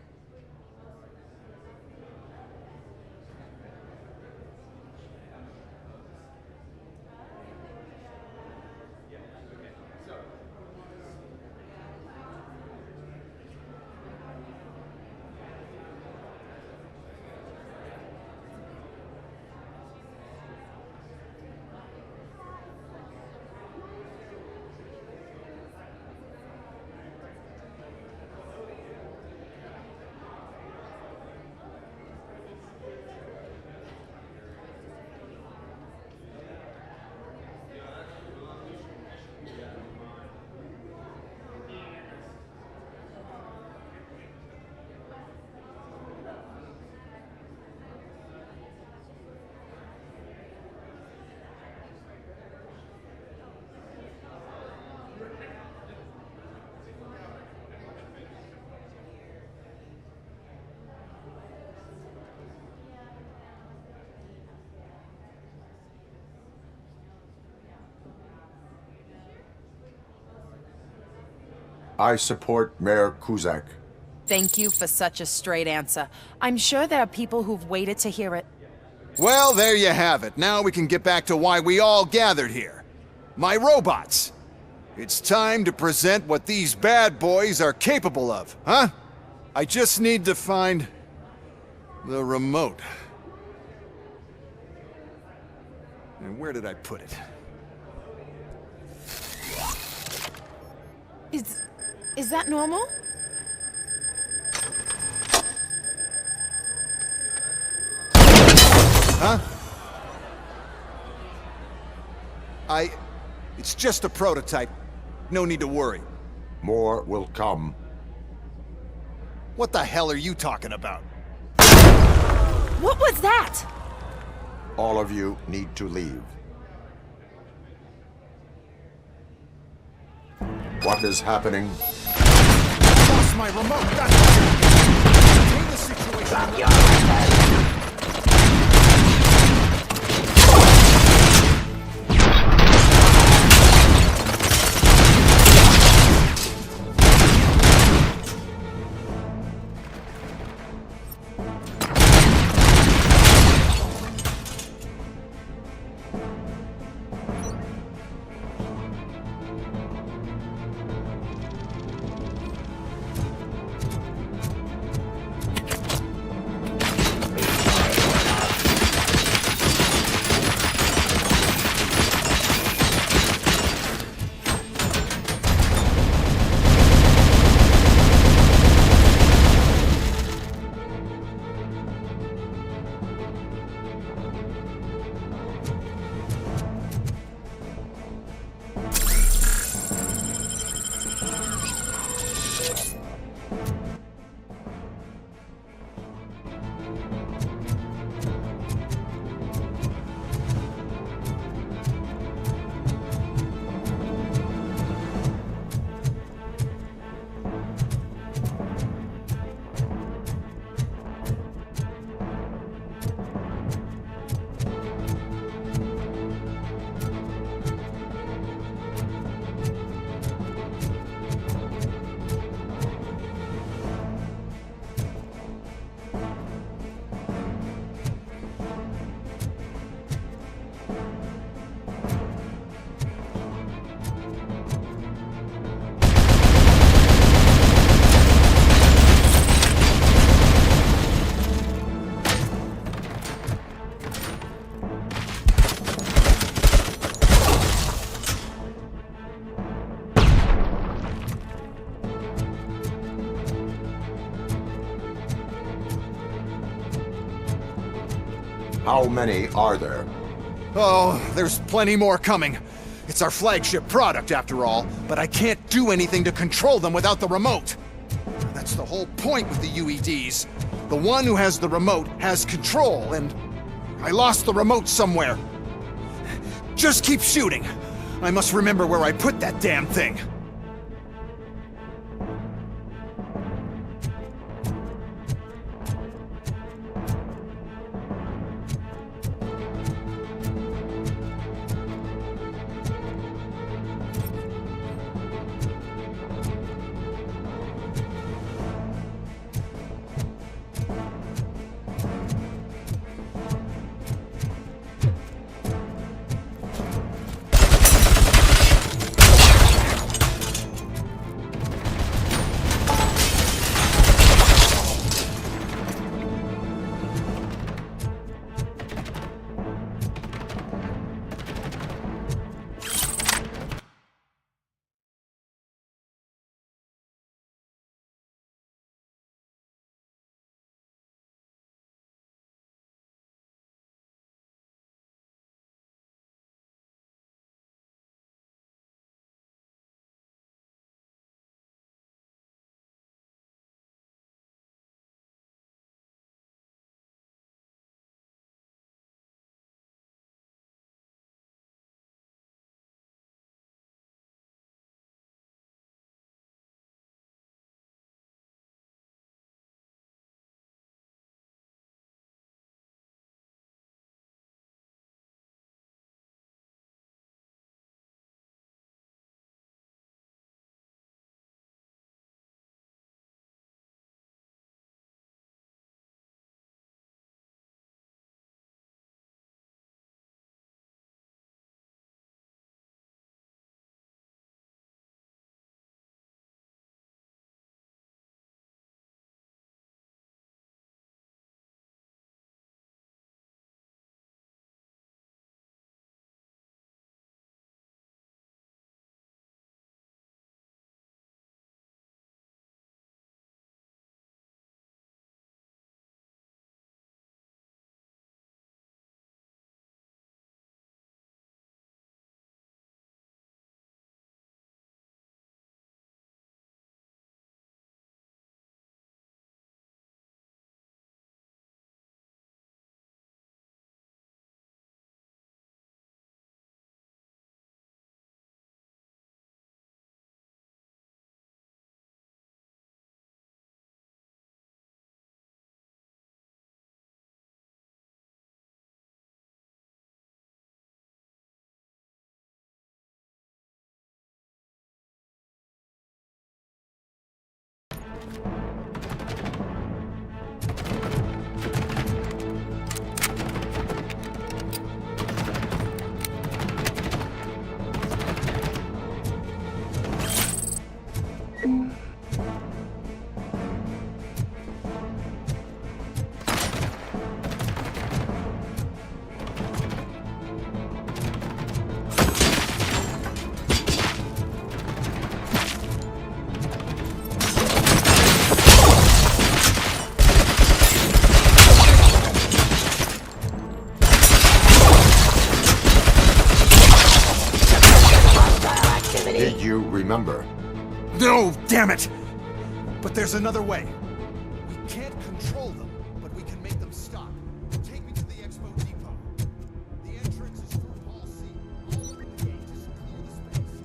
I support Mayor Kuzak. Thank you for such a straight answer. I'm sure there are people who've waited to hear it. Well, there you have it. Now we can get back to why we all gathered here. My robots. It's time to present what these bad boys are capable of, huh? I just need to find the remote. And where did I put it? Is that normal? Huh? It's just a prototype. No need to worry. More will come. What the hell are you talking about? What was that? All of you need to leave. What is happening? I lost my remote. That's contain the situation. How many are there? Oh, there's plenty more coming. It's our flagship product, after all, but I can't do anything to control them without the remote. That's the whole point with the UEDs. The one who has the remote has control, and I lost the remote somewhere. Just keep shooting. I must remember where I put that damn thing. Remember. No, damn it! But there's another way. We can't control them, but we can make them stop. Take me to the Expo Depot. The entrance is through Hall C. I'll open the gate. Just clear the space.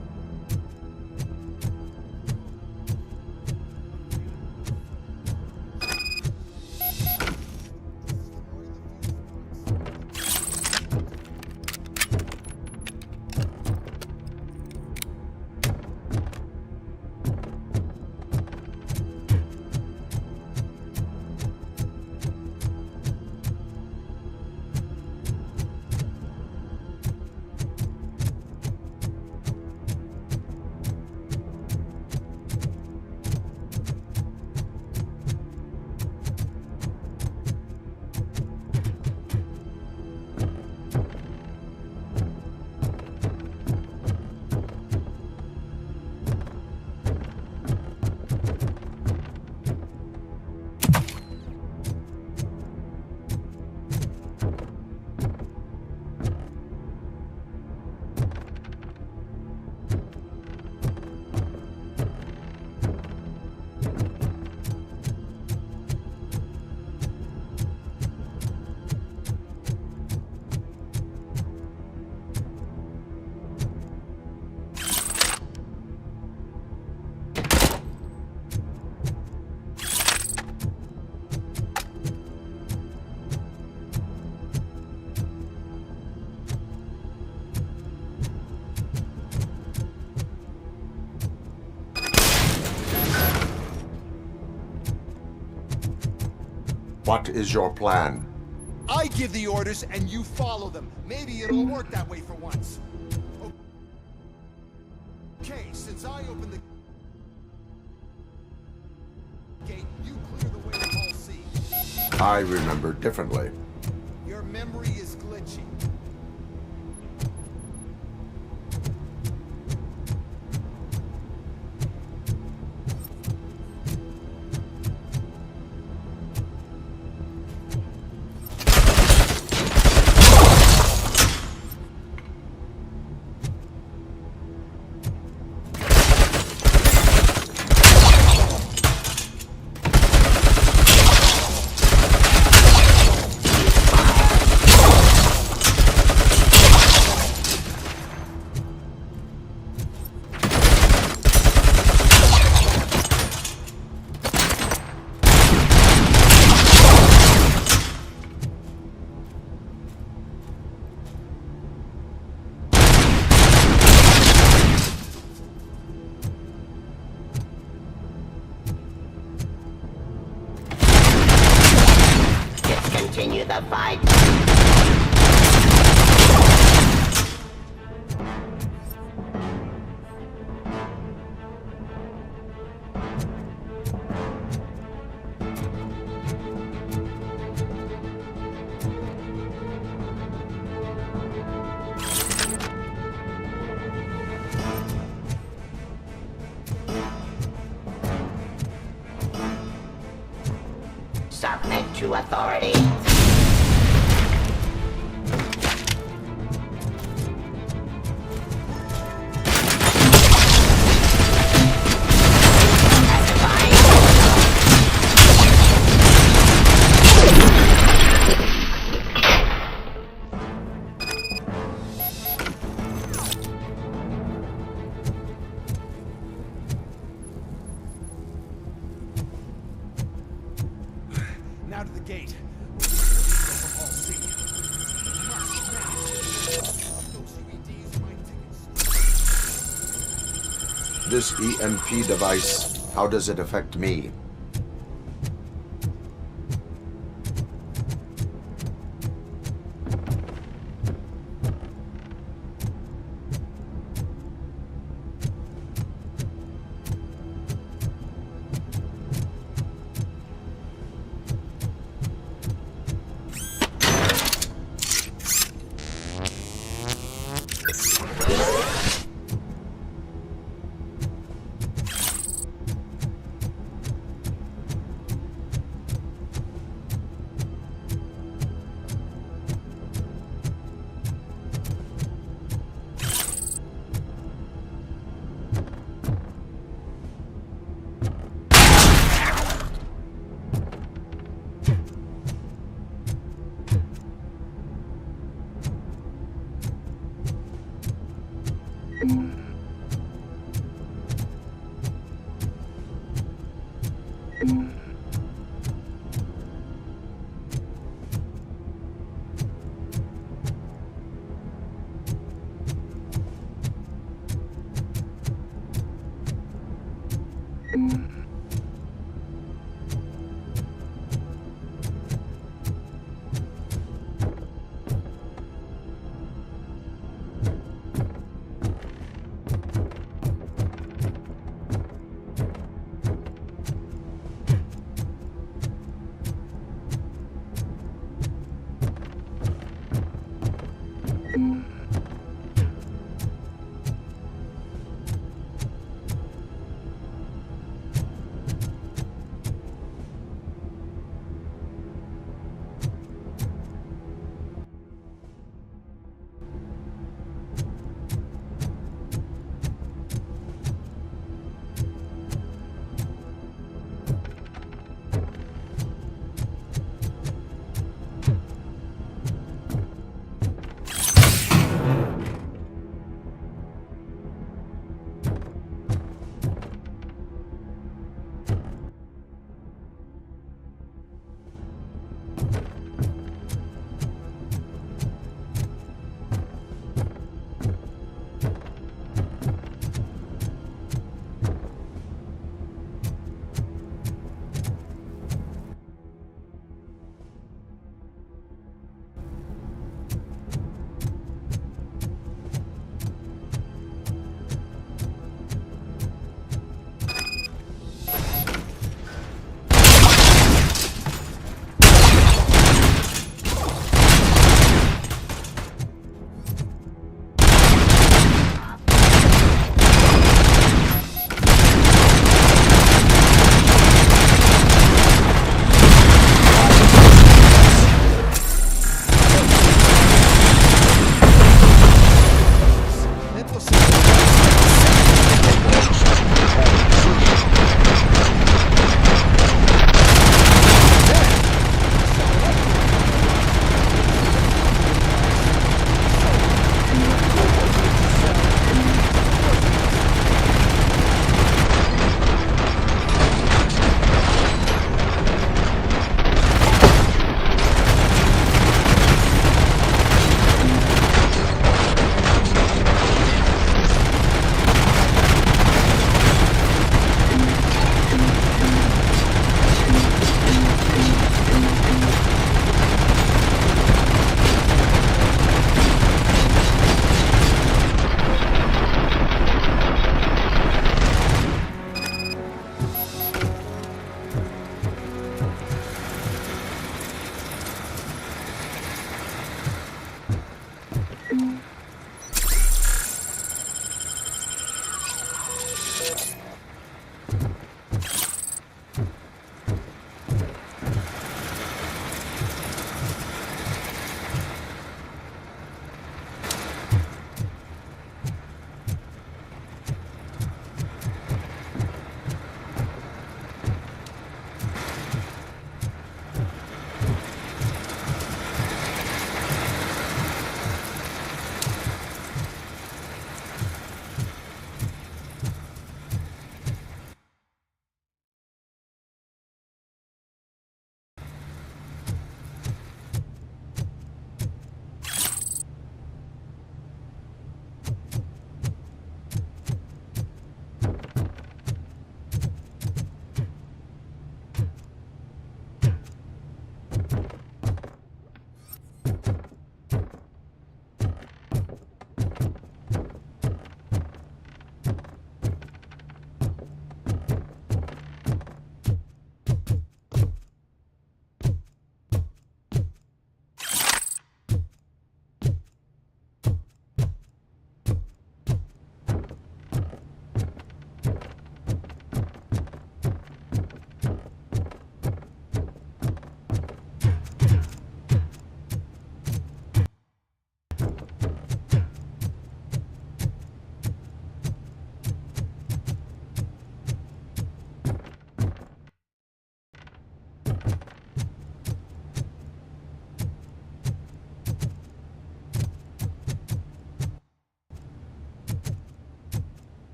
What is your plan? I give the orders and you follow them. Maybe it'll work that way for once. Okay, since I opened the gate, you clear the way to Hall C. I remember differently. Your memory is glitchy. Continue the fight. Submit to authority. Now to the gate. This EMP device, how does it affect me?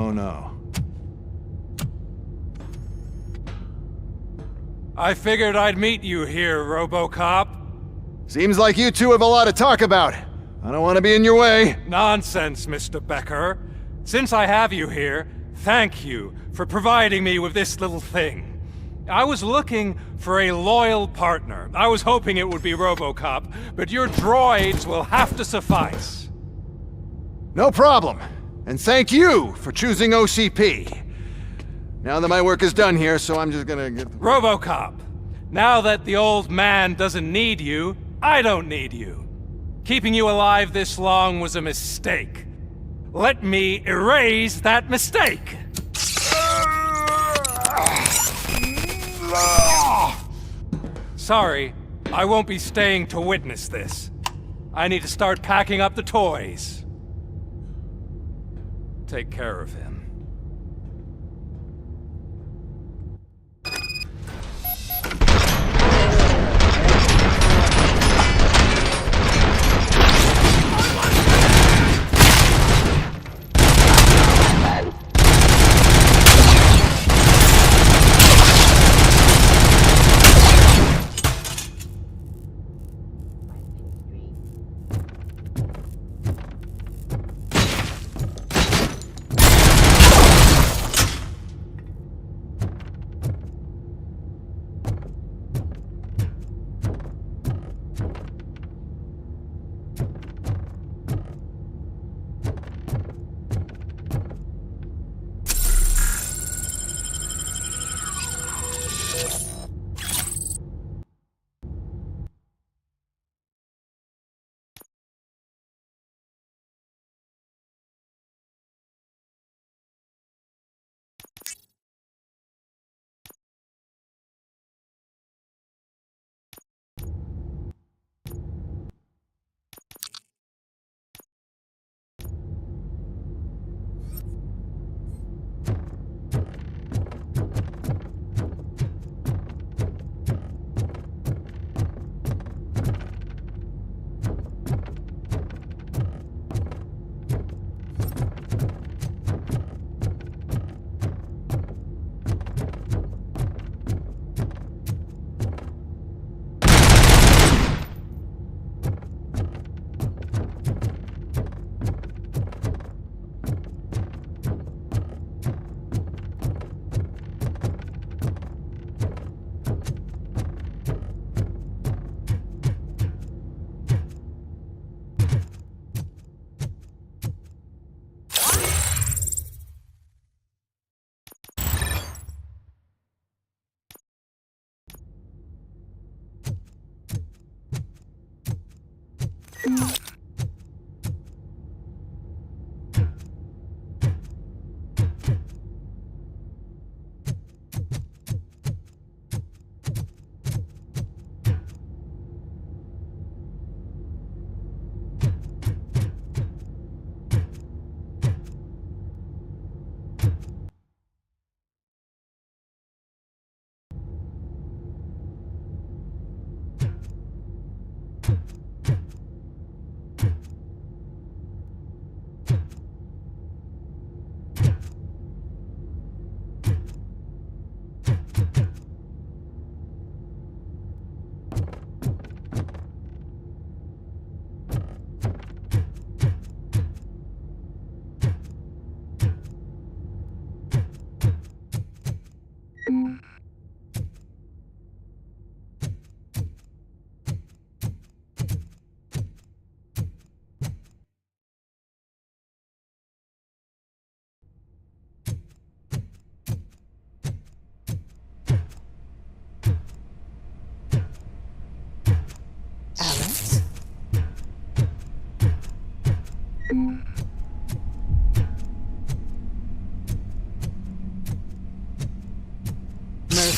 Oh no. I figured I'd meet you here, Robocop. Seems like you two have a lot to talk about. I don't want to be in your way. Nonsense, Mr. Becker. Since I have you here, thank you for providing me with this little thing. I was looking for a loyal partner. I was hoping it would be Robocop, but your droids will have to suffice. No problem. And thank you for choosing OCP. Now that my work is done here, so I'm just gonna get... Robocop, now that the old man doesn't need you, I don't need you. Keeping you alive this long was a mistake. Let me erase that mistake! Sorry, I won't be staying to witness this. I need to start packing up the toys. Take care of him.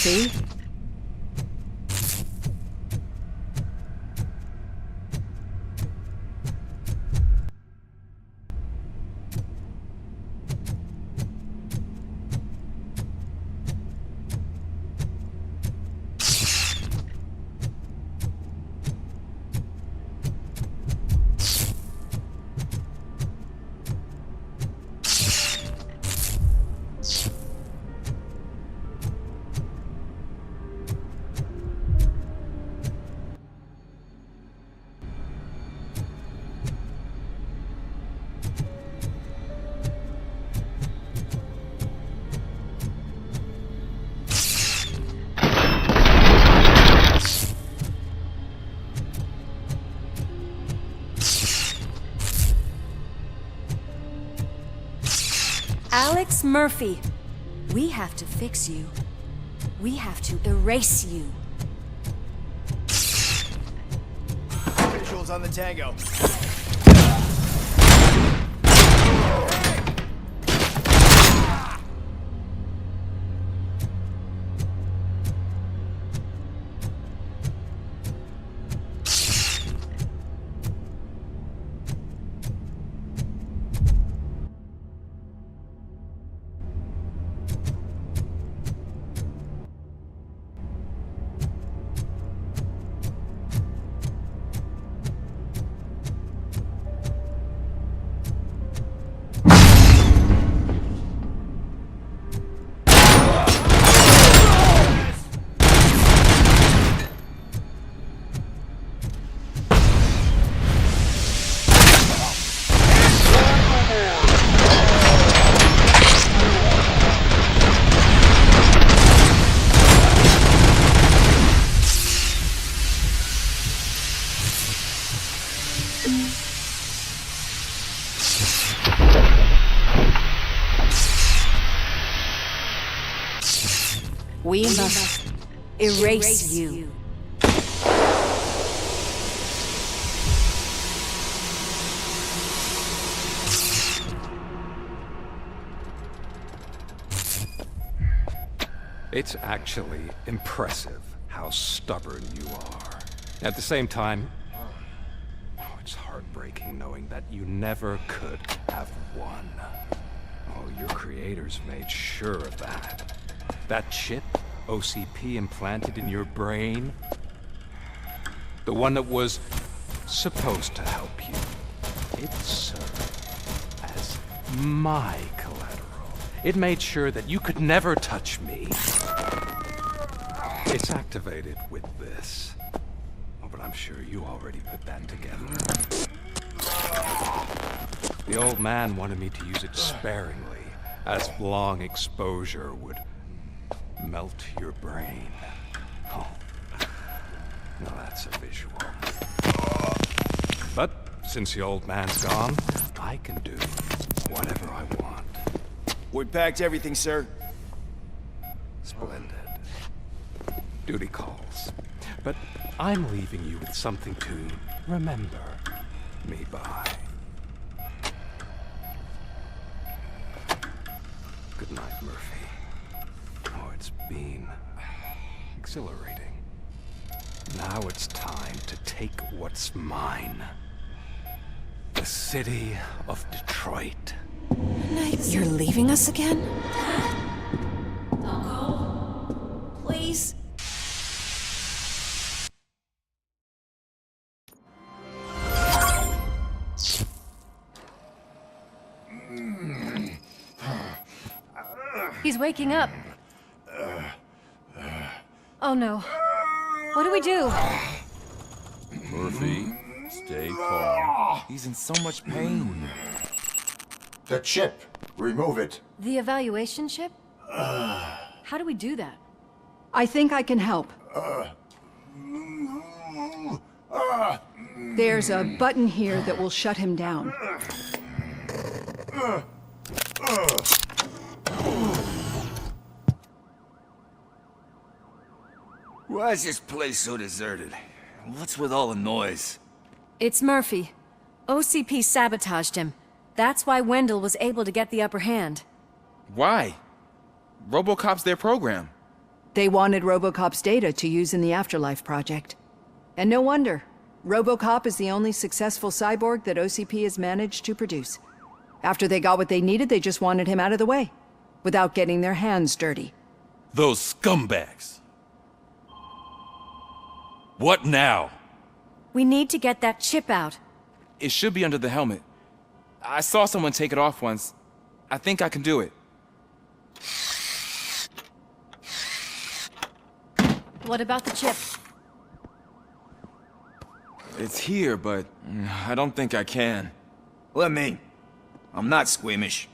Murphy. Alex Murphy, we have to fix you. We have to erase you. Visuals on the Tango. We must erase you. It's actually impressive how stubborn you are. At the same time, it's heartbreaking knowing that you never could have won. Oh, your creators made sure of that. That chip OCP implanted in your brain, the one that was supposed to help you, it served as my collateral. It made sure that you could never touch me. It's activated with this. Oh, but I'm sure you already put that together. The old man wanted me to use it sparingly, as long exposure would melt your brain. Oh, now that's a visual. But since the old man's gone, I can do whatever I want. We packed everything, sir. Splendid. Duty calls. But I'm leaving you with something to remember me by. Good night, Murphy. Oh, it's been exhilarating. Now it's time to take what's mine. The city of Detroit. You're leaving us again? Please? He's waking up. Oh no. What do we do? Murphy, stay calm. He's in so much pain. The chip. Remove it. The evaluation chip? How do we do that? I think I can help. There's a button here that will shut him down. Why is this place so deserted? What's with all the noise? It's Murphy. OCP sabotaged him. That's why Wendell was able to get the upper hand. Why? Robocop's their program. They wanted Robocop's data to use in the Afterlife project. And no wonder. Robocop is the only successful cyborg that OCP has managed to produce. After they got what they needed, they just wanted him out of the way, without getting their hands dirty. Those scumbags. What now? We need to get that chip out. It should be under the helmet. I saw someone take it off once. I think I can do it. What about the chip? It's here, but I don't think I can. Let me. I'm not squeamish.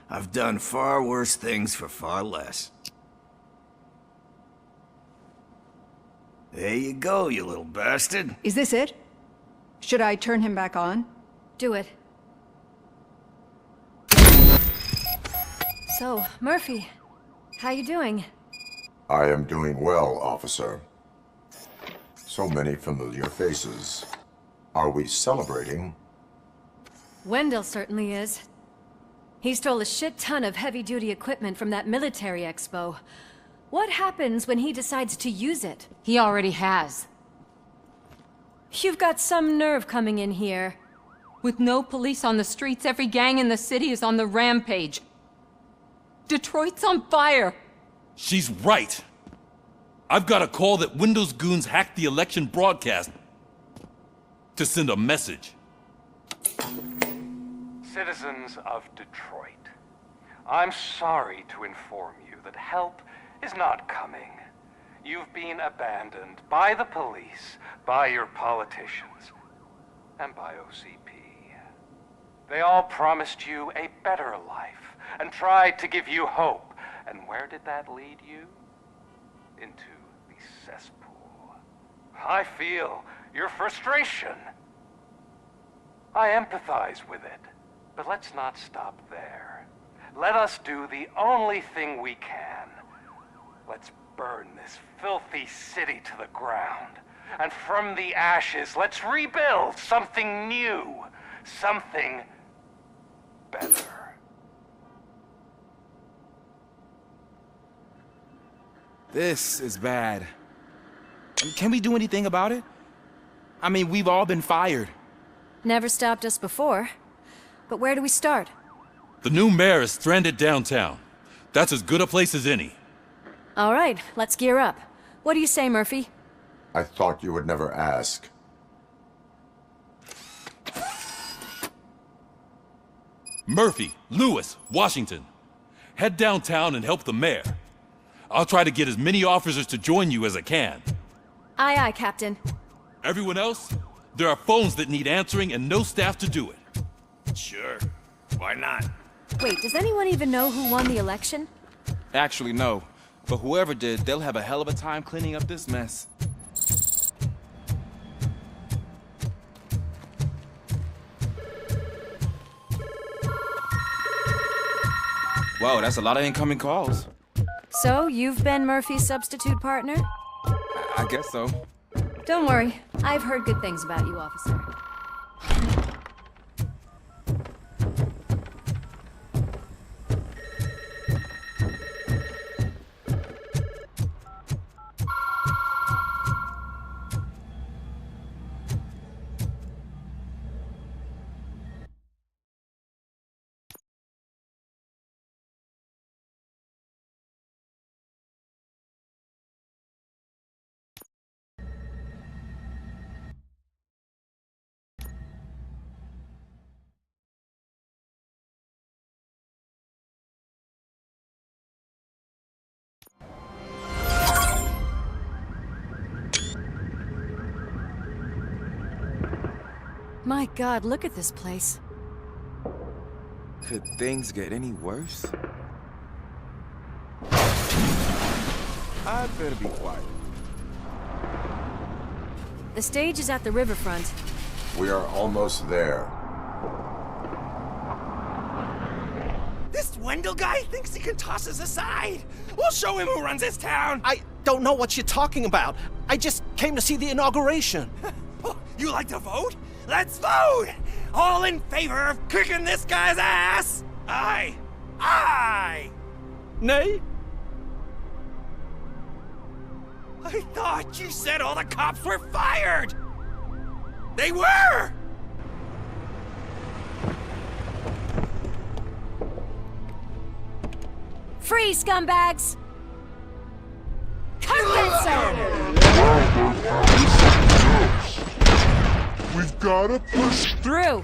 I've done far worse things for far less. There you go, you little bastard. Is this it? Should I turn him back on? Do it. So, Murphy, how you doing? I am doing well, officer. So many familiar faces. Are we celebrating? Wendell certainly is. He stole a shit ton of heavy-duty equipment from that military expo. What happens when he decides to use it? He already has. You've got some nerve coming in here. With no police on the streets, every gang in the city is on the rampage. Detroit's on fire! She's right. I've got a call that Windows goons hacked the election broadcast to send a message. Citizens of Detroit, I'm sorry to inform you that help is not coming. You've been abandoned by the police, by your politicians, and by OCP. They all promised you a better life and tried to give you hope. And where did that lead you? Into the cesspool. I feel your frustration. I empathize with it. But let's not stop there. Let us do the only thing we can. Let's burn this filthy city to the ground. And from the ashes, let's rebuild something new. Something better. This is bad. Can we do anything about it? I mean, we've all been fired. Never stopped us before. But where do we start? The new mayor is stranded downtown. That's as good a place as any. All right, let's gear up. What do you say, Murphy? I thought you would never ask. Murphy, Lewis, Washington. Head downtown and help the mayor. I'll try to get as many officers to join you as I can. Aye, aye, Captain. Everyone else? There are phones that need answering and no staff to do it. Sure. Why not? Wait, does anyone even know who won the election? Actually, no. But whoever did, they'll have a hell of a time cleaning up this mess. Whoa, that's a lot of incoming calls. So, you've been Murphy's substitute partner? I guess so. Don't worry. I've heard good things about you, officer. My God, look at this place. Could things get any worse? I'd better be quiet. The stage is at the riverfront. We are almost there. This Wendell guy thinks he can toss us aside. We'll show him who runs this town. I don't know what you're talking about. I just came to see the inauguration. You like to vote? Let's vote! All in favor of kicking this guy's ass? Aye. Aye! Nay? I thought you said all the cops were fired! They were! Free, scumbags! Come get some! We've gotta push through.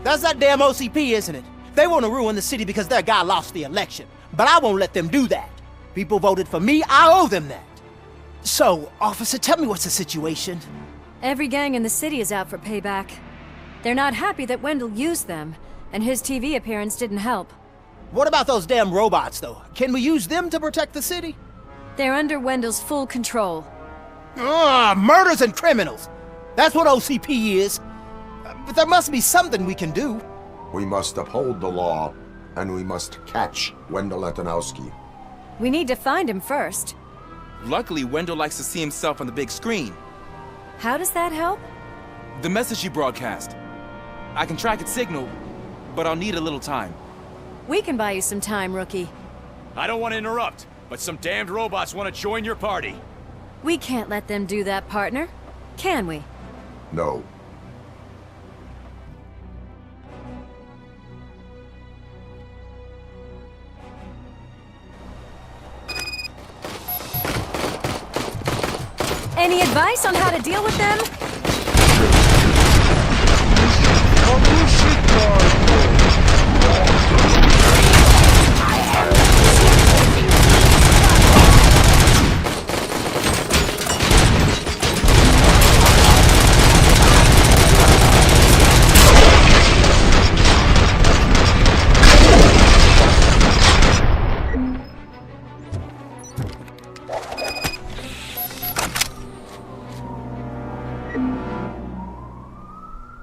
That's that damn OCP, isn't it? They want to ruin the city because their guy lost the election. But I won't let them do that. People voted for me, I owe them that. So, officer, tell me what's the situation? Every gang in the city is out for payback. They're not happy that Wendell used them, and his TV appearance didn't help. What about those damn robots, though? Can we use them to protect the city? They're under Wendell's full control. Murders and criminals! That's what OCP is. But there must be something we can do. We must uphold the law, and we must catch Wendell Antonowski. We need to find him first. Luckily, Wendell likes to see himself on the big screen. How does that help? The message you broadcast. I can track its signal, but I'll need a little time. We can buy you some time, rookie. I don't want to interrupt, but some damned robots want to join your party. We can't let them do that, partner. Can we? No. Any advice on how to deal with them?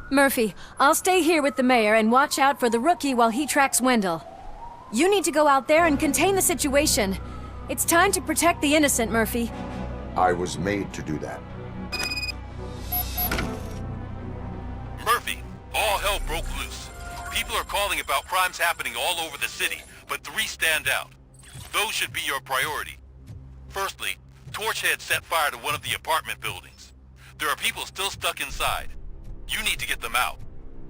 Murphy, I'll stay here with the mayor and watch out for the rookie while he tracks Wendell. You need to go out there and contain the situation. It's time to protect the innocent, Murphy. I was made to do that. Murphy, all hell broke loose. People are calling about crimes happening all over the city, but 3 stand out. Those should be your priority. Firstly, Torchhead set fire to one of the apartment buildings. There are people still stuck inside. You need to get them out.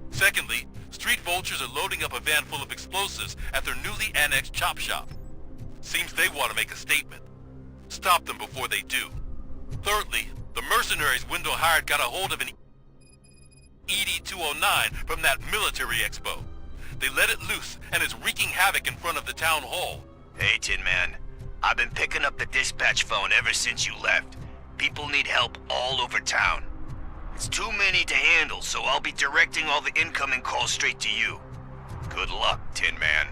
Secondly, street vultures are loading up a van full of explosives at their newly annexed chop shop. Seems they want to make a statement. Stop them before they do. Thirdly, the mercenaries Wendell hired got a hold of an ED-209 from that military expo. They let it loose and is wreaking havoc in front of the town hall. Hey, Tin Man. I've been picking up the dispatch phone ever since you left. People need help all over town. It's too many to handle, so I'll be directing all the incoming calls straight to you. Good luck, Tin Man.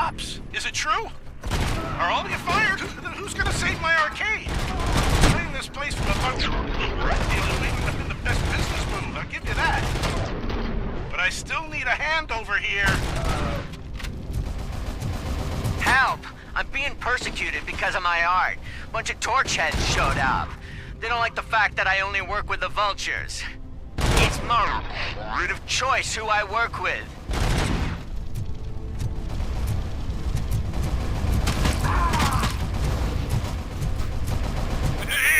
cops. Is it true? Are all of you fired? Who's gonna save my arcade? Running this place from a bunch of drug dealers may not have been the best business move, I'll give you that. But I still need a hand over here. Help! I'm being persecuted because of my art. Bunch of torch heads showed up. They don't like the fact that I only work with the vultures. It's my right of choice who I work with.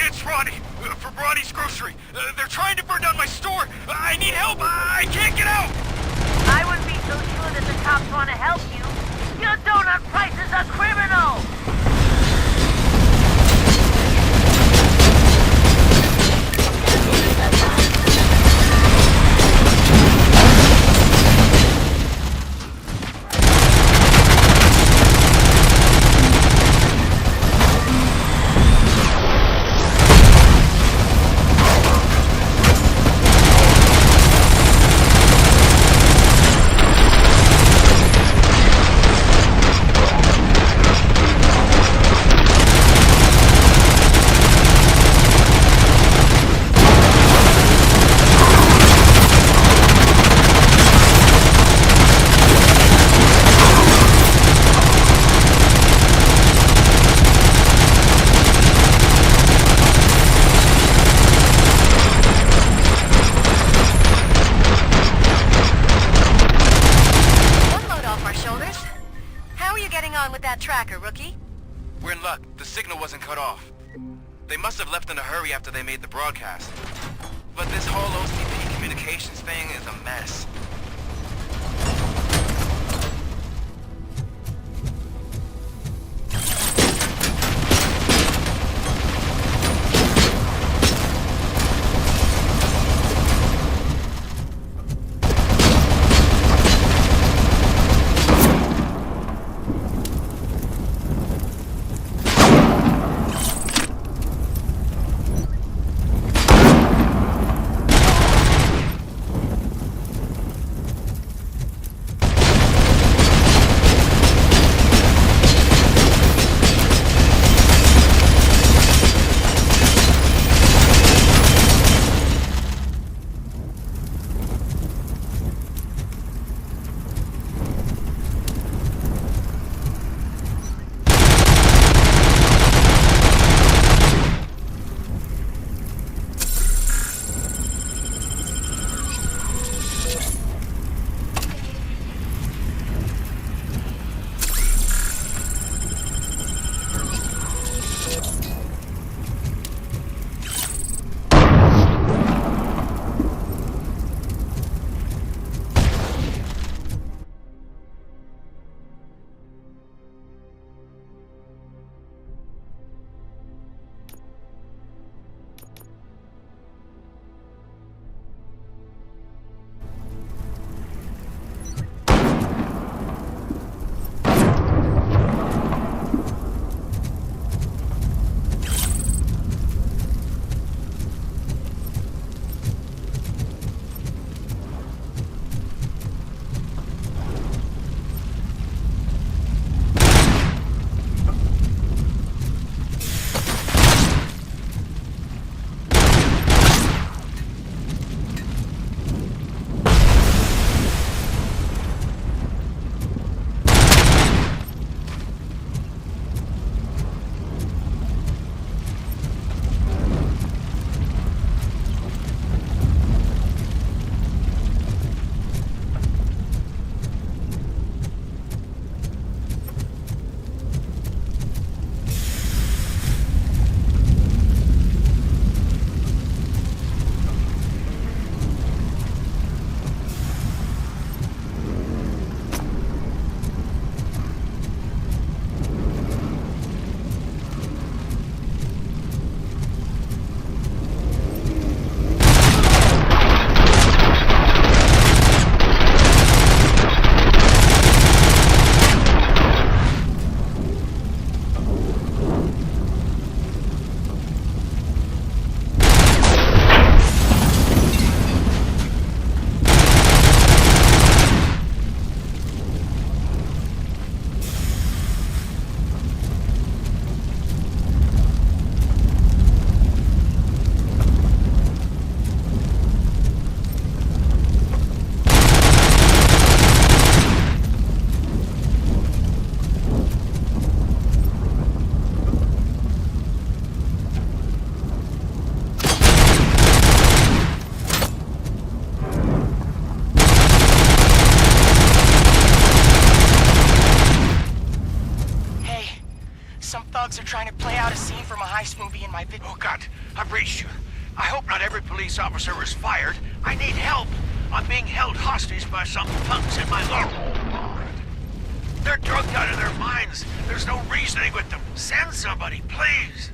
It's Ronnie, from Ronnie's Grocery. They're trying to burn down my store. I need help. I can't get out. I wouldn't be so sure that the cops want to help you. Your donut price is a criminal! Tracker, rookie. We're in luck. The signal wasn't cut off. They must have left in a hurry after they made the broadcast. But this whole OCP communications thing is a mess. They're trying to play out a scene from a heist movie in my video. Oh, God. I've reached you. I hope not every police officer is fired. I need help. I'm being held hostage by some punks in my local. They're drugged out of their minds. There's no reasoning with them. Send somebody, please.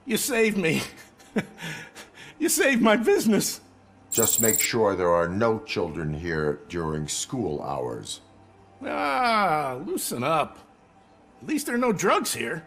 You saved me. You saved my business. Just make sure there are no children here during school hours. Ah, loosen up. At least there are no drugs here.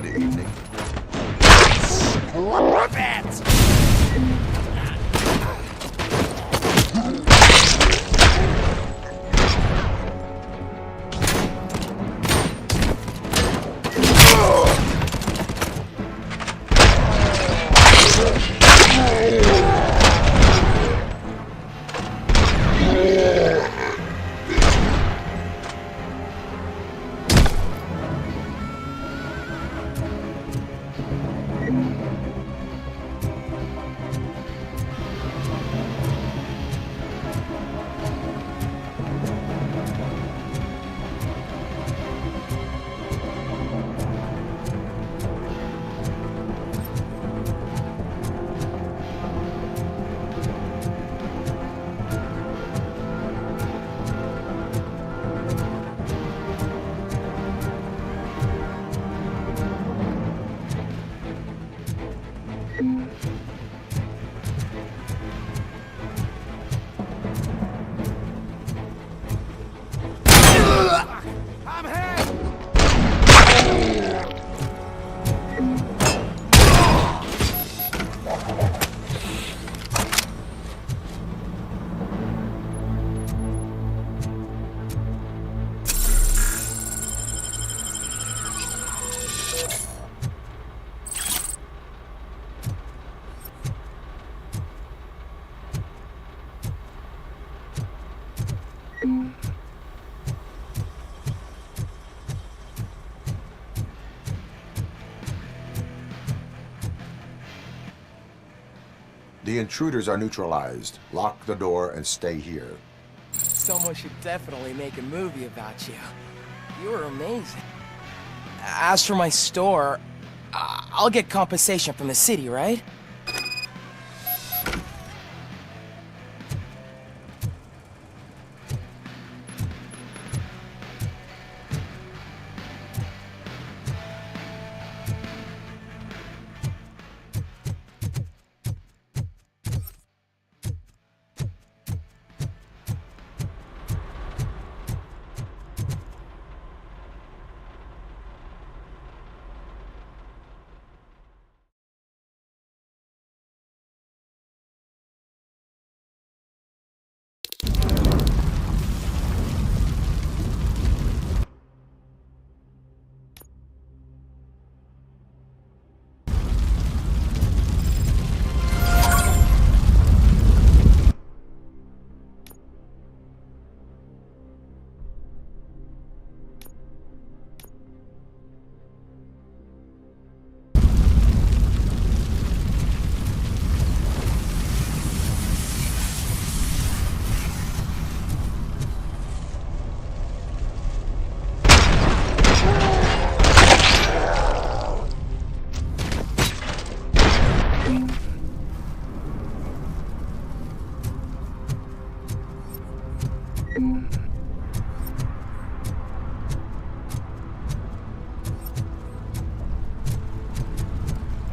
the evening. The intruders are neutralized. Lock the door and stay here. Someone should definitely make a movie about you. You were amazing. As for my store, I'll get compensation from the city, right?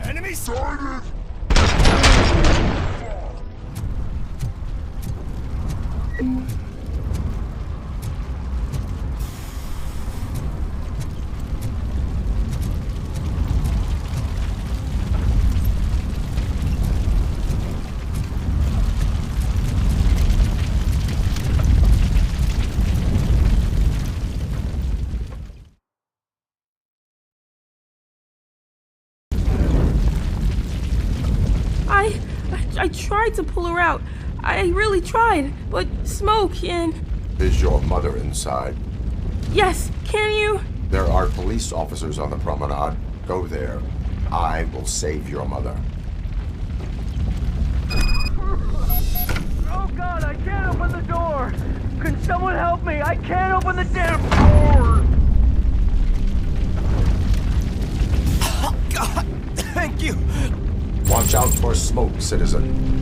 Enemy sighted! I tried to pull her out. I really tried, but smoke and... Is your mother inside? Yes, can you? There are police officers on the promenade. Go there. I will save your mother. Oh God, I can't open the door! Can someone help me? I can't open the damn door! Oh God, thank you! Watch out for smoke, citizen.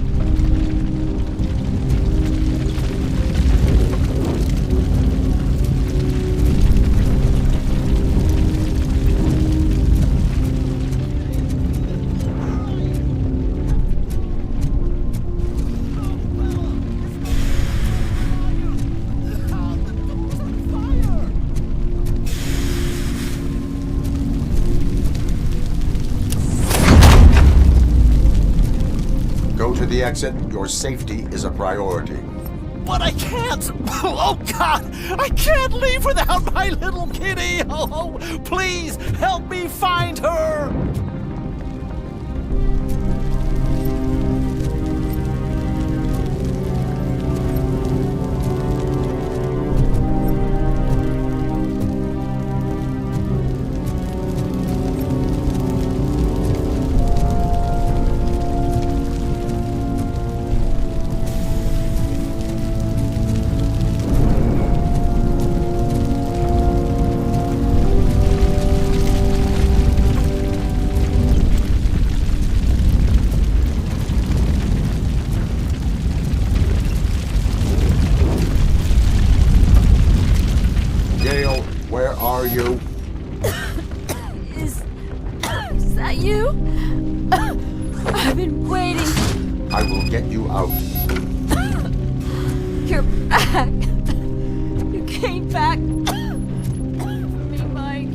the exit. Your safety is a priority. But I can't! Oh, God! I can't leave without my little kitty! Oh, please, help me find her! Gail, where are you? Is that you? I've been waiting. I will get you out. You're back. You came back for me, Mike.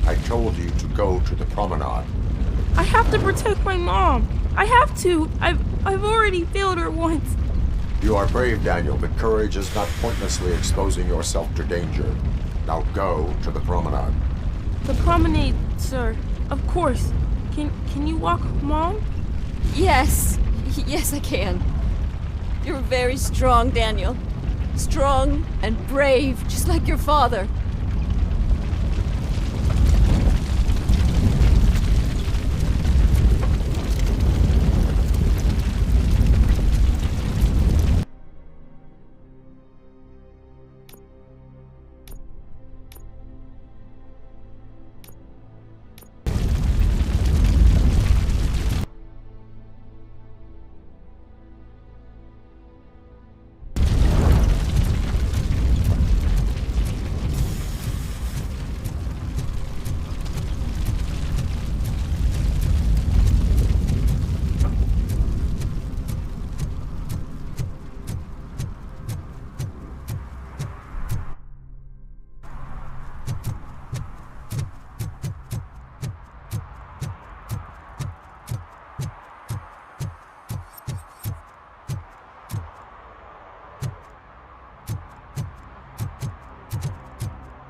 I told you to go to the promenade. I have to protect my mom. I have to. I've already failed her once. You are brave, Daniel, but courage is not pointlessly exposing yourself to danger. Now go to the promenade. The promenade, sir. Of course. Can you walk, Mom? Yes. Yes, I can. You're very strong, Daniel. Strong and brave, just like your father.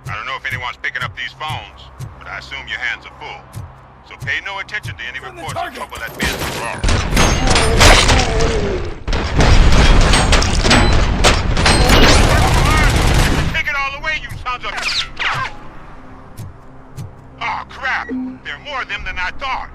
I don't know if anyone's picking up these phones, but I assume your hands are full. So pay no attention to any reports of trouble at Ben's Aurora. Take it all away, you sons of... Oh, crap! There are more of them than I thought.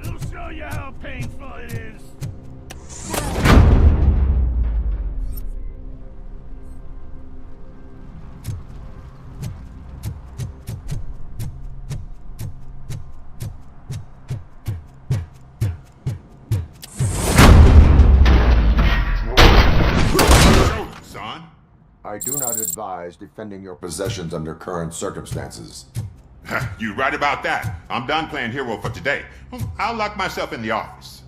We'll show you how painful it is. Son? I do not advise defending your possessions under current circumstances. You right about that. I'm done playing hero for today. I'll lock myself in the office.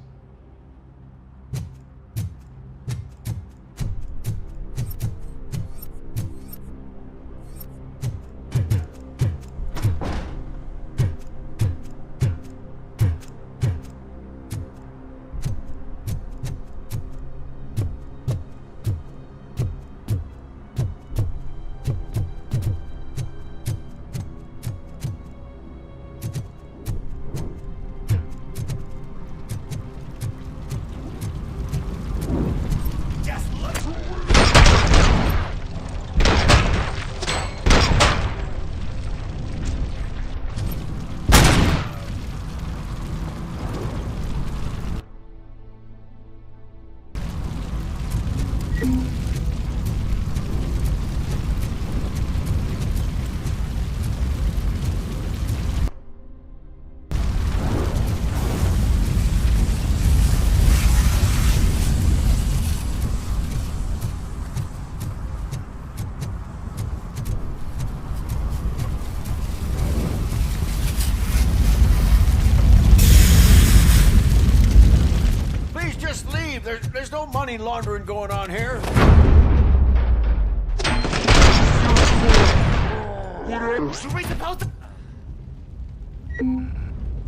There's no money laundering going on here.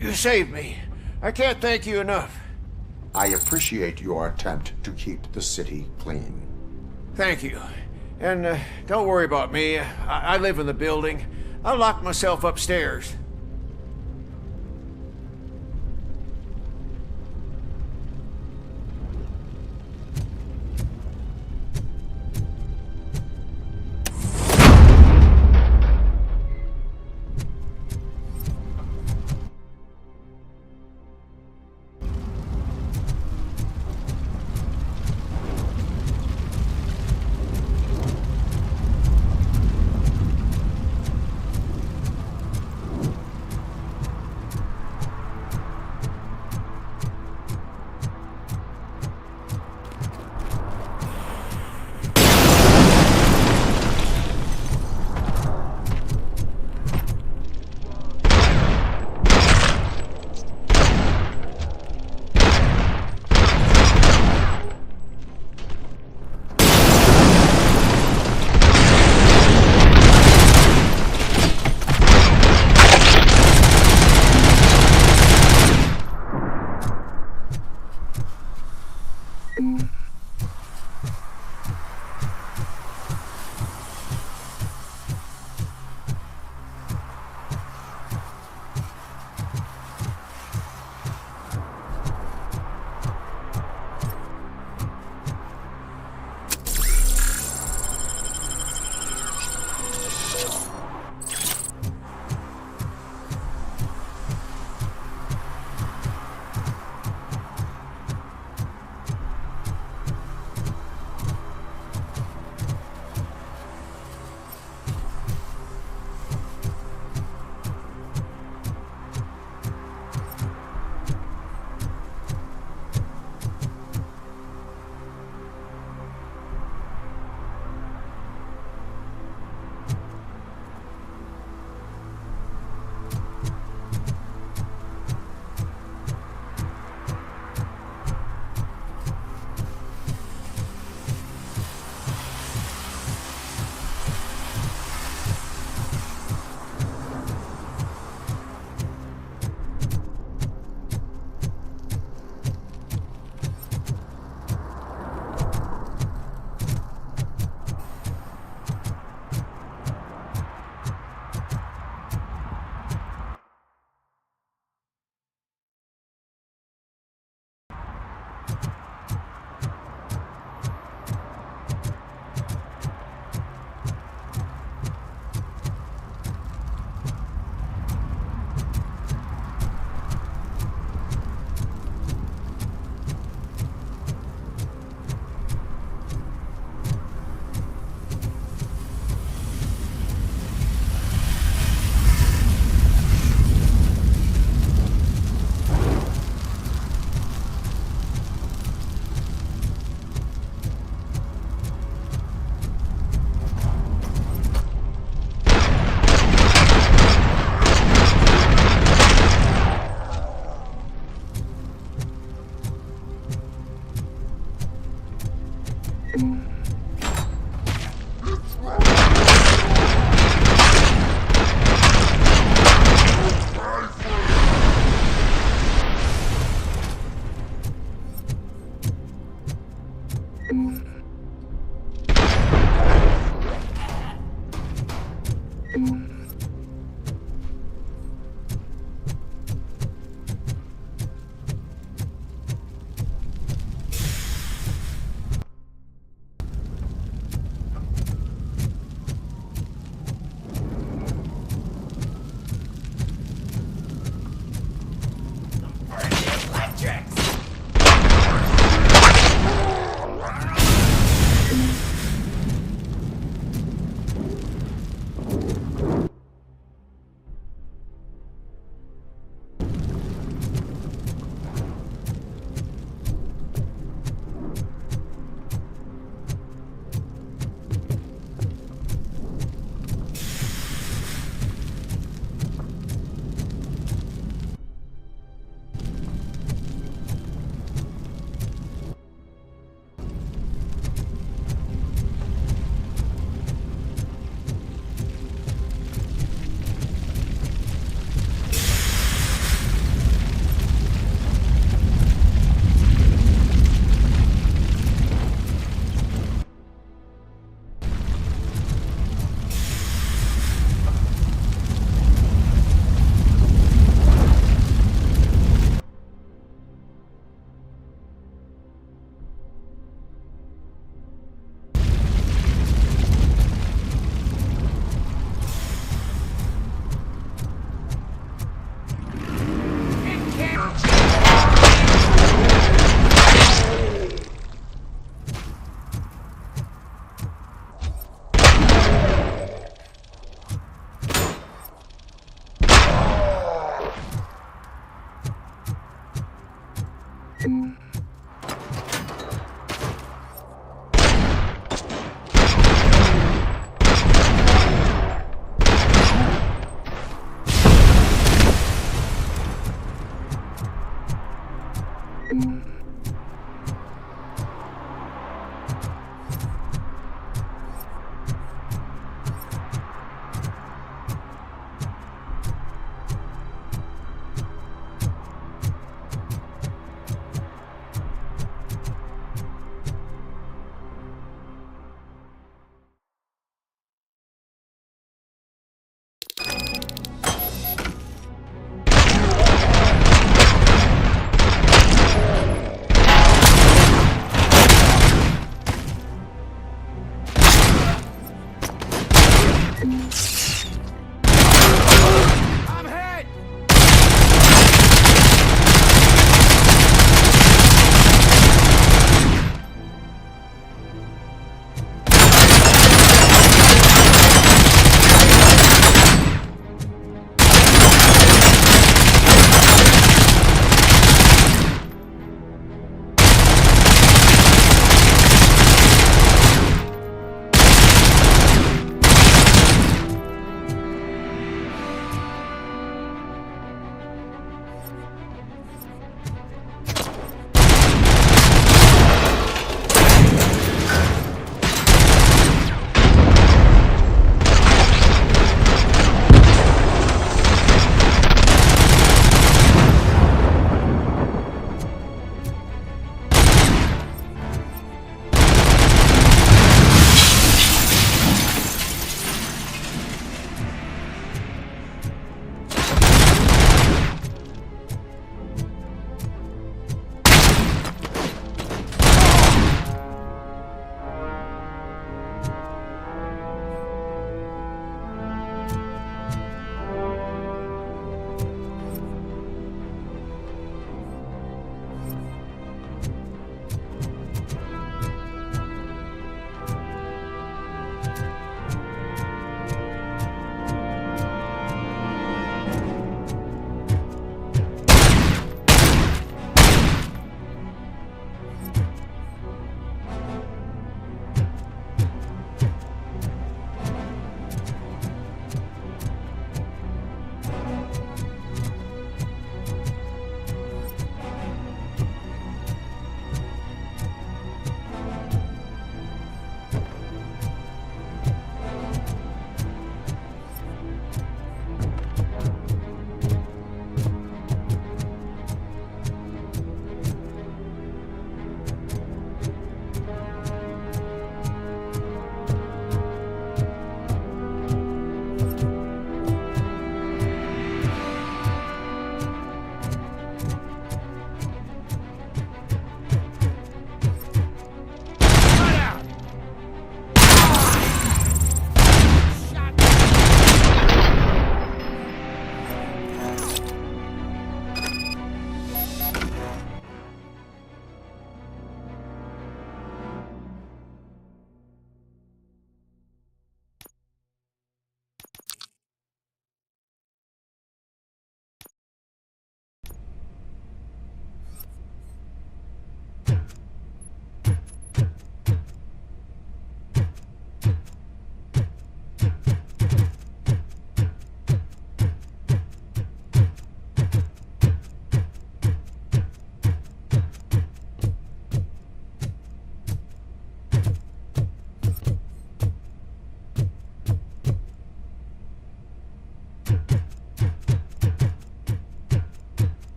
You saved me. I can't thank you enough. I appreciate your attempt to keep the city clean. Thank you. And don't worry about me. I live in the building. I'll lock myself upstairs.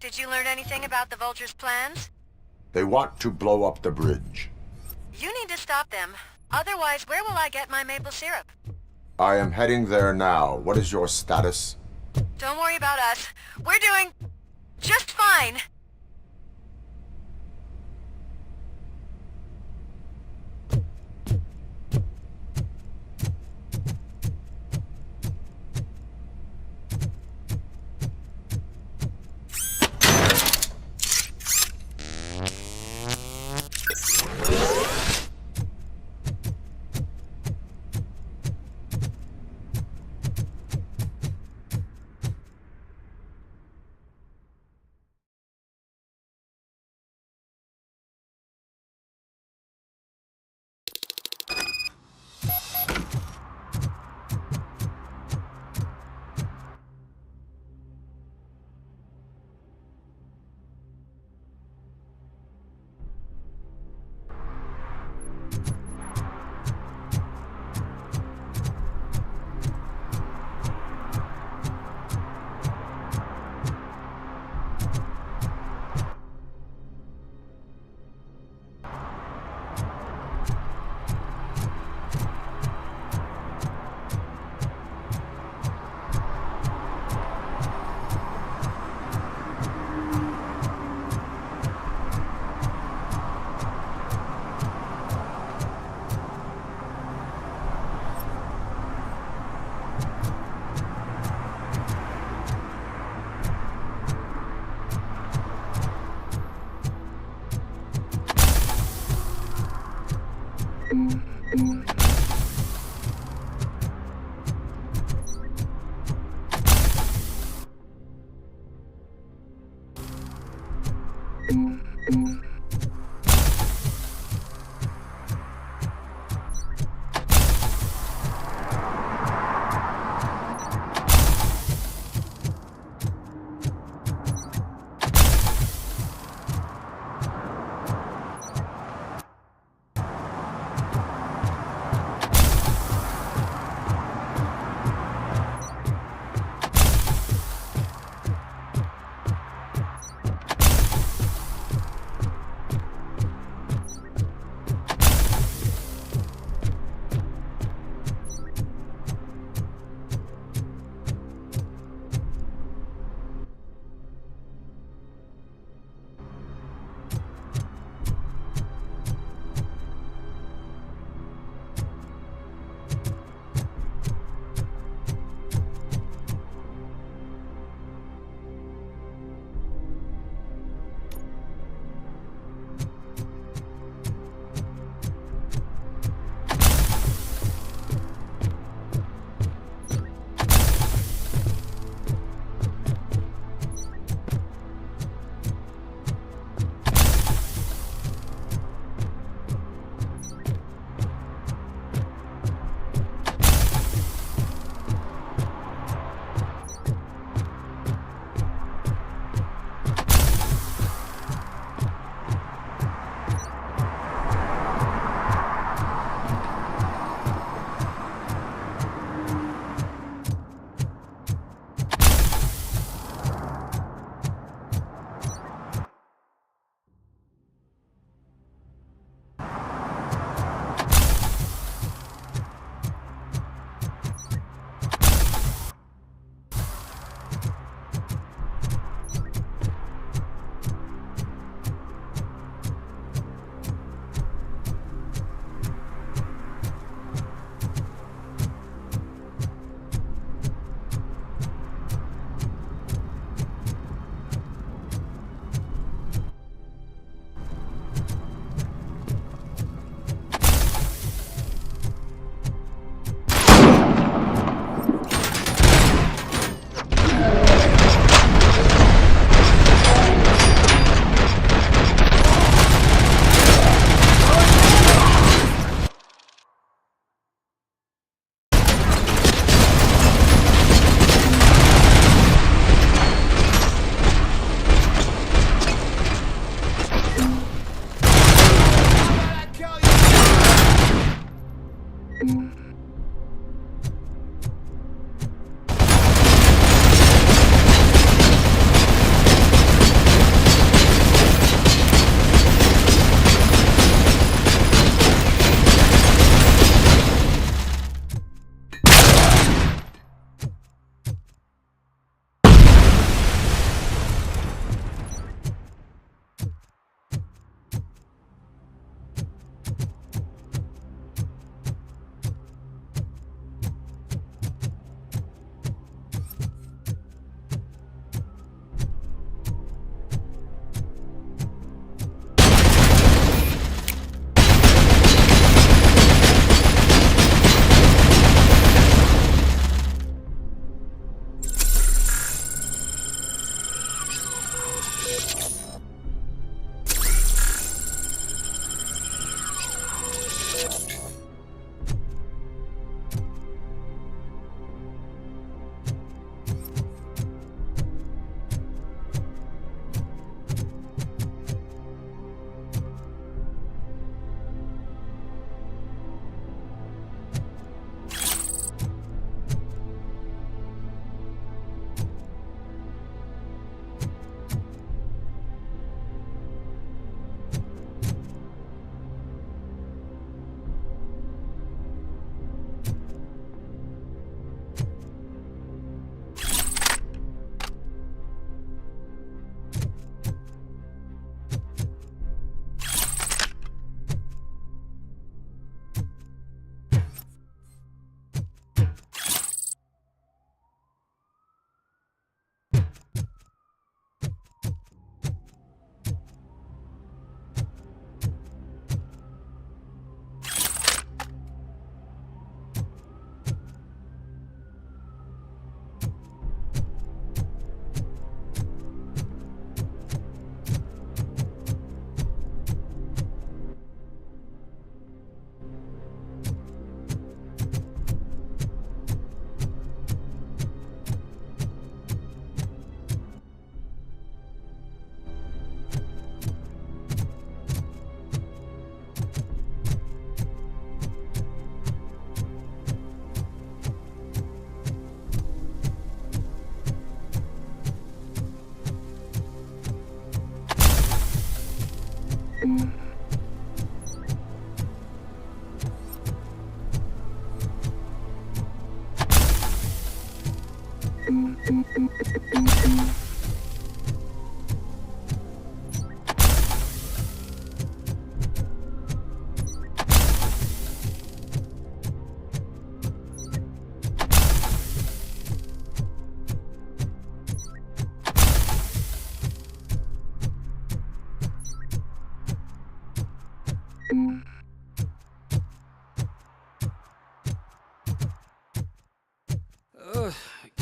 Did you learn anything about the Vulture's plans? They want to blow up the bridge. You need to stop them. Otherwise, where will I get my maple syrup? I am heading there now. What is your status? Don't worry about us. We're doing just fine.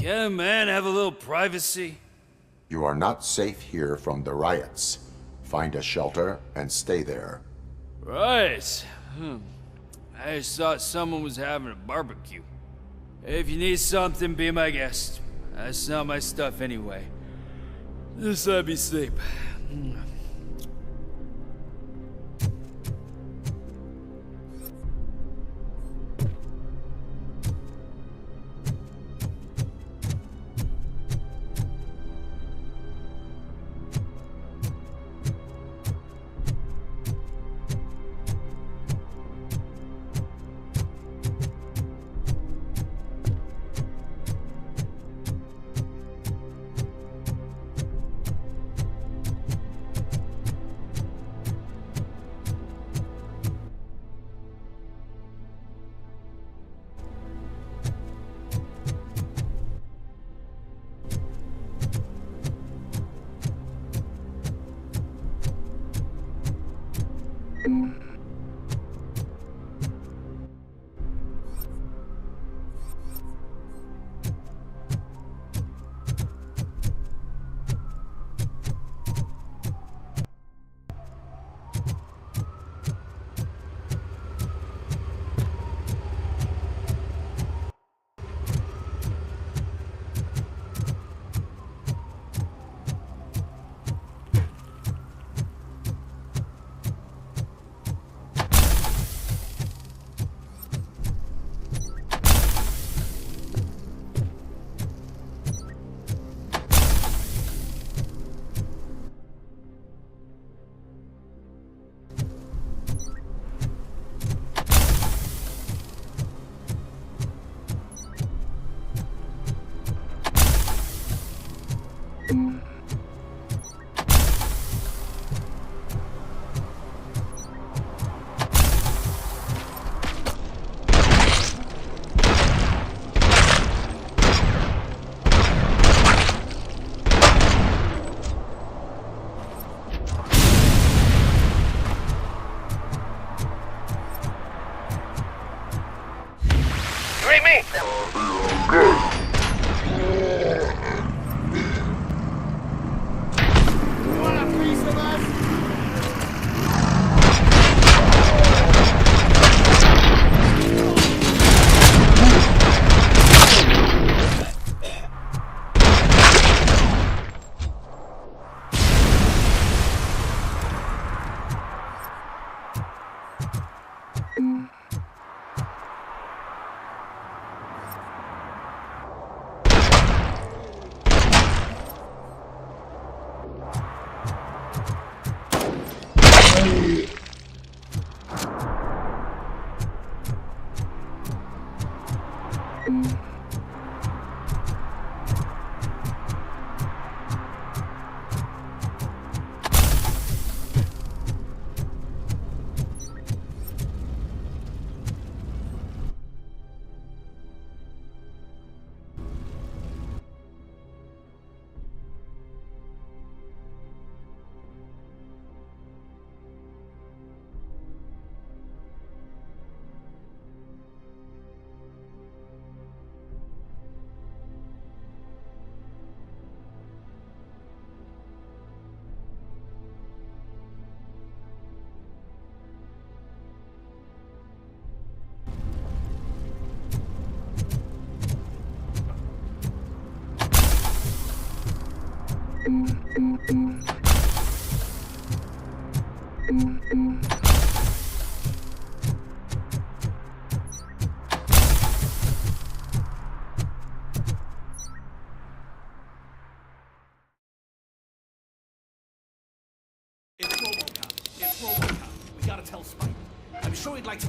Can a man have a little privacy? You are not safe here from the riots. Find a shelter and stay there. Right. I just thought someone was having a barbecue. If you need something, be my guest. That's not my stuff anyway. Just let me sleep. It's Robocop. It's Robocop. We gotta tell Spike. I'm sure he'd like to...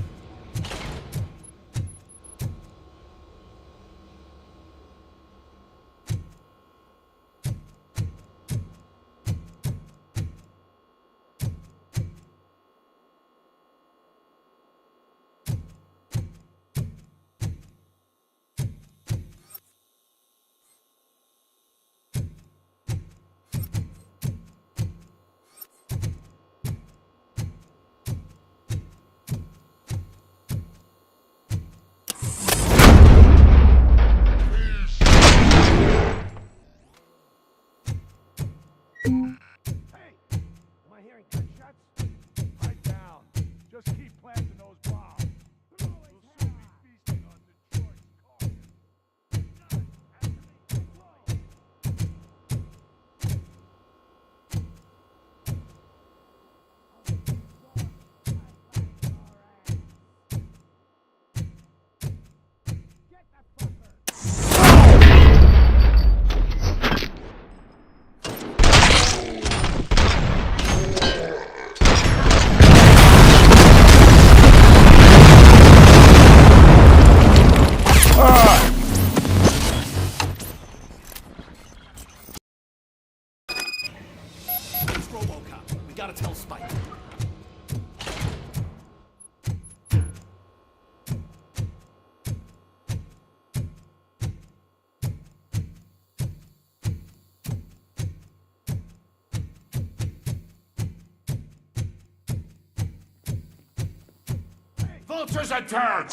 Vultures attack!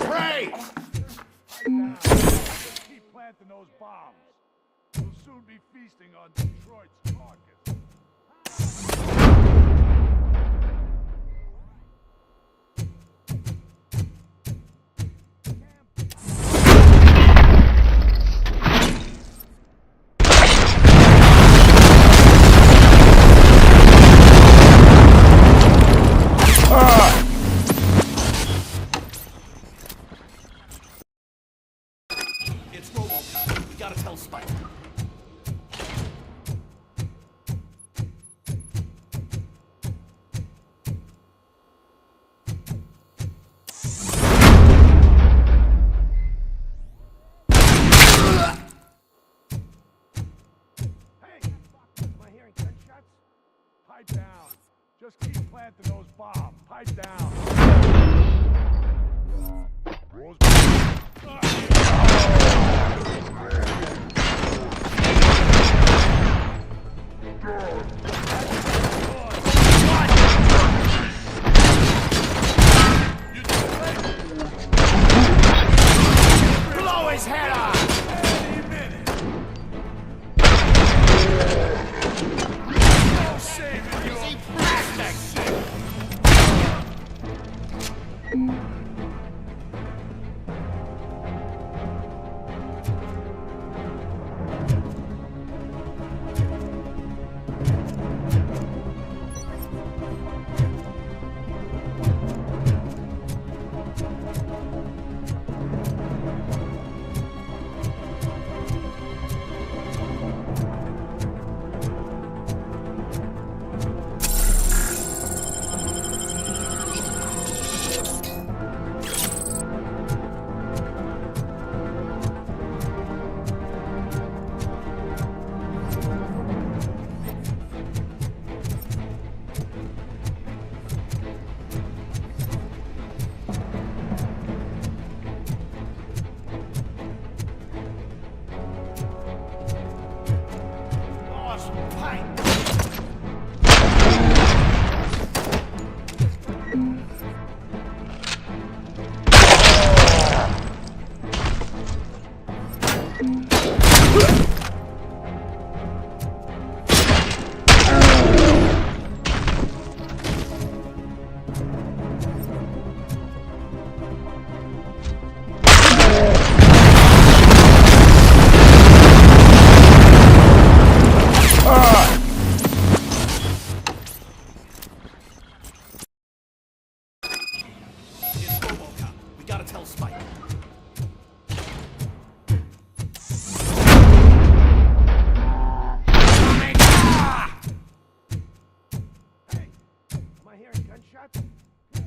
Pray! Keep planting those bombs. We'll soon be feasting on Detroit's carcass. It's Robocop. We gotta tell Spike. Am I hearing gunshots? Pipe down. Just keep planting those bombs. Pipe down. Blow his head off! No saving you. Easy plastic!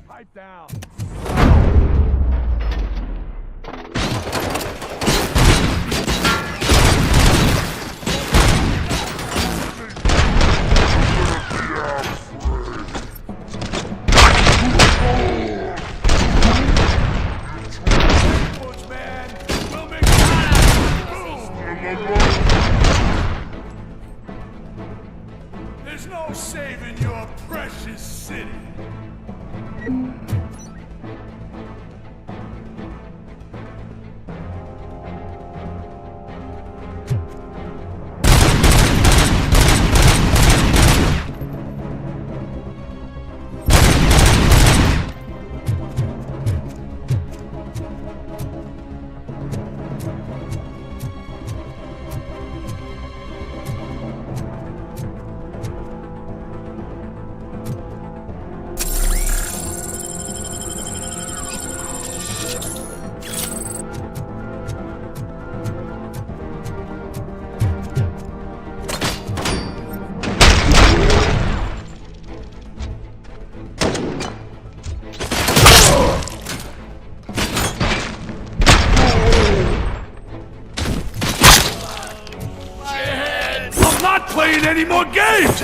Pipe down. There's no saving your precious city. I'm not playing any more games!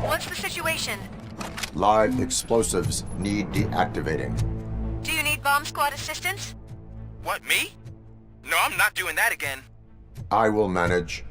What's the situation? Live explosives need deactivating. Do you need bomb squad assistance? What, me? No, I'm not doing that again. I will manage.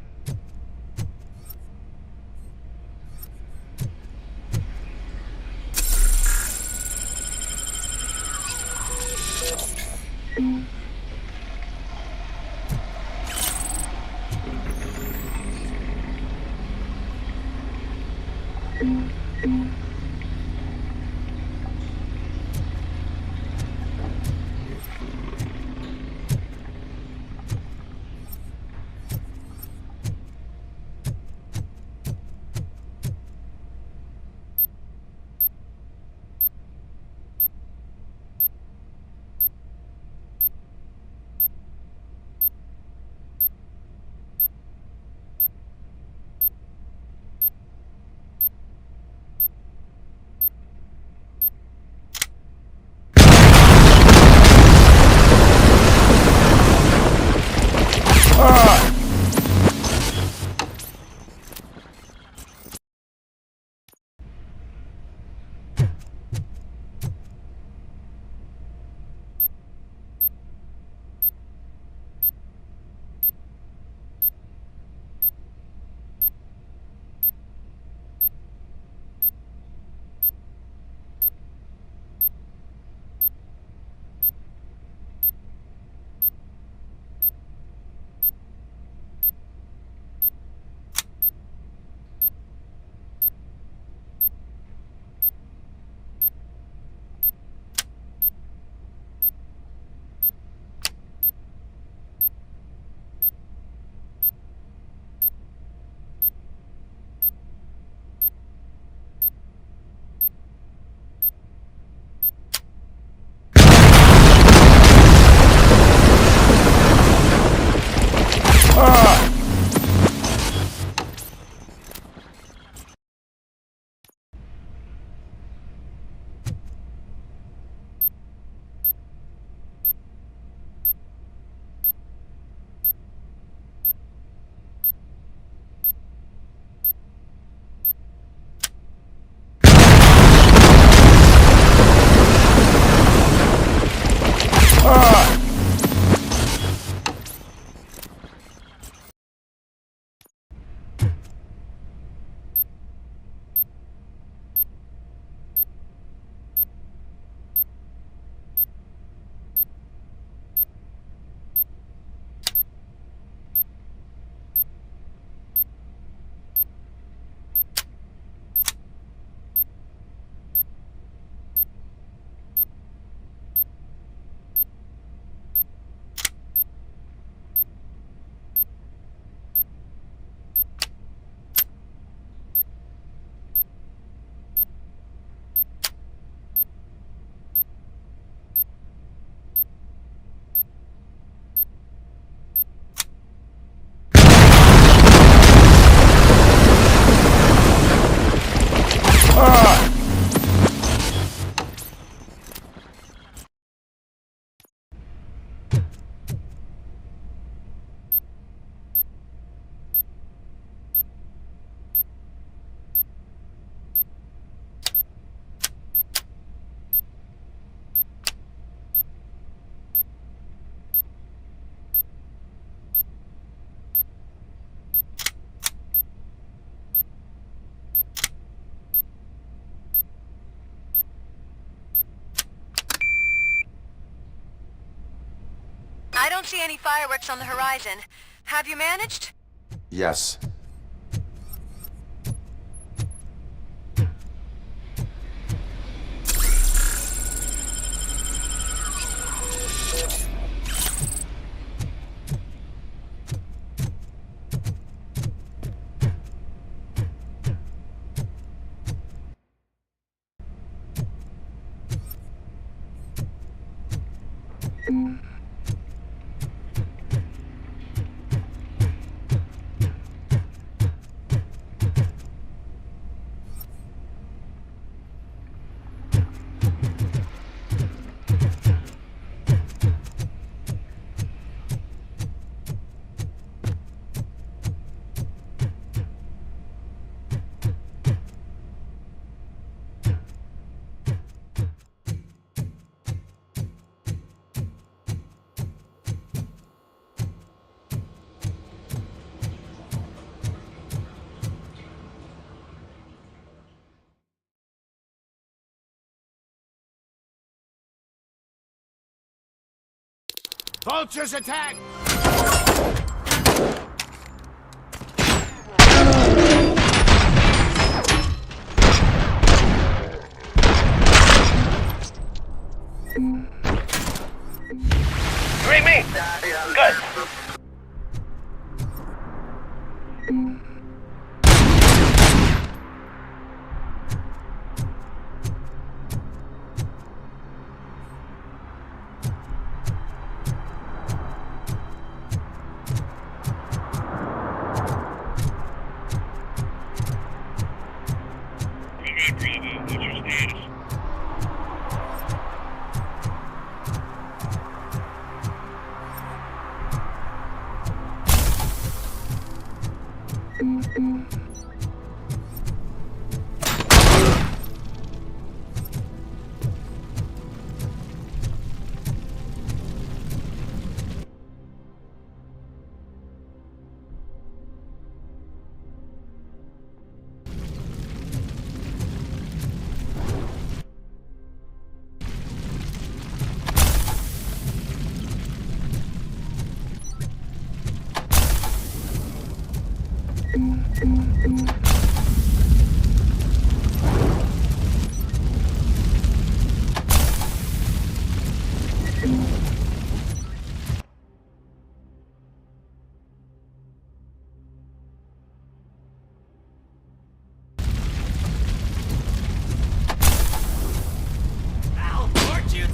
I don't see any fireworks on the horizon. Have you managed? Yes. Vultures attack!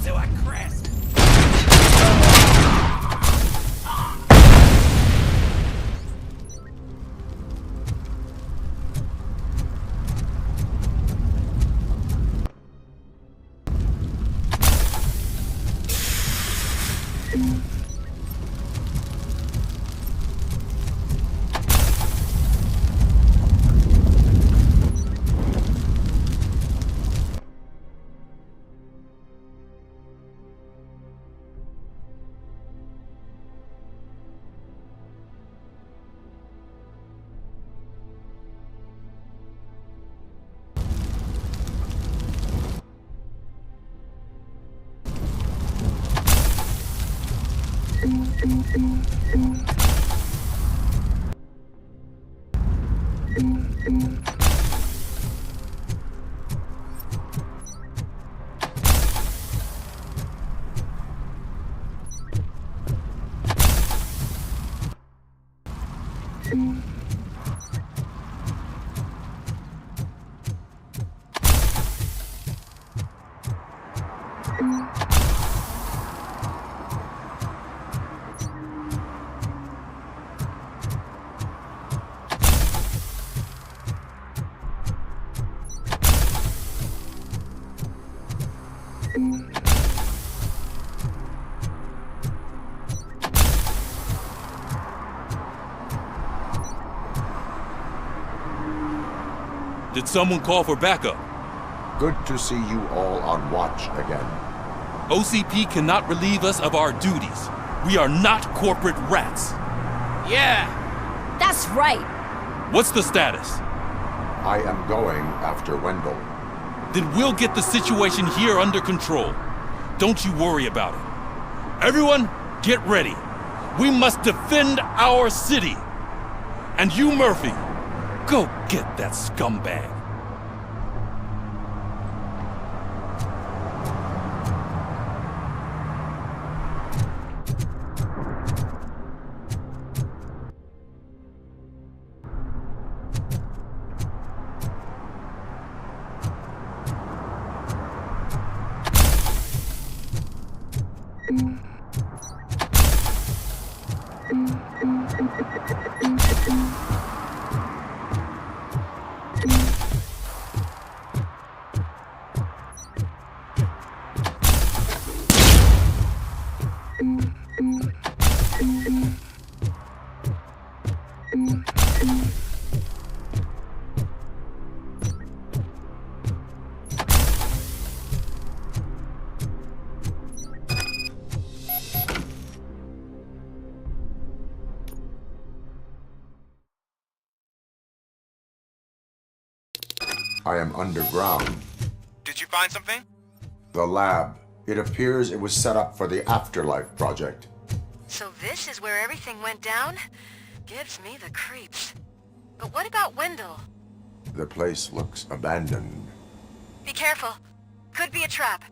to a crisp! Did someone call for backup? Good to see you all on watch again. OCP cannot relieve us of our duties. We are not corporate rats. Yeah! That's right! What's the status? I am going after Wendell. Then we'll get the situation here under control. Don't you worry about it. Everyone, get ready. We must defend our city. And you, Murphy, go get that scumbag. I am underground. Did you find something? The lab. It appears it was set up for the Afterlife project. So this is where everything went down? Gives me the creeps. But what about Wendell? The place looks abandoned. Be careful. Could be a trap.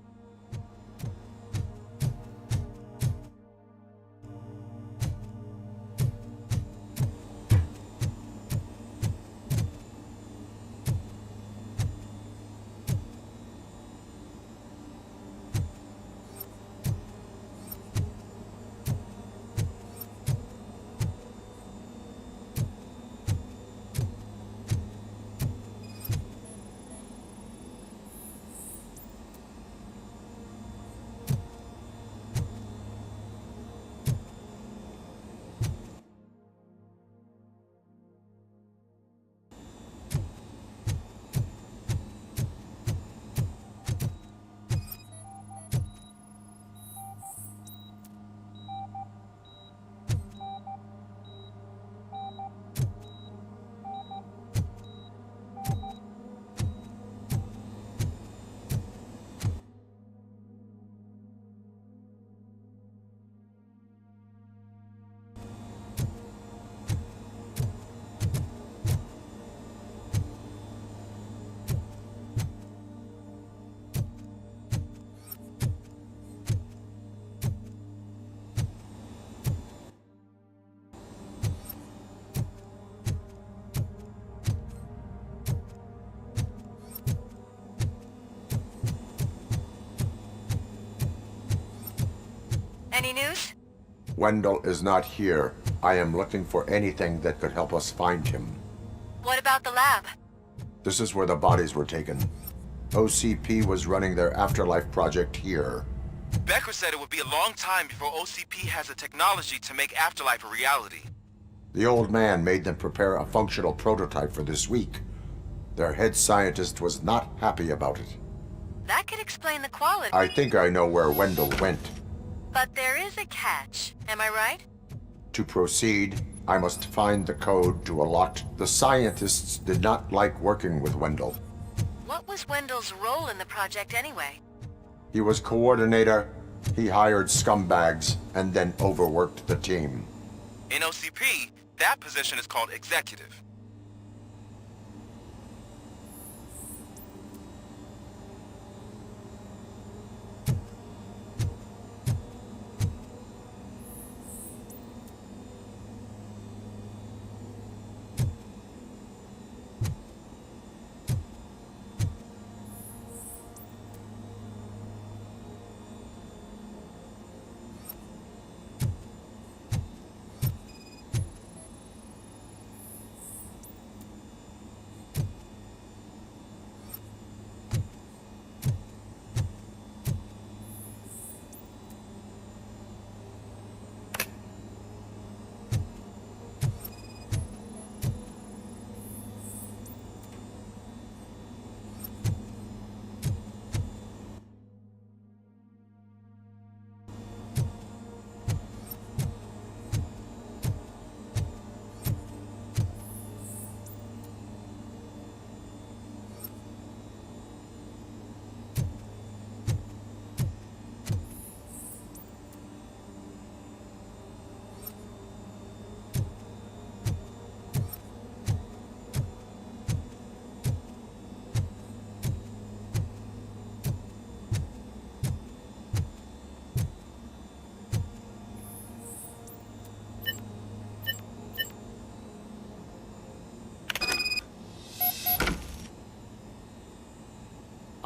Any news? Wendell is not here. I am looking for anything that could help us find him. What about the lab? This is where the bodies were taken. OCP was running their afterlife project here. Becker said it would be a long time before OCP has the technology to make Afterlife a reality. The old man made them prepare a functional prototype for this week. Their head scientist was not happy about it. That could explain the quality. I think I know where Wendell went. But there is a catch, am I right? To proceed, I must find the code to a locked... The scientists did not like working with Wendell. What was Wendell's role in the project anyway? He was coordinator, he hired scumbags, and then overworked the team. In OCP, that position is called executive.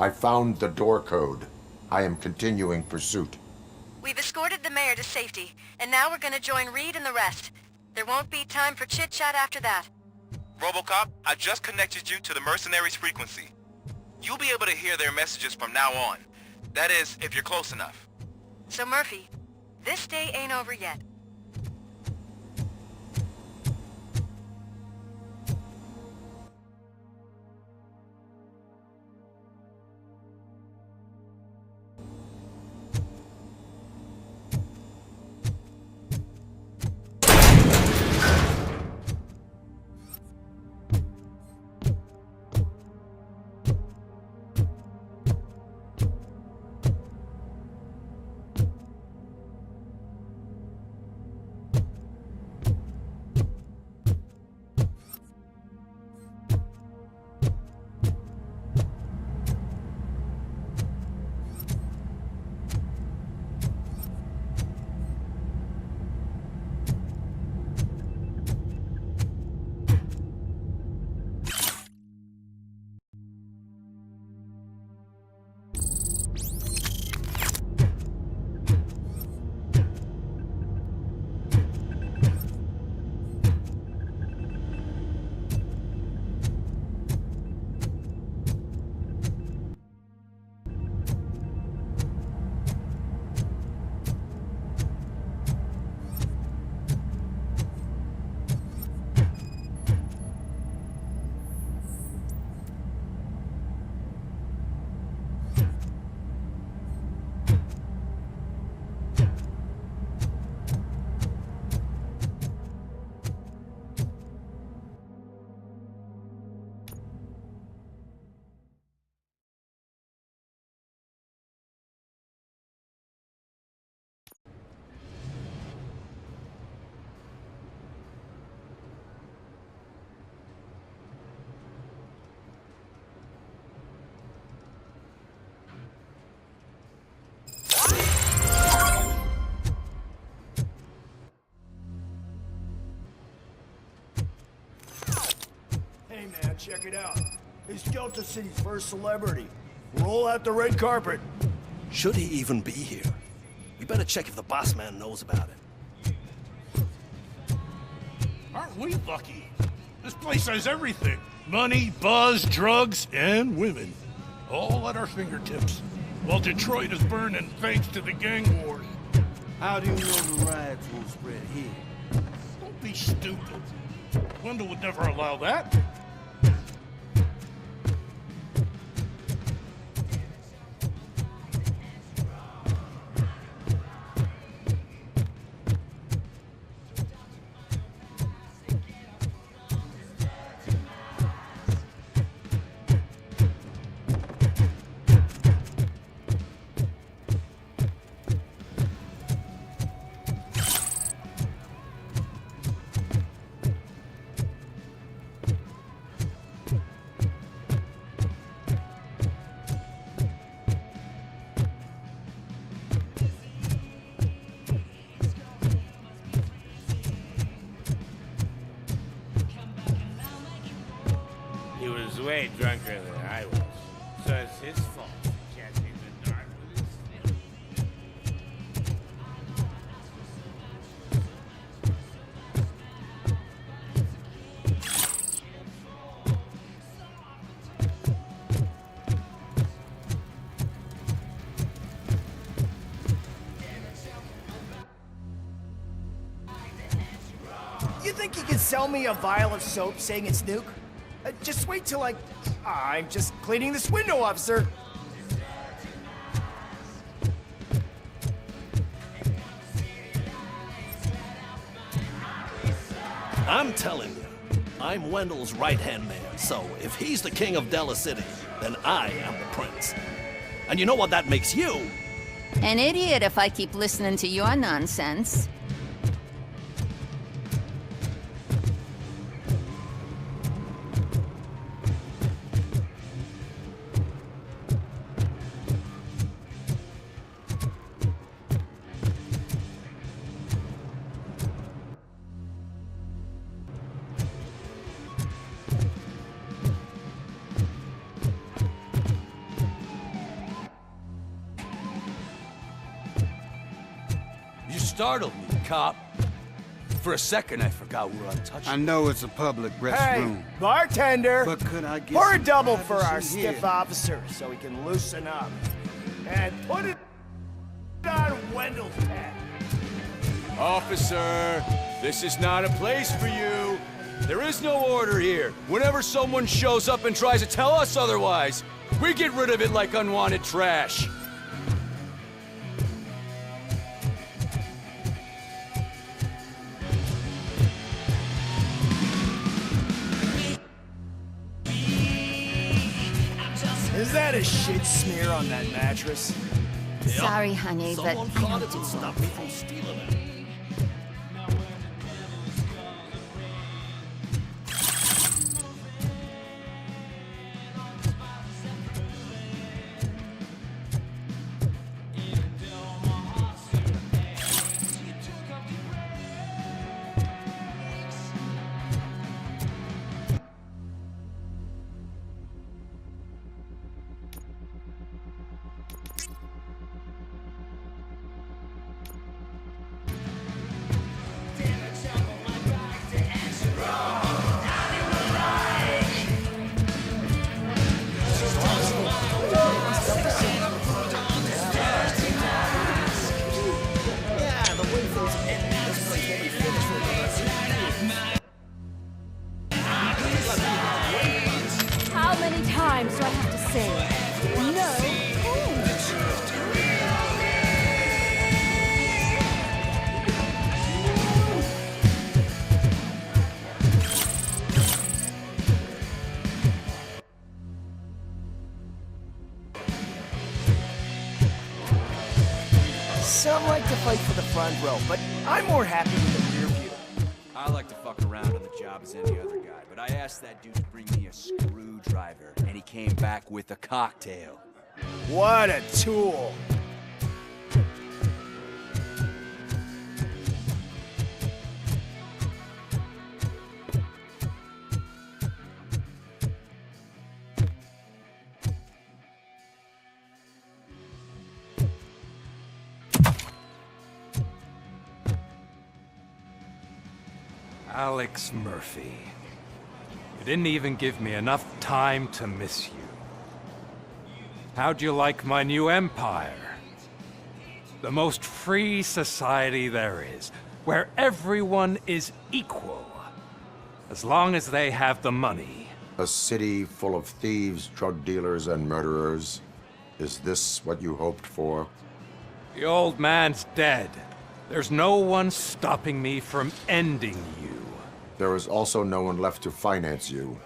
I found the door code. I am continuing pursuit. We've escorted the mayor to safety, and now we're gonna join Reed and the rest. There won't be time for chit-chat after that. Robocop, I just connected you to the mercenaries' frequency. You'll be able to hear their messages from now on. That is, if you're close enough. So Murphy, this day ain't over yet. Hey man, check it out. He's Delta City's first celebrity. Roll out the red carpet. Should he even be here? You better check if the boss man knows about it. Aren't we lucky? This place has everything. Money, buzz, drugs, and women. All at our fingertips. While Detroit is burning thanks to the gang wars. How do you know the riots won't spread here? Don't be stupid. Wendell would never allow that. He was way drunker than I was, so it's his fault. He can't be the dark with his You think you can sell me a vial of soap saying it's Nuke? Just wait till I'm just cleaning this window up, sir. I'm telling you, I'm Wendell's right-hand man, so if he's the king of Della City, then I am the prince. And you know what that makes you? An idiot if I keep listening to your nonsense. You startled me, cop. For a second, I forgot we were untouchable. I know it's a public restroom. Hey, bartender! But could I get pour a some double for our privacy here? stiff officer so he can loosen up. And put it on Wendell's head. Officer, this is not a place for you. There is no order here. Whenever someone shows up and tries to tell us otherwise, we get rid of it like unwanted trash. Is that a shit smear on that mattress? Sorry, honey, but Someone I caught don't it do and stopped me from stealing it. How many times do I have to say no? Some like to fight for the front row, but I'm more happy with the rear view. I like to fuck around on the job as any other guy, but I asked that dude to bring me a screwdriver, and he came back with a cocktail. What a tool. Alex Murphy. You didn't even give me enough time to miss you. How'd you like my new empire? The most free society there is, where everyone is equal, as long as they have the money. A city full of thieves, drug dealers, and murderers. Is this what you hoped for? The old man's dead. There's no one stopping me from ending you. There is also no one left to finance you.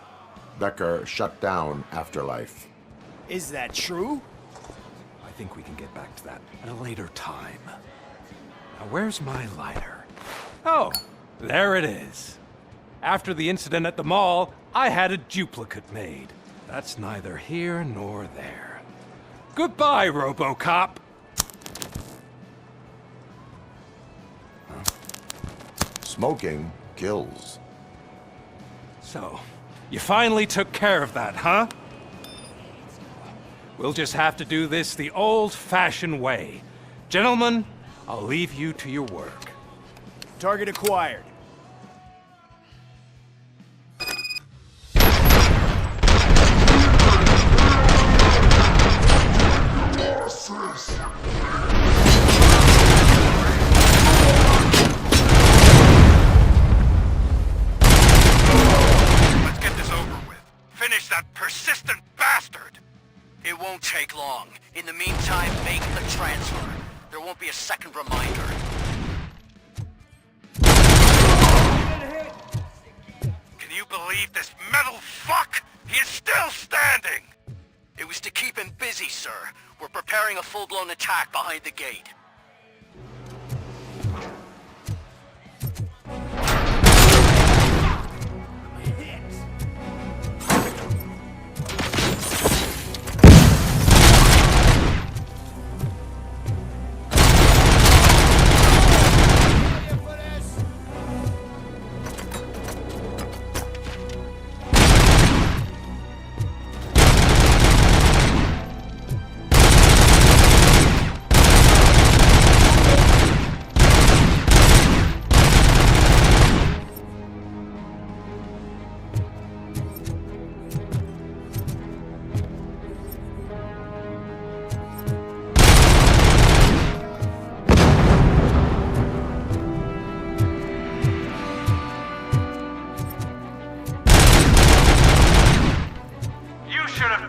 Becker shut down Afterlife. Is that true? I think we can get back to that at a later time. Now, where's my lighter? Oh, there it is. After the incident at the mall, I had a duplicate made. That's neither here nor there. Goodbye, Robocop! Smoking kills. So, you finally took care of that, huh? We'll just have to do this the old-fashioned way. Gentlemen, I'll leave you to your work. Target acquired. Let's get this over with. Finish that persistent bastard! It won't take long. In the meantime, make the transfer. There won't be a second reminder. Can you believe this metal fuck? He is still standing! It was to keep him busy, sir. We're preparing a full-blown attack behind the gate.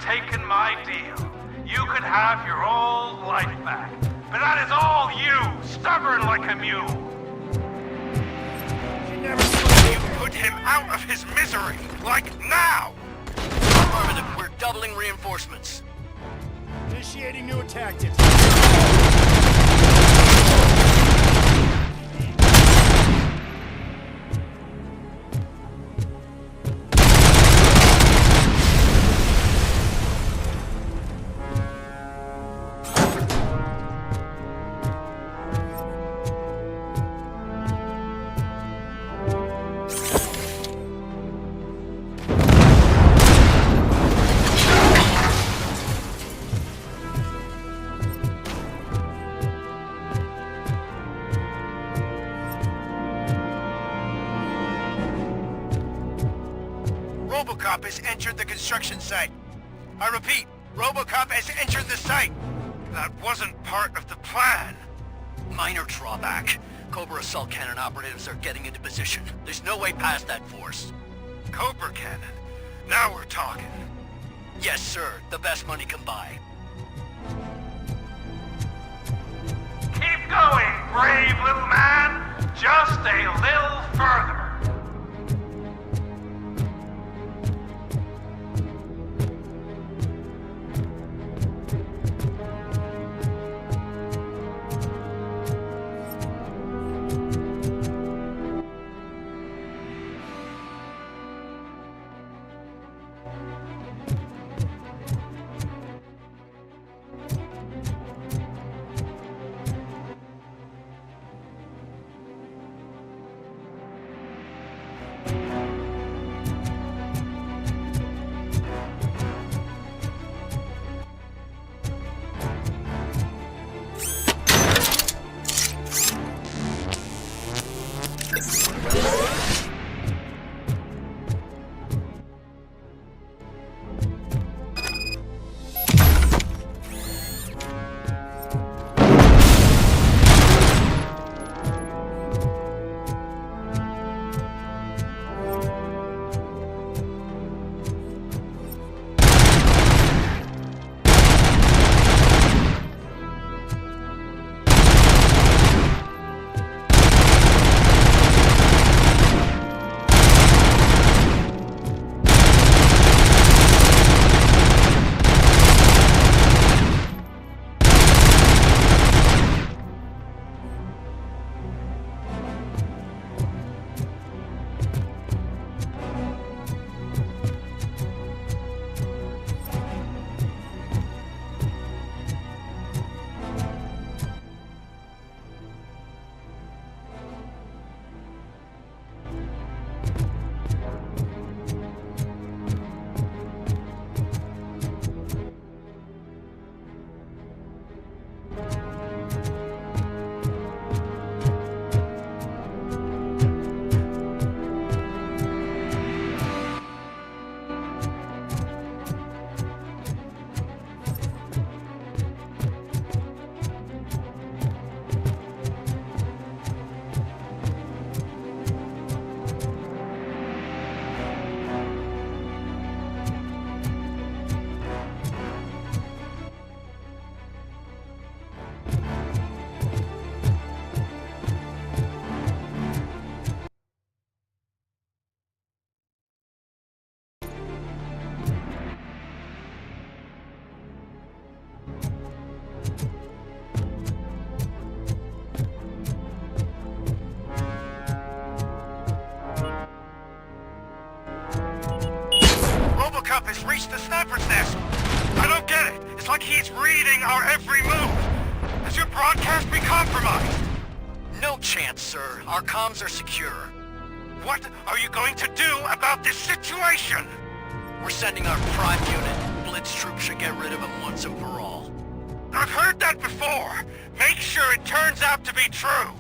taken my deal. You could have your old life back. But that is all you, stubborn like a mule. You put him out of his misery, like now! Affirmative, we're doubling reinforcements. Initiating new tactics. Robocop has entered the construction site. I repeat, Robocop has entered the site. That wasn't part of the plan. Minor drawback. Cobra assault cannon operatives are getting into position. There's no way past that force. Cobra cannon? Now we're talking. Yes, sir. The best money can buy. Keep going, brave little man. Just a little further. Robocop has reached the sniper's nest. I don't get it. It's like he's reading our every move. Has your broadcast been compromised? No chance, sir. Our comms are secure. What are you going to do about this situation? We're sending our prime unit. Blitz troops should get rid of him once and for all. I've heard that before. Make sure it turns out to be true.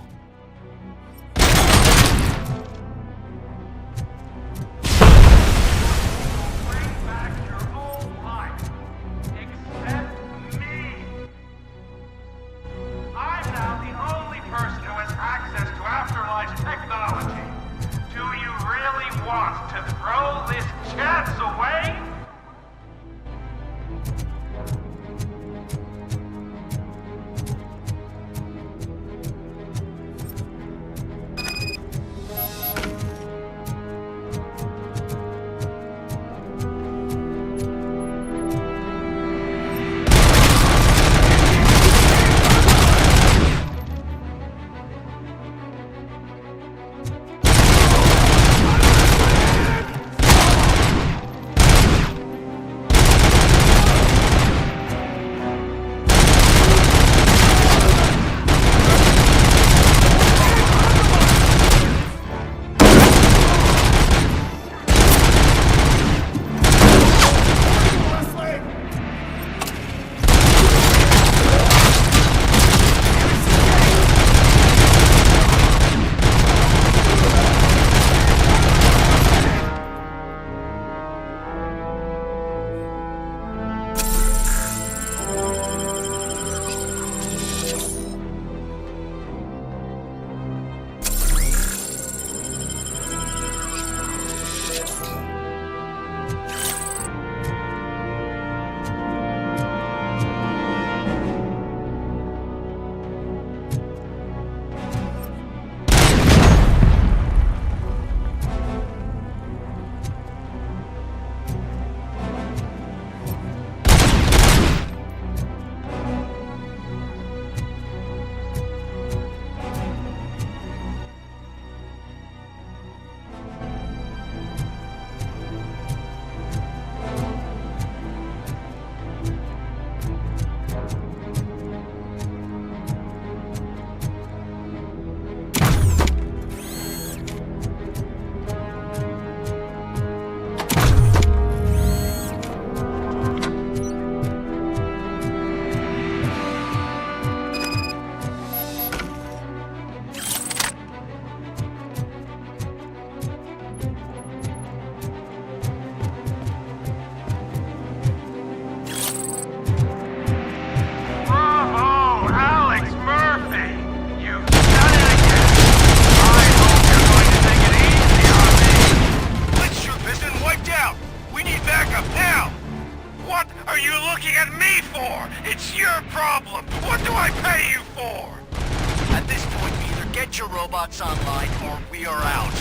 robots online or we are out.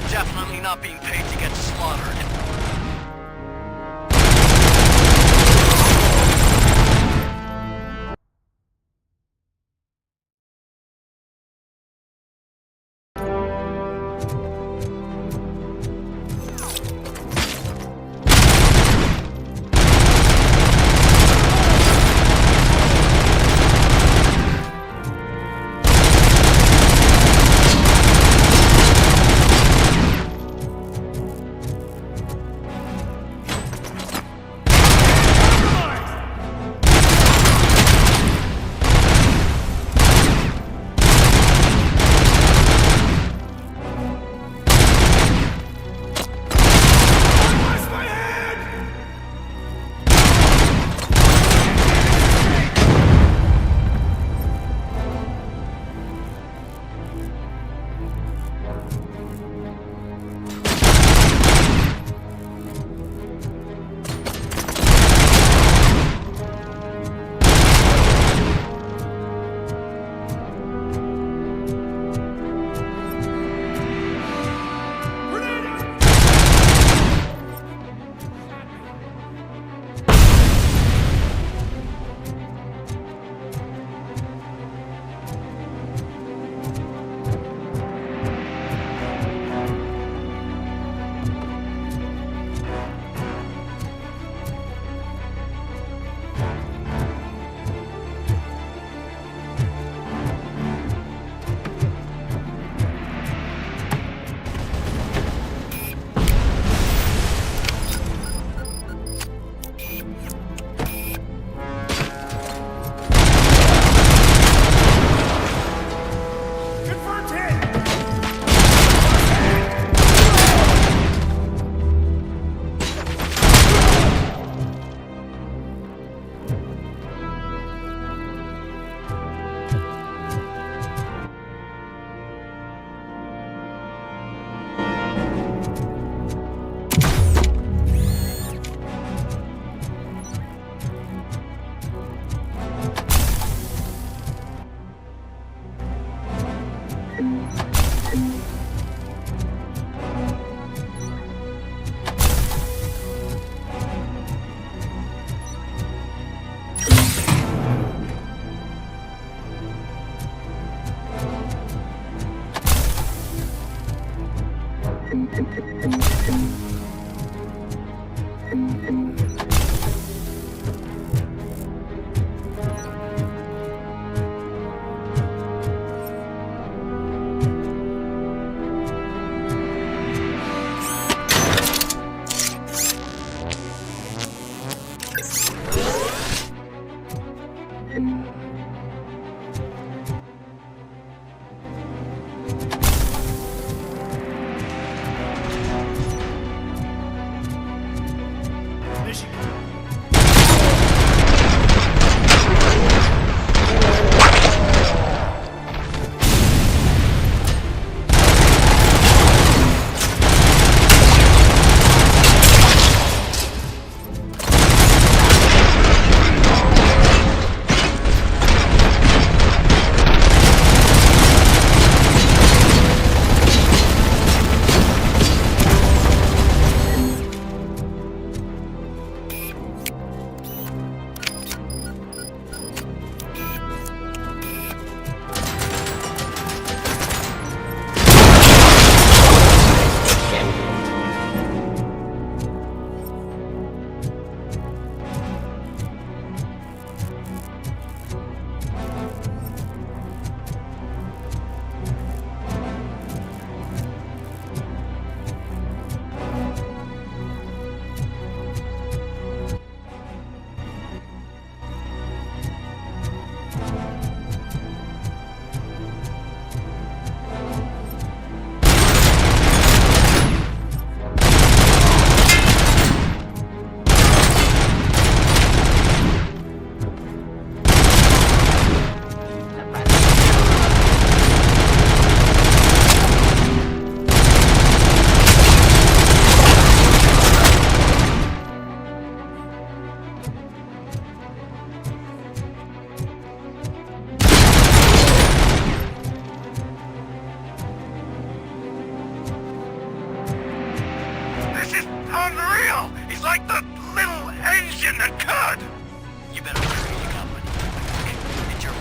Definitely not being paid to get slaughtered.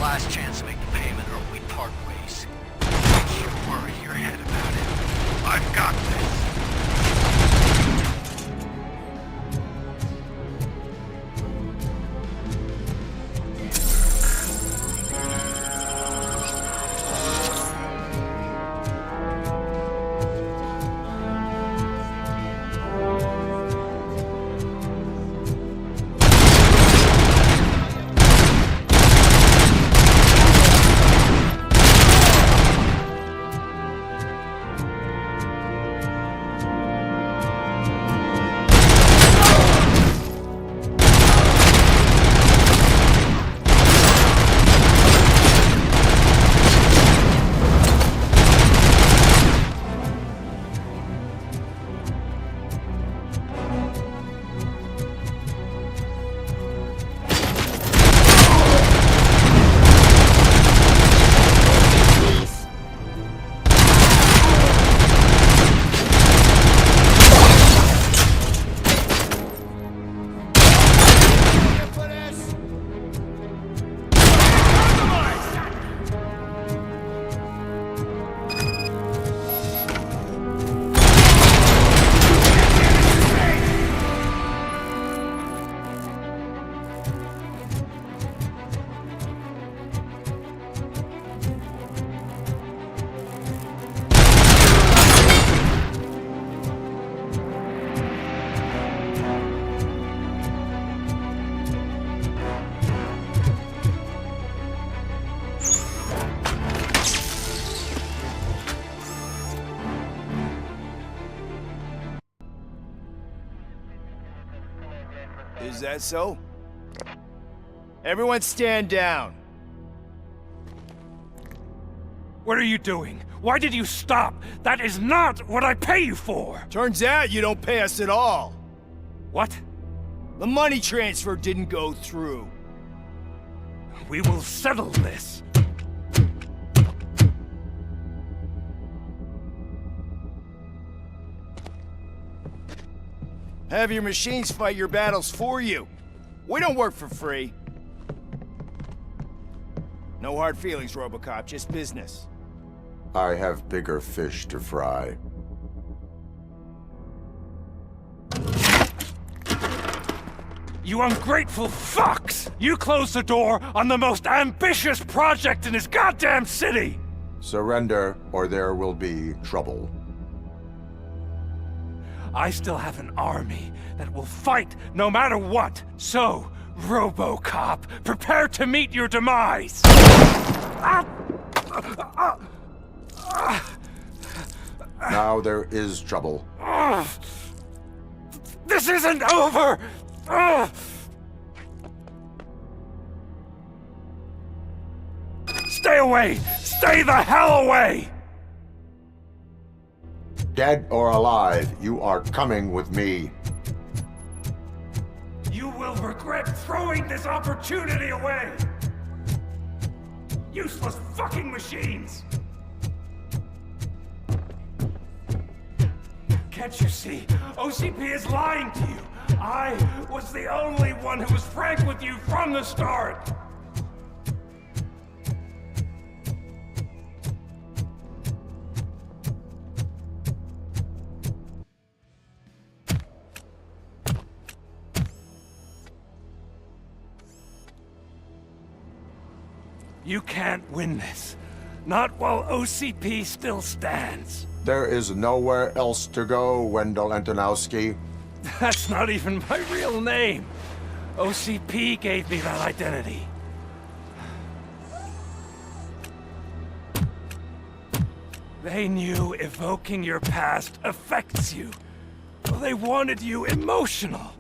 last chance to make the payment or we part ways. Don't you worry your head about it. I've got this. Is that so? Everyone stand down. What are you doing? Why did you stop? That is not what I pay you for! Turns out you don't pay us at all. What? The money transfer didn't go through. We will settle this. Have your machines fight your battles for you. We don't work for free. No hard feelings, Robocop, just business. I have bigger fish to fry. You ungrateful fucks! You closed the door on the most ambitious project in this goddamn city! Surrender, or there will be trouble. I still have an army that will fight no matter what. So, Robocop, prepare to meet your demise! Now there is trouble. This isn't over! Stay away! Stay the hell away! Dead or alive, you are coming with me. You will regret throwing this opportunity away! Useless fucking machines! Can't you see? OCP is lying to you! I was the only one who was frank with you from the start! You can't win this. Not while OCP still stands. There is nowhere else to go, Wendell Antonowski. That's not even my real name. OCP gave me that identity. They knew evoking your past affects you. Well, they wanted you emotional,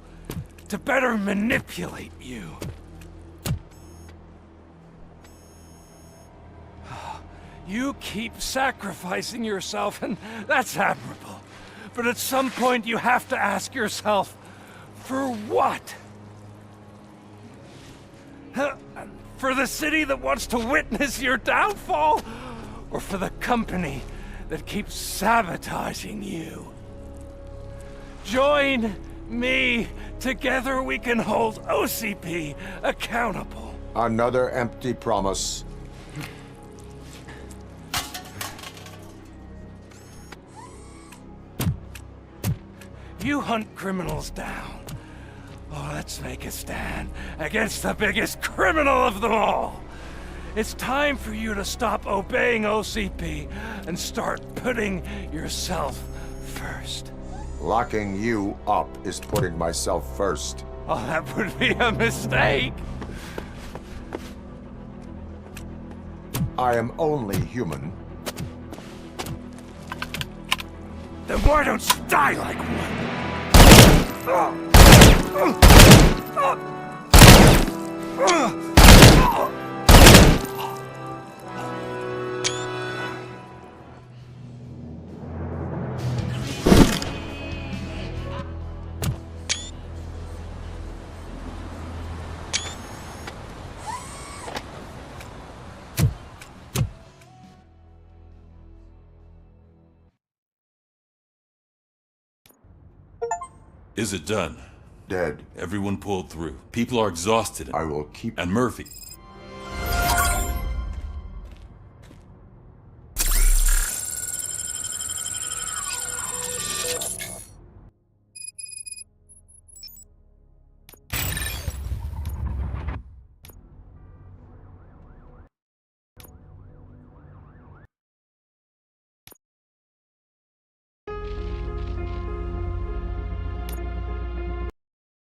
to better manipulate you. You keep sacrificing yourself, and that's admirable. But at some point you have to ask yourself, for what? For the city that wants to witness your downfall? Or for the company that keeps sabotaging you? Join me. Together we can hold OCP accountable. Another empty promise. You hunt criminals down. Oh, let's make a stand against the biggest criminal of them all. It's time for you to stop obeying OCP and start putting yourself first. Locking you up is putting myself first. Oh, that would be a mistake. I am only human. Then why don't you die like one? Is it done? Dead. Everyone pulled through. People are exhausted. I will keep... And Murphy,